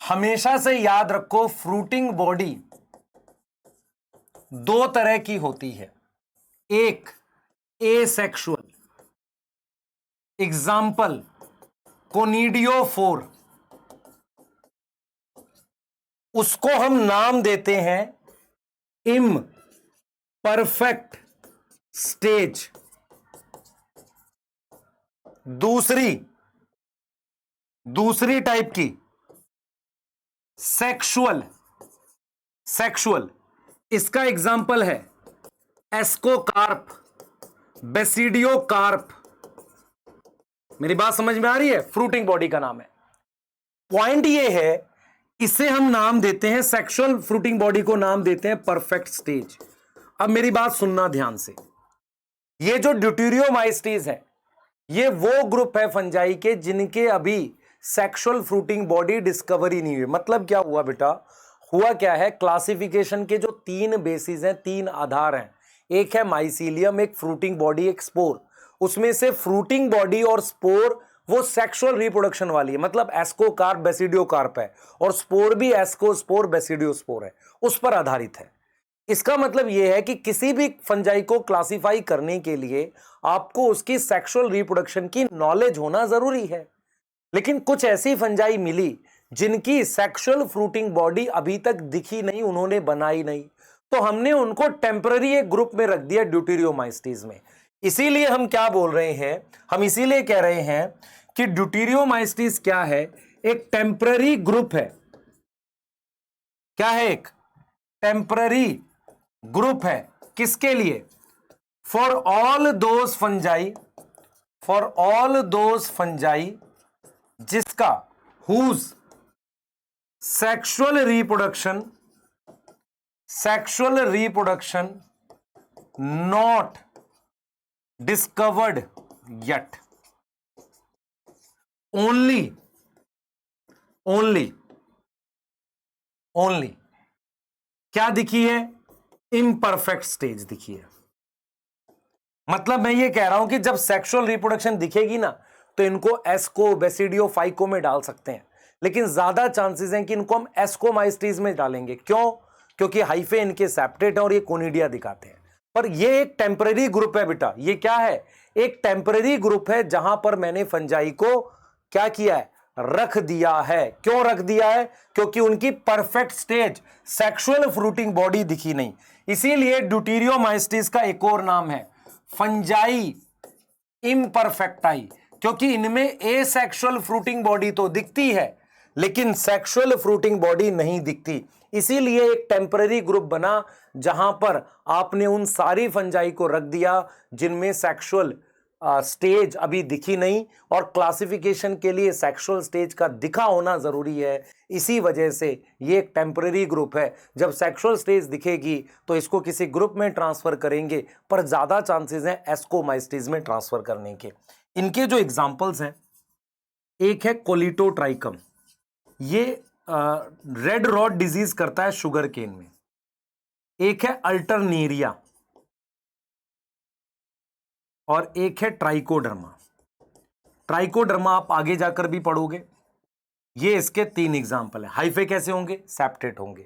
हमेशा से याद रखो, फ्रूटिंग बॉडी दो तरह की होती है। एक एसेक्सुअल, एग्जाम्पल कोनिडियोफोर, उसको हम नाम देते हैं इम्परफेक्ट स्टेज। दूसरी टाइप की सेक्सुअल, इसका एग्जाम्पल है एस्कोकार्प, बेसिडियोकार्प। मेरी बात समझ में आ रही है? फ्रूटिंग बॉडी का नाम है। पॉइंट ये है, इसे हम नाम देते हैं, सेक्सुअल फ्रूटिंग बॉडी को नाम देते हैं परफेक्ट स्टेज। अब मेरी बात सुनना ध्यान से। ये जो ड्यूटेरियोमाइस्टीज है, ये वो ग्रुप है फंजाई के जिनके अभी सेक्सुअल फ्रूटिंग बॉडी डिस्कवरी नहीं हुई। मतलब क्या हुआ बेटा? हुआ क्या है, क्लासिफिकेशन के जो तीन बेसिस हैं, तीन आधार हैं, एक है माइसीलियम, एक फ्रूटिंग बॉडी, एक स्पोर। उसमें से फ्रूटिंग बॉडी और स्पोर वो सेक्सुअल रिप्रोडक्शन वाली है, मतलब एस्कोकार्प बेसिडियोकार्प है, और स्पोर भी एस्कोस्पोर बेसिडियोस्पोर है, उस पर आधारित है। इसका मतलब यह है कि किसी भी फंजाई को क्लासिफाई करने के लिए आपको उसकी सेक्सुअल रिप्रोडक्शन की नॉलेज होना जरूरी है। लेकिन कुछ ऐसी फंजाई मिली जिनकी सेक्सुअल फ्रूटिंग बॉडी अभी तक दिखी नहीं, उन्होंने बनाई नहीं, तो हमने उनको टेम्पररी एक ग्रुप में रख दिया, ड्यूटेरियोमाइस्टीज में। इसीलिए हम क्या बोल रहे हैं, हम इसीलिए कह रहे हैं कि ड्यूटेरियोमाइस्टीज क्या है? एक टेम्पररी ग्रुप है। क्या है? एक टेम्पररी ग्रुप है। किसके लिए? फॉर ऑल दोज फंजाई जिसका whose sexual reproduction not discovered yet, only क्या दिखी है? इम्परफेक्ट स्टेज दिखी है। मतलब मैं ये कह रहा हूं कि जब सेक्सुअल रिप्रोडक्शन दिखेगी ना, तो इनको एस्को, बेसिडियो, फाइको में डाल सकते हैं, लेकिन ज्यादा चांसेस हैं कि इनको हम एस्कोमाइस्टीज में डालेंगे। क्यों? क्योंकि हाइफे इनके सेप्टेट हैं और ये कोनिडिया दिखाते हैं। पर ये एक टेम्पररी ग्रुप है बेटा। ये क्या है? एक टेम्पररी ग्रुप है जहां पर मैंने फंजाई को क्या किया है? रख दिया है। क्यों रख दिया है? क्योंकि उनकी perfect stage sexual fruiting body दिखी नहीं। इसीलिए ड्यूटेरियोमाइस्टीज का एक और नाम है फंजाई इम्परफेक्टाई, क्योंकि इनमें एसेक्सुअल फ्रूटिंग बॉडी तो दिखती है लेकिन सेक्सुअल फ्रूटिंग बॉडी नहीं दिखती। इसीलिए एक टेम्पररी ग्रुप बना जहां पर आपने उन सारी फंजाई को रख दिया जिनमें सेक्सुअल स्टेज अभी दिखी नहीं, और क्लासिफिकेशन के लिए सेक्सुअल स्टेज का दिखा होना जरूरी है। इसी वजह से ये एक टेम्पररी ग्रुप है। जब सेक्सुअल स्टेज दिखेगी तो इसको किसी ग्रुप में ट्रांसफर करेंगे, पर ज्यादा चांसेस हैं एस्कोमाइस्टीज में ट्रांसफर करने के। इनके जो एग्जांपल्स हैं, एक है कोलिटोट्राइकम, ये रेड रॉड डिजीज करता है शुगर केन में। एक है अल्टरनेरिया और एक है ट्राइकोडर्मा। ट्राइकोडर्मा आप आगे जाकर भी पढ़ोगे। ये इसके तीन एग्जाम्पल है। हाइफे कैसे होंगे? सेप्टेट होंगे।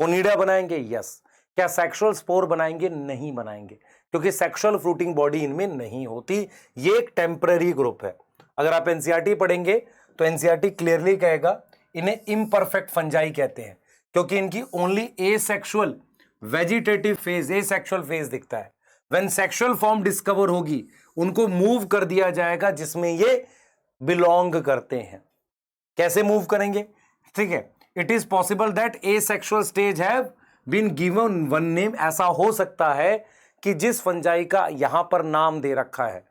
कोनिडिया बनाएंगे? यस। क्या सेक्सुअल स्पोर बनाएंगे? नहीं बनाएंगे, क्योंकि सेक्सुअल फ्रूटिंग बॉडी इनमें नहीं होती। ये एक टेम्पररी ग्रुप है। अगर आप एनसीईआरटी पढ़ेंगे तो एनसीईआरटी क्लियरली कहेगा इन्हें इम्परफेक्ट फंजाई कहते हैं, क्योंकि इनकी ओनली एसेक्सुअल वेजिटेटिव फेज, ए सेक्सुअल फेज दिखता है। व्हेन सेक्सुअल फॉर्म डिस्कवर होगी उनको मूव कर दिया जाएगा जिसमें ये बिलोंग करते हैं। कैसे मूव करेंगे? ठीक है, it is possible that a sexual stage have been given one name. ऐसा हो सकता है कि जिस फंजाई का यहां पर नाम दे रखा है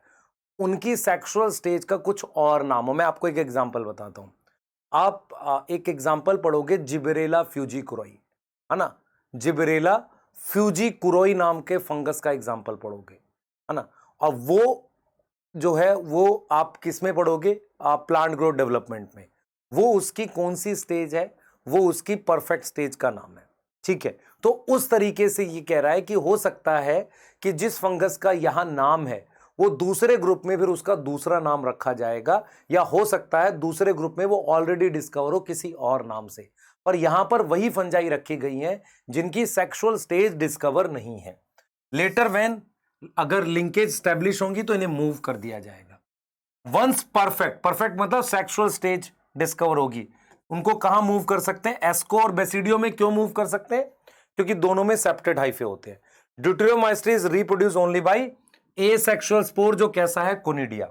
उनकी सेक्सुअल स्टेज का कुछ और नाम हो। मैं आपको एक एग्जांपल बताता हूं। आप एक एग्जांपल पढ़ोगे जिबरेला फ्यूजीकुरोई, है ना, जिबरेला फ्यूजीकुरोई नाम के फंगस का एग्जांपल पढ़ोगे, है ना, और वो जो है वो आप किस में पढ़ोगे? आप प्लांट ग्रोथ डेवलपमेंट में। वो उसकी कौन सी स्टेज है? वो उसकी परफेक्ट स्टेज का नाम है। ठीक है, तो उस तरीके से ये कह रहा है कि हो सकता है कि जिस फंगस का यहां नाम है वो दूसरे ग्रुप में फिर उसका दूसरा नाम रखा जाएगा, या हो सकता है दूसरे ग्रुप में वो ऑलरेडी डिस्कवर हो किसी और नाम से, पर यहां पर वही फंजाई रखी गई हैं जिनकी सेक्सुअल स्टेज डिस्कवर नहीं है। लेटर व्हेन अगर लिंकेज स्टैब्लिश होंगी तो इन्हें मूव कर दिया जाएगा। वंस परफेक्ट, परफेक्ट मतलब सेक्सुअल स्टेज डिस्कवर होगी, उनको कहां मूव कर सकते हैं? एस्को और बेसिडियो में। क्यों मूव कर सकते हैं? क्योंकि दोनों में सेप्टेड हाइफे होते हैं। Deuteromycetes reproduce only by asexual spore, जो कैसा है? कोनिडिया।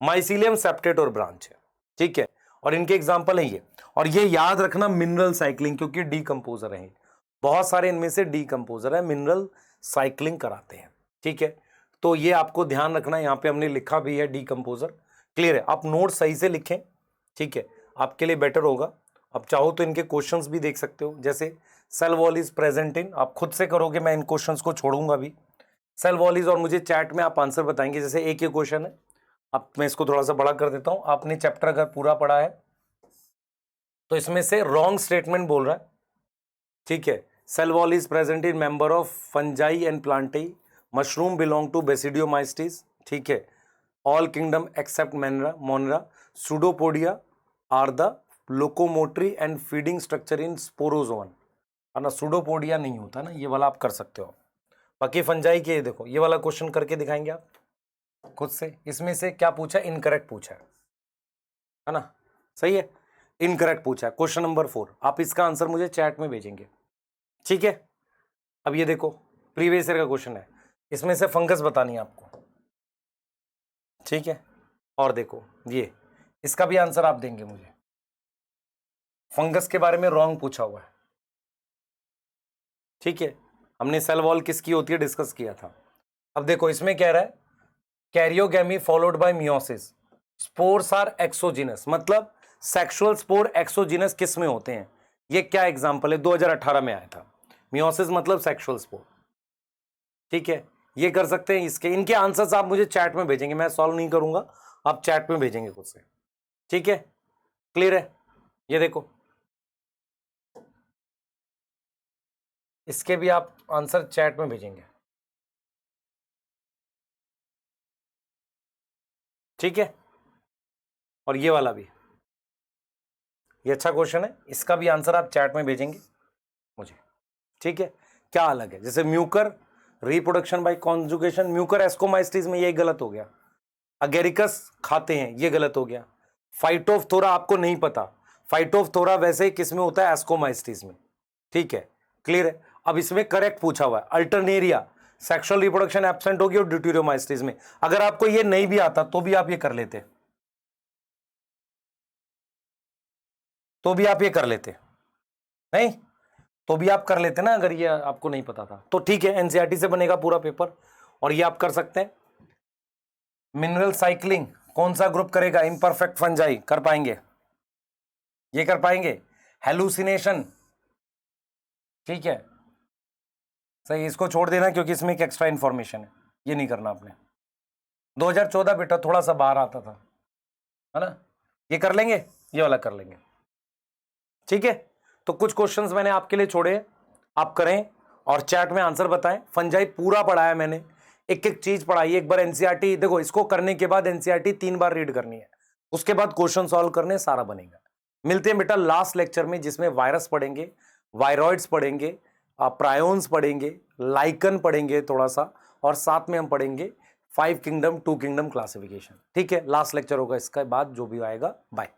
माइसिलियम सेप्टेट और ब्रांच है। ठीक है, और इनके एग्जांपल है ये। और ये याद रखना मिनरल साइक्लिंग, क्योंकि डीकंपोजर है, बहुत सारे इनमें से डीकंपोजर है, मिनरल साइक्लिंग कराते हैं। ठीक है, तो ये आपको ध्यान रखना, यहां पे हमने लिखा भी है डीकंपोजर। क्लियर है? आप नोट सही से लिखें, ठीक है, आपके लिए बेटर होगा। आप चाहो तो इनके क्वेश्चंस भी देख सकते हो, जैसे cell wall is present in, आप खुद से करोगे, मैं इन क्वेश्चंस को छोड़ूंगा भी। सेल वॉल इज, और मुझे चैट में आप आंसर बताएंगे। जैसे एक ही क्वेश्चन है, अब मैं इसको थोड़ा सा बड़ा कर देता हूं। आपने चैप्टर अगर पूरा पढ़ा है तो इसमें से रॉन्ग स्टेटमेंट बोल रहा है। ठीक है, cell wall is present in member of fungi and plantae, mushroom belong to basidiomycetes. ठीक है, all kingdom except Monera, pseudopodia are the locomotory and feeding structure in sporozoan, है ना। सूडोपोडिया नहीं होता ना, ये वाला आप कर सकते हो। बाकी फंजाई के देखो, ये वाला क्वेश्चन करके दिखाएंगे आप खुद से। इसमें से क्या पूछा? इनकरेक्ट पूछा है ना, सही है, इनकरेक्ट पूछा है। क्वेश्चन नंबर 4, आप इसका आंसर मुझे चैट में भेजेंगे। ठीक है, अब ये देखो प्रीवियस ईयर का क्वेश्चन है, इसमें से फंगस बतानी है आपको। ठीक है, और देखो ये, इसका भी आंसर आप देंगे मुझे। फंगस के बारे में रॉन्ग पूछा हुआ है। ठीक है, हमने सेल वॉल किसकी होती है डिस्कस किया था। अब देखो इसमें कह रहा है karyogamy followed by meiosis, spores are exogenous, मतलब सेक्सुअल स्पोर एक्सोजिनस किस में होते हैं? ये क्या एग्जांपल है? 2018 में आया था। मियोसिस मतलब सेक्सुअल स्पोर। ठीक है, ये कर सकते हैं। इसके इनके आंसर्स आप मुझे चैट में भेजेंगे, मैं सॉल्व नहीं करूंगा, आप चैट में भेजेंगे खुद से। ठीक है, क्लियर है? ये देखो, इसके भी आप आंसर चैट में भेजेंगे। ठीक है, और ये वाला भी, ये अच्छा क्वेश्चन है, इसका भी आंसर आप चैट में भेजेंगे मुझे। ठीक है, क्या अलग है? जैसे Mucor reproduction by conjugation, Mucor Ascomycetes में ये गलत हो गया। अगेरिकस खाते हैं, ये गलत हो गया। फाइटोफथोरा आपको नहीं पता, फाइटोफथोरा वैसे किस में होता है? एस्कोमाइस्टिस में। ठीक है, क्लियर है? अब इसमें करेक्ट पूछा हुआ है, अल्टरनेरिया सेक्सुअल रिप्रोडक्शन एब्सेंट होगी और ड्यूटेरियोमाइस्टिस में। अगर आपको ये नहीं भी आता तो भी आप ये कर लेते, तो भी आप ये कर लेते, नहीं तो भी आप कर लेते ना, अगर ये आपको नहीं पता था तो। ठीक है, एनसीईआरटी से बनेगा पूरा पेपर, और ये आप कर सकते हैं। मिनरल साइक्लिंग कौन सा ग्रुप करेगा? इम्परफेक्ट फंजाई कर पाएंगे, ये कर पाएंगे। हेलुसिनेशन, ठीक है सही, इसको छोड़ देना क्योंकि इसमें एक एक्स्ट्रा इंफॉर्मेशन है, ये नहीं करना आपने। 2014 बेटा थोड़ा सा बाहर आता था, है ना, ये कर लेंगे, ये वाला कर लेंगे। ठीक है, तो कुछ क्वेश्चंस मैंने आपके लिए छोड़े, आप करें और चैट में आंसर बताएं। फंजाई पूरा पढ़ाया मैंने, एक एक चीज पढ़ाई। एक बार एनसीईआरटी देखो, इसको करने के बाद एनसीईआरटी 3 बार रीड करनी है, उसके बाद क्वेश्चन सॉल्व करने, सारा बनेगा। मिलते हैं बेटा लास्ट लेक्चर में, जिसमें वायरस पढ़ेंगे, वायरॉइड्स पढ़ेंगे, प्रायोन्स पढ़ेंगे, लाइकन पढ़ेंगे थोड़ा सा, और साथ में हम पढ़ेंगे 5 किंगडम 2 किंगडम क्लासिफिकेशन। ठीक है, लास्ट लेक्चर होगा, इसके बाद जो भी आएगा। बाय।